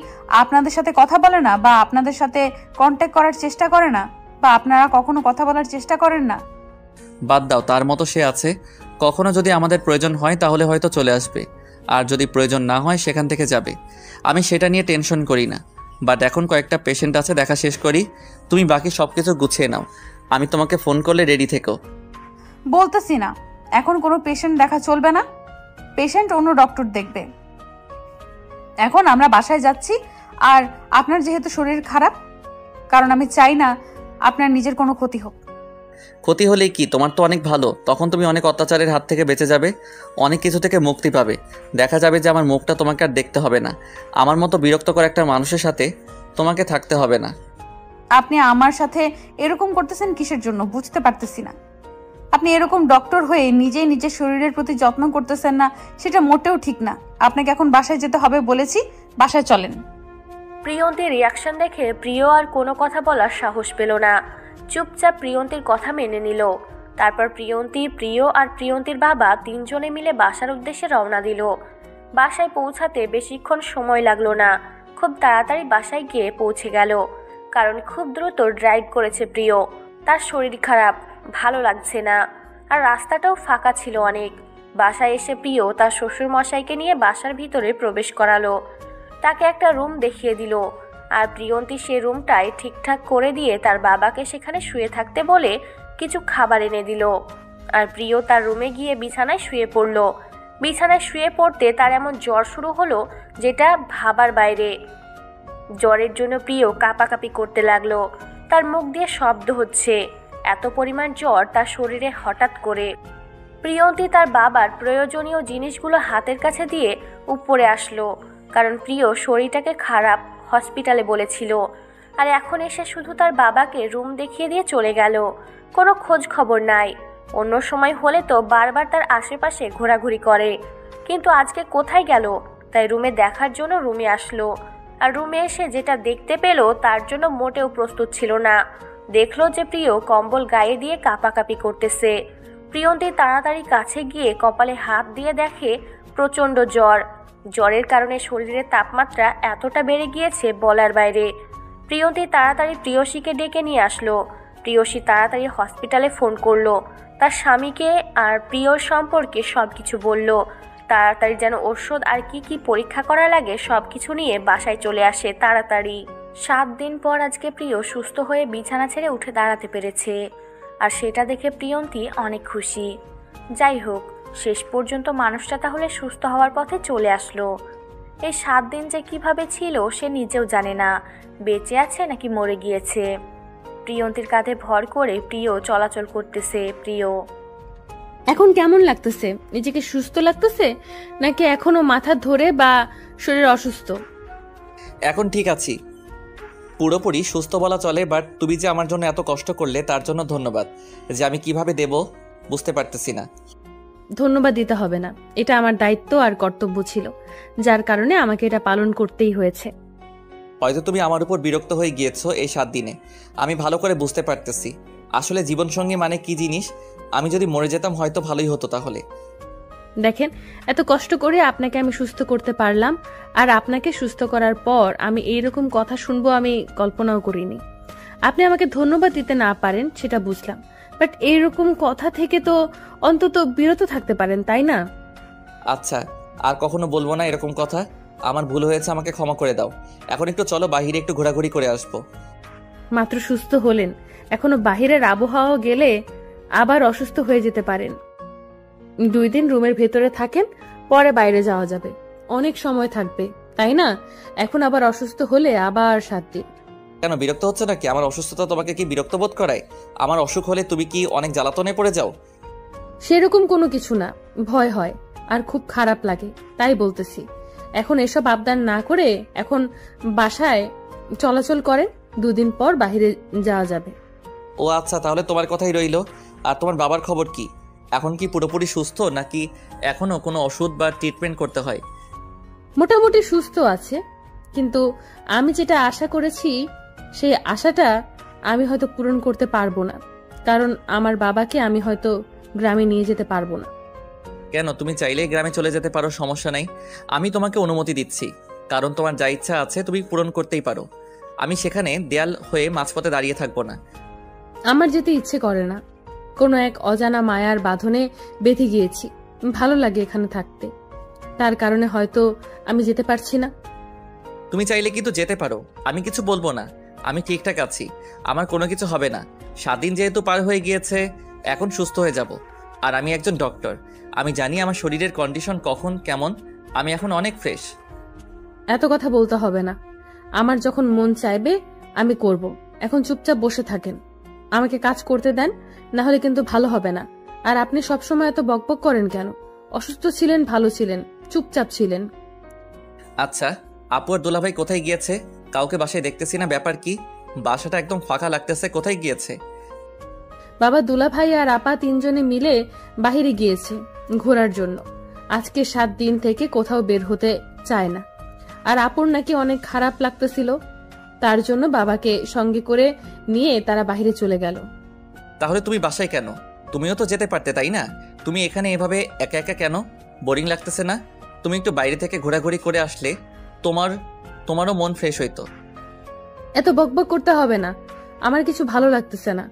আপনাদের সাথে কথা বলে না, বা আপনাদের সাথে কন্ট্যাক্ট করার চেষ্টা করে না, বা আপনারা কখনো কথা বলার চেষ্টা করেন না? বাদ দাও, তার মতো সে আছে। কখনো যদি আমাদের প্রয়োজন হয় তাহলে হয়তো চলে আসবে, আর যদি প্রয়োজন না হয় সেখান থেকে যাবে। আমি সেটা নিয়ে টেনশন করি না। বাট এখন কয়েকটা পেশেন্ট আছে, দেখা শেষ করি। তুমি বাকি সব কিছু গুছিয়ে নাও। আমি তোমাকে ফোন করলে রেডি থেকো। বলতেছি না, এখন কোনো পেশেন্ট দেখা চলবে না। পেশেন্ট অন্য ডক্টর দেখবে। এখন আমরা বাসায় যাচ্ছি। আর আপনার যেহেতু শরীর খারাপ, কারণ আমি চাই না আপনার নিজের কোনো ক্ষতি হোক। ক্ষতি হলেই কি, তোমার তো অনেক ভালো। তখন তুমি অনেক অত্যাচারের হাত থেকে বেঁচে যাবে, অনেক কিছু থেকে মুক্তি পাবে। দেখা যাবে যে আমার মুখটা তোমাকে আর দেখতে হবে না। আমার মতো বিরক্তকর একটা মানুষের সাথে তোমাকে থাকতে হবে না। আপনি আমার সাথে এরকম করতেছেন কিসের জন্য বুঝতে পারতেছি না। আপনি এরকম ডক্টর হয়ে নিজেই নিজের শরীরের প্রতি যত্ন করতেছেন না, সেটা মোটেও ঠিক না। আপনাকে এখন বাসায় যেতে হবে বলেছি, বাসায় চলেন। প্রিয়ন্তীর রিয়াকশন দেখে প্রিয় আর কোনো কথা বলার সাহস পেল না, চুপচাপ প্রিয়ন্তীর কথা মেনে নিল। তারপর প্রিয়ন্তী, প্রিয় আর প্রিয়ন্তীর বাবা তিনজনে মিলে বাসার উদ্দেশ্যে রওনা দিল। বাসায় পৌঁছাতে বেশিক্ষণ সময় লাগলো না, খুব তাড়াতাড়ি বাসায় গিয়ে পৌঁছে গেল। কারণ খুব দ্রুত ড্রাইভ করেছে প্রিয়, তার শরীর খারাপ, ভালো লাগছে না, আর রাস্তাটাও ফাঁকা ছিল অনেক। বাসায় এসে প্রিয় তার শ্বশুর মশাইকে নিয়ে বাসার ভিতরে প্রবেশ করালো, তাকে একটা রুম দেখিয়ে দিল। আর প্রিয়ন্তী সে রুমটাই ঠিকঠাক করে দিয়ে তার বাবাকে সেখানে শুয়ে থাকতে বলে কিছু খাবার এনে দিল। আর প্রিয় তার রুমে গিয়ে বিছানায় শুয়ে পড়ল। বিছানায় শুয়ে পড়তে তার এমন জ্বর শুরু হলো যেটা ভাবার বাইরে। জ্বরের জন্য প্রিয় কাঁপাকাঁপি করতে লাগলো, তার মুখ দিয়ে শব্দ হচ্ছে। এত পরিমাণ জ্বর তার শরীরে হঠাৎ করে। প্রিয়ন্তী তার বাবার প্রয়োজনীয় জিনিসগুলো হাতের কাছে দিয়ে উপরে আসলো, কারণ প্রিয় শরীরটাকে খারাপ হসপিটালে বলেছিল। আর এখন এসে শুধু তার বাবাকে রুম দেখিয়ে দিয়ে চলে গেল, কোনো খোঁজ খবর নাই। অন্য সময় হলে তো বারবার তার আশেপাশে ঘোরাঘুরি করে, কিন্তু আজকে কোথায় গেল? তাই রুমে দেখার জন্য রুমে আসলো। আর রুমে এসে যেটা দেখতে পেল তার জন্য মোটেও প্রস্তুত ছিল না। দেখলো যে প্রিয় কম্বল গায়ে দিয়ে কাঁপাকাঁপি করতেছে। প্রিয়ন্তী তাড়াতাড়ি কাছে গিয়ে কপালে হাত দিয়ে দেখে প্রচণ্ড জ্বর। জ্বরের কারণে শরীরের তাপমাত্রা এতটা বেড়ে গিয়েছে বলার বাইরে। প্রিয়ন্তী তাড়াতাড়ি প্রিয়সীকে ডেকে নিয়ে আসলো। প্রিয়সী তাড়াতাড়ি হসপিটালে ফোন করলো, তার স্বামীকে আর প্রিয়র সম্পর্কে সব কিছু বলল। তাড়াতাড়ি যেন ওষুধ আর কি পরীক্ষা করা লাগে সব কিছু নিয়ে বাসায় চলে আসে তাড়াতাড়ি। 7 দিন পর আজকে প্রিয় সুস্থ হয়ে বিছানা ছেড়ে উঠে দাঁড়াতে পেরেছে, আর সেটা দেখে প্রিয়ন্তী অনেক খুশি। যাই হোক, শেষ পর্যন্ত মানুষটা তাহলে সুস্থ হওয়ার পথে চলে আসলো। এই 7 দিন যে কিভাবে ছিল সে নিজেও জানে না, বেঁচে আছে নাকি মরে গিয়েছে। প্রিয়ন্তীর কাঁধে ভর করে প্রিয় চলাচল করতেছে। প্রিয়, এখন কেমন লাগতেছে? নিজেকে সুস্থ লাগতেছে নাকি এখনো মাথা ধরে বা শরীর অসুস্থ? এখন ঠিক আছি, পুরোপুরি সুস্থ বলা চলে। বাট তুমি যে আমার জন্য এত কষ্ট করলে তার জন্য ধন্যবাদ। যে আমি কিভাবে দেব বুঝতে পারতেছি না। ধন্যবাদ দিতে হবে না, এটা আমার দায়িত্ব আর কর্তব্য ছিল, যার কারণে আমাকে এটা পালন করতেই হয়েছে। হয়তো তুমি আমার উপর বিরক্ত হয়ে গিয়েছো এই 7 দিনে, আমি ভালো করে বুঝতে পারতেছি আসলে জীবনসঙ্গী মানে কি জিনিস। আমি যদি মরে যেতাম হয়তো ভালোই হতো। তাহলে দেখেন, এত কষ্ট করে আপনাকে আমি সুস্থ করতে পারলাম, আর আপনাকে সুস্থ করার পর আমি এইরকম কথা শুনবো আমি কল্পনাও করিনি। আপনি আমাকে ধন্যবাদ দিতে না পারেন সেটা বুঝলাম, বাট এইরকম কথা থেকে তো অন্তত বিরত থাকতে পারেন, তাই না? আচ্ছা, আর কখনো বলবো না এরকম কথা। আমার ভুল হয়েছে, আমাকে ক্ষমা করে দাও। এখন একটু চলো বাহিরে একটু ঘোরাঘুরি করে আসবো। মাত্র সুস্থ হলেন, এখনো বাহিরের আবহাওয়া গেলে আবার অসুস্থ হয়ে যেতে পারেন। 2 দিন রুমের ভেতরে থাকেন, পরে বাইরে যাওয়া যাবে, অনেক সময় থাকবে, তাই না? এখন আবার অসুস্থ হলে আবার 7 দিন। কেন বিরক্ত হচ্ছে নাকি? আমার অসুস্থতা তোমাকে কি বিরক্ত বোধ করায়? আমার অসুখ হলে তুমি কি অনেক জ্বালাতনে পড়ে যাও? সেরকম কোনো কিছু না, ভয় হয় আর খুব খারাপ লাগে, তাই বলতেছি। এখন এসব আবদার না করে এখন বাসায় চলাচল করেন, 2 দিন পর বাহিরে যাওয়া যাবে। ও আচ্ছা, তাহলে তোমার কথাই রইলো। আর তোমার বাবার খবর কি? এখন কি পুরোপুরি সুস্থ নাকি এখনো কোনো ওষুধ বা ট্রিটমেন্ট করতে হয়? মোটামুটি সুস্থ আছে, কিন্তু আমি যেটা আশা করেছি সেই আশাটা আমি হয়তো পূরণ করতে পারবো না, কারণ আমার বাবাকে আমি হয়তো গ্রামে নিয়ে যেতে পারবো না। কেন? তুমি চাইলেই গ্রামে চলে যেতে পারো, সমস্যা নেই। আমি তোমাকে অনুমতি দিচ্ছি, কারণ তোমার যা ইচ্ছা আছে তুমি পূরণ করতেই পারো। আমি সেখানে দেয়াল হয়ে মাঝপথে দাঁড়িয়ে থাকবো না। আমার যেতে ইচ্ছে করে না, কোনো এক অজানা মায়ার বাঁধনে বেঁধে গিয়েছি, ভালো লাগে এখানে থাকতে, তার কারণে হয়তো আমি যেতে পারছি না। তুমি চাইলে কিন্তু যেতে পারো, আমি কিছু বলবো না। আমি ঠিকঠাক আছি, আমার কোনো কিছু হবে না। 7 দিন যেহেতু পার হয়ে গিয়েছে, এখন সুস্থ হয়ে যাব। আর আমি একজন ডক্টর, আমি জানি আমার শরীরের কন্ডিশন কখন কেমন। আমি এখন অনেক ফ্রেশ। এত কথা বলতে হবে না, আমার যখন মন চাইবে আমি করব, এখন চুপচাপ বসে থাকেন। আমাকে কাজ করতে দেন, না হলে কিন্তু ভালো হবে না। আর আপনি সবসময় এত বকবক করেন কেন? অসুস্থ ছিলেন, ভালো ছিলেন, চুপচাপ ছিলেন। আচ্ছা, আপু আর দুলাভাই কোথায় গিয়েছে? কাউকে বাসায় দেখতেছি না, ব্যাপার কি? বাসাটা একদম ফাঁকা লাগতেছে, কোথায় গিয়েছে? বাবা, দুলাভাই আর আপা তিনজনে মিলে বাহিরে গিয়েছে ঘোরার জন্য। আজকে 7 দিন থেকে কোথাও বের হতে চায় না। আর আপুর নাকি অনেক খারাপ লাগতেছিল, তার জন্য বাবাকে সঙ্গে করে নিয়ে তারা বাহিরে চলে গেল। তাহলে তুমি বাসায় কেন? তুমিও তো যেতে পারতে, তাই না? তুমি এখানে এভাবে একা একা কেন? বোরিং লাগতেছে না? তুমি একটু বাইরে থেকে ঘোরাঘুরি করে আসলে তোমারও মন ফ্রেশ হইতো। এত বকবক করতে হবে না, আমার কিছু ভালো লাগতেছে না।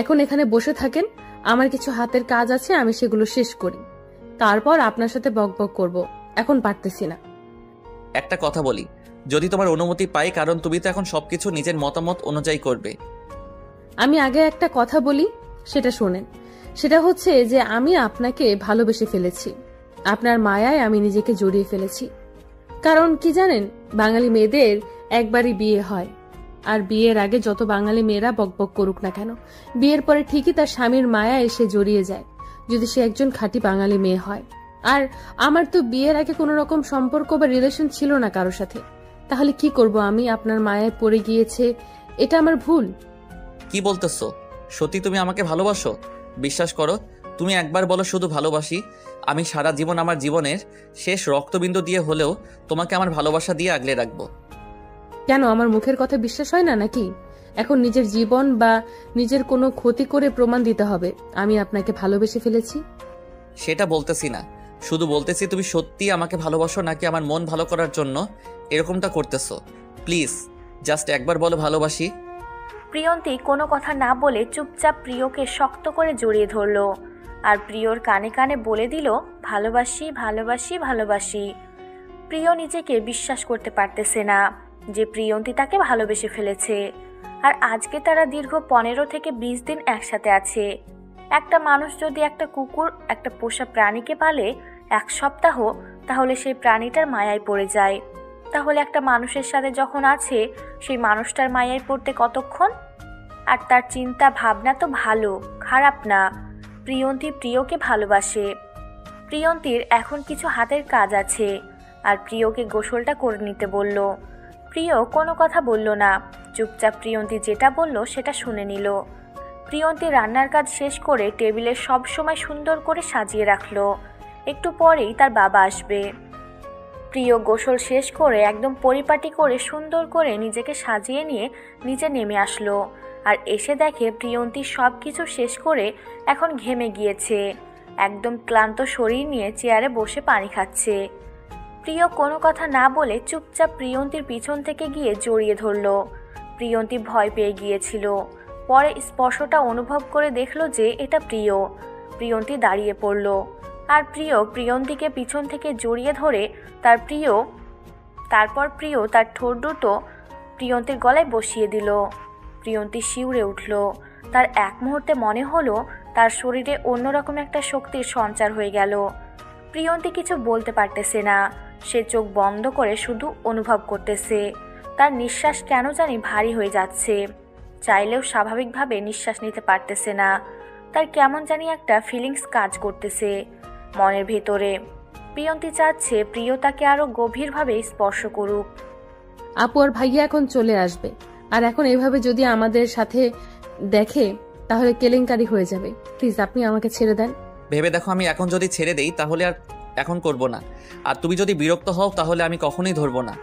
এখন এখানে বসে থাকেন, আমার কিছু হাতের কাজ আছে, আমি সেগুলো শেষ করি, তারপর আপনার সাথে বকবক করব। এখন পারতেছি না। একটা কথা বলি, যদি তোমার অনুমতি পাই, কারণ তুমি তো এখন সবকিছু নিজের মতামত অনুযায়ী করবে। আমি আগে একটা কথা বলি, সেটা শোনেন। সেটা হচ্ছে যে আমি আপনাকে ভালোবেসে ফেলেছি। আপনার মায়ায় আমি নিজেকে জড়িয়ে ফেলেছি। কারণ কি জানেন, বাঙালি মেয়েদের একবারই বিয়ে হয়। আর বিয়ের আগে যত বাঙালি মেয়েরা বকবক করুক না কেন, বিয়ের পরে ঠিকই তার স্বামীর মায়া এসে জড়িয়ে যায়, যদি সে একজন খাঁটি বাঙালি মেয়ে হয়। আর আমার তো বিয়ের আগে কোনো রকম সম্পর্ক বা রিলেশন ছিল না কারোর সাথে। তাহলে কি করব আমি? আপনার মায়ায় পড়ে গিয়েছে, এটা আমার ভুল। কি বলতেছো? সত্যি তুমি আমাকে ভালোবাসো? বিশ্বাস করো, তুমি একবার বলো শুধু ভালোবাসি, আমি সারা জীবন আমার জীবনের শেষ রক্তবিন্দু দিয়ে হলেও তোমাকে আমার ভালোবাসা দিয়ে আগলে রাখবো। কেন, আমার মুখের কথা বিশ্বাস হয় না নাকি? এখন নিজের জীবন বা নিজের কোনো ক্ষতি করে প্রমাণ দিতে হবে আমি আপনাকে ভালোবেসে ফেলেছি? সেটা বলতেছি না, শুধু বলতেছি তুমি সত্যি আমাকে ভালোবাসো নাকি আমার মন ভালো করার জন্য এরকমটা করতেছো। প্লিজ জাস্ট একবার বলো ভালোবাসি। প্রিয়ন্তী কোনো কথা না বলে চুপচাপ প্রিয়কে শক্ত করে জড়িয়ে ধরল আর প্রিয়র কানে কানে বলে দিল, ভালোবাসি ভালোবাসি ভালোবাসি। প্রিয় নিজেকে বিশ্বাস করতে পারতেছে না যে প্রিয়ন্তী তাকে ভালোবেসে ফেলেছে। আর আজকে তারা দীর্ঘ 15 থেকে 20 দিন একসাথে আছে। একটা মানুষ যদি একটা কুকুর, একটা পোষা প্রাণীকে পালে 1 সপ্তাহ, তাহলে সেই প্রাণীটার মায়ায় পড়ে যায়। তাহলে একটা মানুষের সাথে যখন আছে, সেই মানুষটার মায়ায় পড়তে কতক্ষণ? আর তার চিন্তা ভাবনা তো ভালো, খারাপ না। প্রিয়ন্তী প্রিয়কে ভালোবাসে। প্রিয়ন্তীর এখন কিছু হাতের কাজ আছে, আর প্রিয়কে গোসলটা করে নিতে বলল। প্রিয় কোনো কথা বলল না, চুপচাপ প্রিয়ন্তী যেটা বলল সেটা শুনে নিল। প্রিয়ন্তী রান্নার কাজ শেষ করে টেবিলে সব সময় সুন্দর করে সাজিয়ে রাখলো। একটু পরেই তার বাবা আসবে। প্রিয় গোসল শেষ করে একদম পরিপাটি করে সুন্দর করে নিজেকে সাজিয়ে নিয়ে নিচে নেমে আসলো। আর এসে দেখে প্রিয়ন্তী সব কিছু শেষ করে এখন ঘেমে গিয়েছে, একদম ক্লান্ত শরীর নিয়ে চেয়ারে বসে পানি খাচ্ছে। প্রিয় কোনো কথা না বলে চুপচাপ প্রিয়ন্তীর পিছন থেকে গিয়ে জড়িয়ে ধরল। প্রিয়ন্তী ভয় পেয়ে গিয়েছিল, পরে স্পর্শটা অনুভব করে দেখল যে এটা প্রিয়। প্রিয়ন্তী দাঁড়িয়ে পড়ল, আর প্রিয়ন্তীকে পিছন থেকে জড়িয়ে ধরে তারপর প্রিয় তার ঠোঁট দুটো প্রিয়ন্তীর গলায় বসিয়ে দিল। প্রিয়ন্তী শিউরে উঠল। তার এক মুহূর্তে মনে হলো তার শরীরে অন্যরকম একটা শক্তির সঞ্চার হয়ে গেল। প্রিয়ন্তী কিছু বলতে পারতেছে না, সে চোখ বন্ধ করে শুধু অনুভব করতেছে। তার নিঃশ্বাস কেন জানি ভারী হয়ে যাচ্ছে, চাইলেও স্বাভাবিকভাবে নিঃশ্বাস নিতে পারতেছে না। তার কেমন জানি একটা ফিলিংস কাজ করতেছে মনের ভেতরে। প্রিয়ন্তী চাচ্ছে প্রিয় তাকে আরো গভীরভাবে স্পর্শ করুক। আপু আর ভাইয়া এখন চলে আসবে, আর এখন এভাবে যদি আমাদের সাথে দেখে তাহলে কেলেঙ্কারি হয়ে যাবে। প্লিজ আপনি আমাকে ছেড়ে দেন। ভেবে দেখো, আমি এখন যদি ছেড়ে দেই তাহলে আর এখন করব না, আর তুমি যদি বিরক্ত হও তাহলে আমি কখনোই ধরবো না।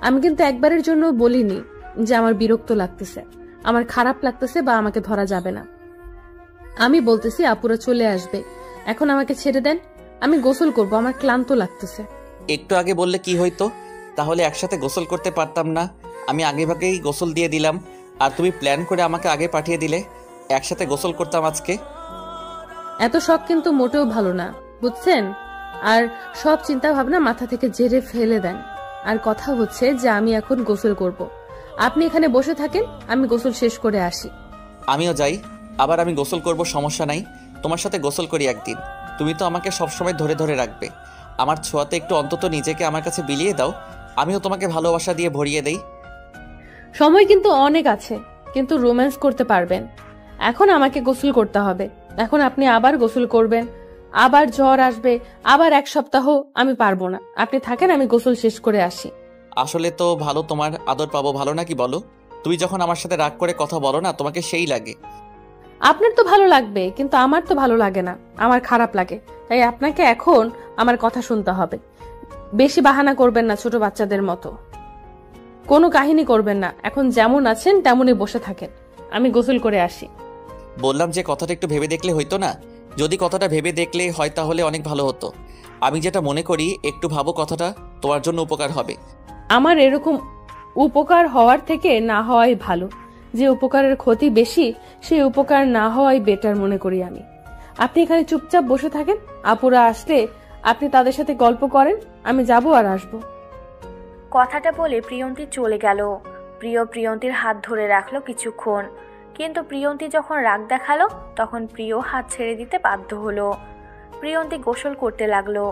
আমি কিন্তু একবারের জন্য বলিনি যে আমার বিরক্ত লাগতেছে, আমার খারাপ লাগতেছে বা আমাকে ধরা যাবে না। আমি বলতেছি আপুরা চলে আসবে, এখন আমাকে ছেড়ে দেন, আমি গোসল করব, আমার ক্লান্ত লাগতেছে। একটু আগে বললে কি হইতো? তাহলে একসাথে গোসল করতে পারতাম না? আমি আগেভাগেই গোসল দিয়ে দিলাম, আর তুমি প্ল্যান করে আমাকে আগে পাঠিয়ে দিলে, একসাথে গোসল করতাম আজকে। এত শখ কিন্তু মোটেও ভালো না, বুঝছেন? আর সব চিন্তা ভাবনা মাথা থেকে ঝেড়ে ফেলে দেন। আর কথা হচ্ছে যে আমি এখন গোসল করব, আপনি এখানে বসে থাকেন, আমি গোসল শেষ করে আসি। আমিও যাই, আবার আমি গোসল করব, সমস্যা নাই। তোমার সাথে গোসল করি একদিন, তুমি তো আমাকে সবসময় ধরে ধরে রাখবে। আমার ছোঁয়াতে একটু অন্তত নিজেকে আমার কাছে বিলিয়ে দাও, আমিও তোমাকে ভালোবাসা দিয়ে ভরিয়ে দেই। সময় কিন্তু অনেক আছে, কিন্তু রোম্যান্স করতে পারবেন। এখন আমাকে গোসল করতে হবে। এখন আপনি আবার গোসল করবেন, আবার জ্বর আসবে, আবার 1 সপ্তাহ। আমি পারবো না, আপনি থাকেন, আমি গোসল শেষ করে আসি। আসলে তো ভালো, তোমার আদর পাবো ভালো নাকি বলো? তুই যখন আমার সাথে রাগ করে কথা বলো না, তোমাকে সেই লাগে। আপনার তো ভালো লাগবে, কিন্তু আমার তো ভালো লাগে না, আমার খারাপ লাগে। তাই আপনাকে এখন আমার কথা শুনতে হবে। বেশি বাহানা করবেন না ছোট বাচ্চাদের মতো, কোনো কাহিনী করবেন না। এখন যেমন আছেন তেমনই বসে থাকেন, আমি গোসল করে আসি। বললাম যে কথাটা একটু ভেবে দেখলে হইতো না? যদি কথাটা ভেবে দেখলে হয় তাহলে অনেক ভালো হতো। আমি যেটা মনে করি, একটু ভাবো, কথাটা তোমার জন্য উপকার হবে। আমার এরকম উপকার হওয়ার থেকে না হওয়াই ভালো। যে উপকারের ক্ষতি বেশি, সেই উপকার না হওয়াই বেটার মনে করি আমি। আপনি এখানে চুপচাপ বসে থাকেন, আপুরা আসলে আপনি তাদের সাথে গল্প করেন, আমি যাব আর আসবো। কথাটা বলে প্রিয়ন্তী চলে গেল। প্রিয়ন্তীর হাত ধরে রাখলো কিছুক্ষণ, কিন্তু প্রিয়ন্তী যখন রাগ দেখালো তখন প্রিয় হাত ছেড়ে দিতে বাধ্য হলো। প্রিয়ন্তী গোসল করতে লাগলো,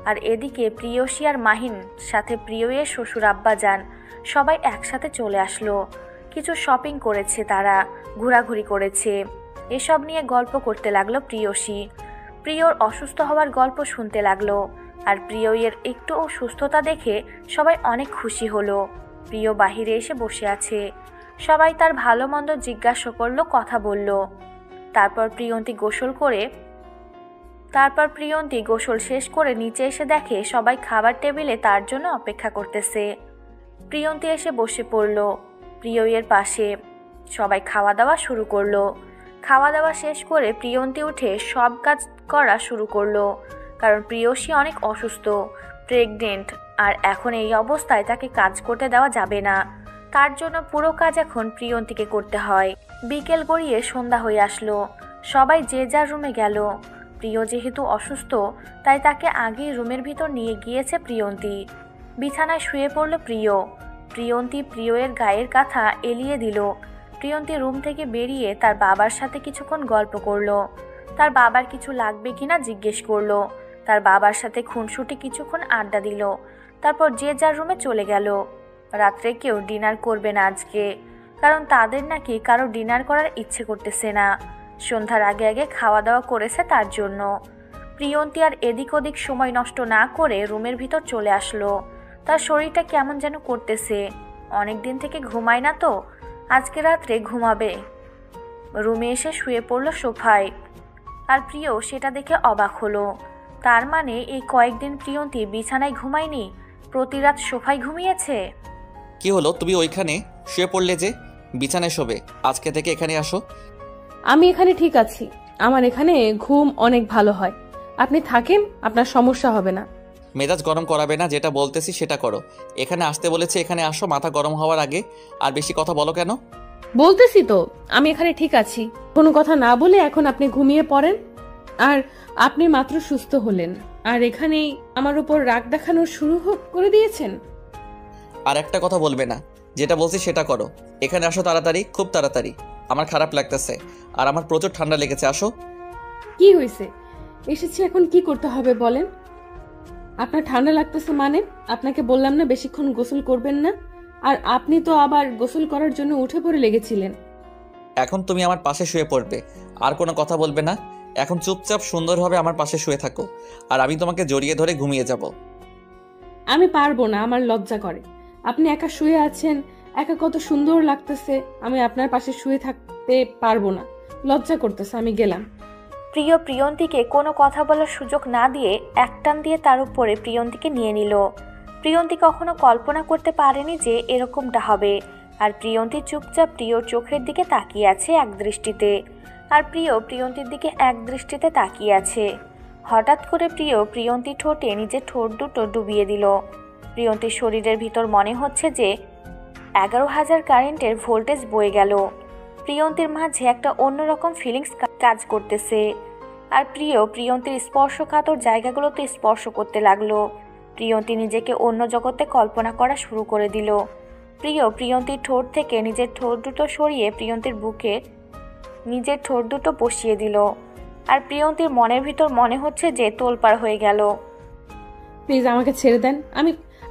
আর এদিকে প্রিয়সী আর মাহিন সাথে প্রিয়ের শ্বশুর আব্বা যান সবাই একসাথে চলে আসলো। কিছু শপিং করেছে, তারা ঘোরাঘুরি করেছে। এসব নিয়ে গল্প করতে লাগলো প্রিয়সী। প্রিয়র অসুস্থ হওয়ার গল্প শুনতে লাগলো, আর প্রিয়ের একটু সুস্থতা দেখে সবাই অনেক খুশি হলো। প্রিয় বাহিরে এসে বসে আছে, সবাই তার ভালো মন্দ জিজ্ঞাসা করলো, কথা বলল। তারপর প্রিয়ন্তী গোসল শেষ করে নিচে এসে দেখে সবাই খাবার টেবিলে তার জন্য অপেক্ষা করতেছে। প্রিয়ন্তী এসে বসে পড়ল প্রিয়ের পাশে। সবাই খাওয়া দাওয়া শুরু করলো। খাওয়া দাওয়া শেষ করে প্রিয়ন্তী উঠে সব কাজ করা শুরু করলো, কারণ প্রিয়সী অনেক অসুস্থ, প্রেগনেন্ট, আর এখন এই অবস্থায় তাকে কাজ করতে দেওয়া যাবে না। তার জন্য পুরো কাজ এখন প্রিয়ন্তীকে করতে হয়। বিকেল গড়িয়ে সন্ধ্যা হয়ে আসলো, সবাই যে যার রুমে গেল। প্রিয় যেহেতু অসুস্থ, তাই তাকে আগেই রুমের ভিতর নিয়ে গিয়েছে প্রিয়ন্তী। বিছানায় শুয়ে পড়ল প্রিয়ন্তী প্রিয়ের গায়ের কাঁথা এলিয়ে দিল। প্রিয়ন্তী রুম থেকে বেরিয়ে তার বাবার সাথে কিছুক্ষণ গল্প করলো। তার বাবার কিছু লাগবে কিনা জিজ্ঞেস করলো। তার বাবার সাথে খুনসুটি কিছুক্ষণ আড্ডা দিল। তারপর যে যার রুমে চলে গেল। রাত্রে কেউ ডিনার করবে না আজকে, কারণ তাদের নাকি কারো ডিনার করার ইচ্ছে করতেছে না। সন্ধ্যার আগে আগে খাওয়া দাওয়া করেছে তার জন্য। প্রিয়ন্তী আর এদিক ওদিক সময় নষ্ট না করে রুমের ভিতর চলে আসলো। তার শরীরটা কেমন যেন করতেছে, অনেক দিন থেকে ঘুমায় না তো, আজকে রাত্রে ঘুমাবে। রুমে এসে শুয়ে পড়ল সোফায়, আর প্রিয় সেটা দেখে অবাক হলো। তার মানে এই কয়েকদিন প্রিয়ন্তী বিছানায় ঘুমায়নি, প্রতি রাত সোফায় ঘুমিয়েছে। কি হলো, তুমি ওইখানে শুয়ে পড়লে যে? বিছানায় শোবে, আজকে থেকে এখানে আসো। আমি এখানে ঠিক আছি, আমার এখানে ঘুম অনেক ভালো হয়। আপনি থাকেন, আপনার সমস্যা হবে না। মেজাজ গরম করাবে না, যেটা বলতেছি সেটা করো। এখানে আসতে বলেছে, এখানে আসো, মাথা গরম হওয়ার আগে। আর বেশি কথা বলো কেন? বলতেছি তো আমি এখানে ঠিক আছি, কোনো কথা না বলে এখন আপনি ঘুমিয়ে পড়েন। আর আপনি মাত্র সুস্থ হলেন, আর এখানেই আমার উপর রাগ দেখানো শুরু করে দিয়েছেন। আর একটা কথা বলবে না, যেটা বলছি সেটা করো। এখানে আসো তাড়াতাড়ি, খুব তাড়াতাড়ি। আমার খারাপ লাগতেছে, আর আমার প্রচুর ঠান্ডা লেগেছে। আসো। কি হয়েছে? এসেছি, এখন কি করতে হবে বলেন? আপনার ঠান্ডা লাগতেছে মানে? আপনাকে বললাম না বেশিক্ষণ গোসল করবেন না, আর আপনি তো আবার গোসল করার জন্য উঠে পড়ে লেগেছিলেন। এখন তুমি আমার পাশে শুয়ে পড়বে, আর কোনো কথা বলবে না। এখন চুপচাপ সুন্দরভাবে আমার পাশে শুয়ে থাকো, আর আমি তোমাকে জড়িয়ে ধরে ঘুমিয়ে যাব। আমি পারবো না, আমার লজ্জা করে। আপনি একা শুয়ে আছেন, একা কত সুন্দর লাগতেছে, আমি আপনার পাশে শুয়ে থাকতে পারবো না, লজ্জা করতেছে, আমি গেলাম। প্রিয়ন্তীকে কোনো কথা বলার সুযোগ না দিয়ে একটান দিয়ে তার উপরে প্রিয়ন্তীকে নিয়ে নিল। প্রিয়ন্তী কখনো কল্পনা করতে পারেনি যে এরকমটা হবে। আর প্রিয়ন্তী চুপচাপ প্রিয়র চোখের দিকে তাকিয়ে আছে এক দৃষ্টিতে, আর প্রিয়ন্তীর দিকে এক দৃষ্টিতে তাকিয়ে আছে। হঠাৎ করে প্রিয়ন্তী ঠোঁটে নিজের ঠোঁট দুটো ডুবিয়ে দিল। প্রিয়ন্তীর শরীরের ভিতর মনে হচ্ছে যে 11,000 কারেন্টের ভোল্টেজ বয়ে গেল। প্রিয়ন্তীর মাঝে একটা অন্যরকম ফিলিংস কাজ করতেছে, আর প্রিয়ন্তীর স্পর্শকাতর জায়গাগুলোতে স্পর্শ করতে লাগলো। প্রিয়ন্তী নিজেকে অন্য জগতে কল্পনা করা শুরু করে দিল। প্রিয়ন্তীর ঠোঁট থেকে নিজের ঠোঁট দুটো সরিয়ে প্রিয়ন্তীর বুকে নিজের ঠোঁট দুটো বসিয়ে দিল। আর প্রিয়ন্তীর মনের ভিতর মনে হচ্ছে যে তোলপাড় হয়ে গেল। প্লিজ আমাকে ছেড়ে দেন,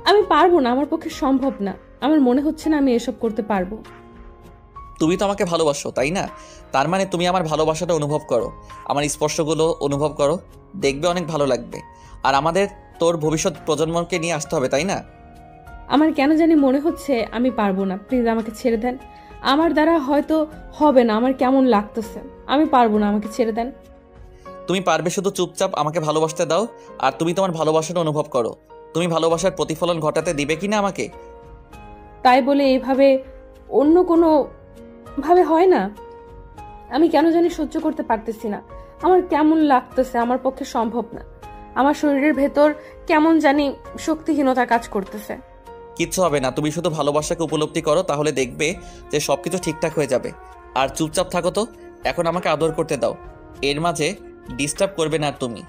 আমি পারবো না, আমার পক্ষে সম্ভব না। আমার মনে হচ্ছে না আমি এসব করতে পারবো। তুমি তো আমাকে ভালোবাসো তাই না? তার মানে তুমি আমার ভালোবাসাটা অনুভব করো, আমার স্পর্শগুলো অনুভব করো, দেখবে অনেক ভালো লাগবে। আর আমাদের তোর ভবিষ্যৎ প্রজন্মকে নিয়ে আসতে হবে তাই না? আমার কেন জানি মনে হচ্ছে আমি পারবো না, প্লিজ আমাকে ছেড়ে দেন। আমার দ্বারা হয়তো হবে না, আমার কেমন লাগতেছে, আমি পারবো না, আমাকে ছেড়ে দেন। তুমি পারবে, শুধু চুপচাপ আমাকে ভালোবাসতে দাও আর তুমি তোমার ভালোবাসাটা অনুভব করো। তুমি ভালোবাসার প্রতিফলন ঘটাতে দিবে কিনা আমাকে? তাই বলে এইভাবে অন্য কোনো ভাবে হয় না। আমি কেন জানি সহ্য করতে পারতেছি না, আমার কেমন লাগতেছে, আমার পক্ষে সম্ভব না। আমার শরীরের ভেতর কেমন জানি শক্তিহীনতা কাজ করতেছে। কিচ্ছু হবে না, তুমি শুধু ভালোবাসাকে উপলব্ধি করো, তাহলে দেখবে যে সবকিছু ঠিকঠাক হয়ে যাবে। আর চুপচাপ থাকো তো, এখন আমাকে আদর করতে দাও, এর মাঝে ডিস্টার্ব করবে না তুমি।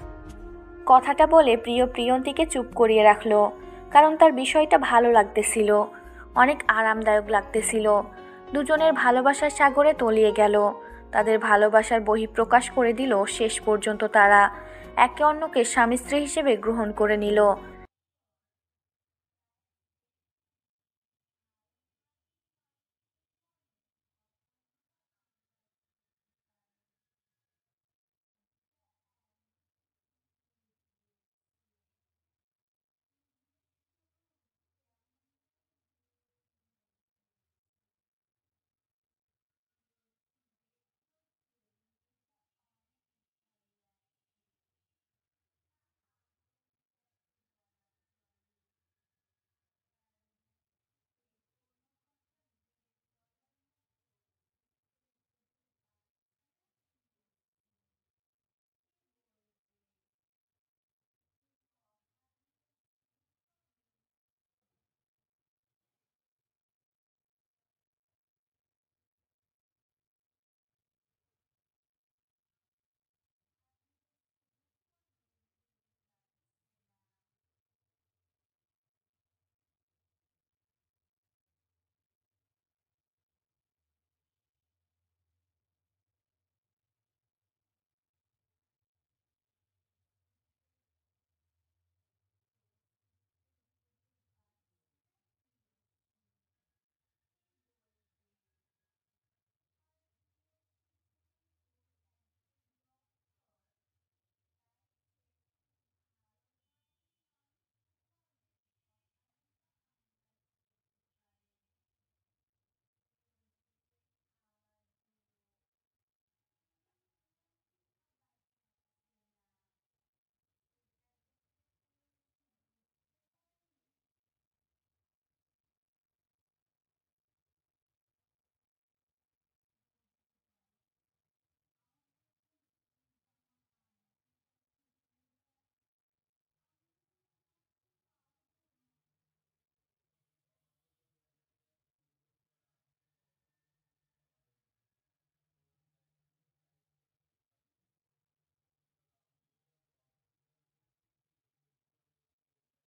কথাটা বলে প্রিয়ন্তীকে চুপ করিয়ে রাখলো, কারণ তার বিষয়টা ভালো লাগতেছিল, অনেক আরামদায়ক লাগতেছিল। দুজনের ভালোবাসার সাগরে তলিয়ে গেল, তাদের ভালোবাসার বহিঃপ্রকাশ করে দিল। শেষ পর্যন্ত তারা একে অন্যকে স্বামী স্ত্রী হিসেবে গ্রহণ করে নিল।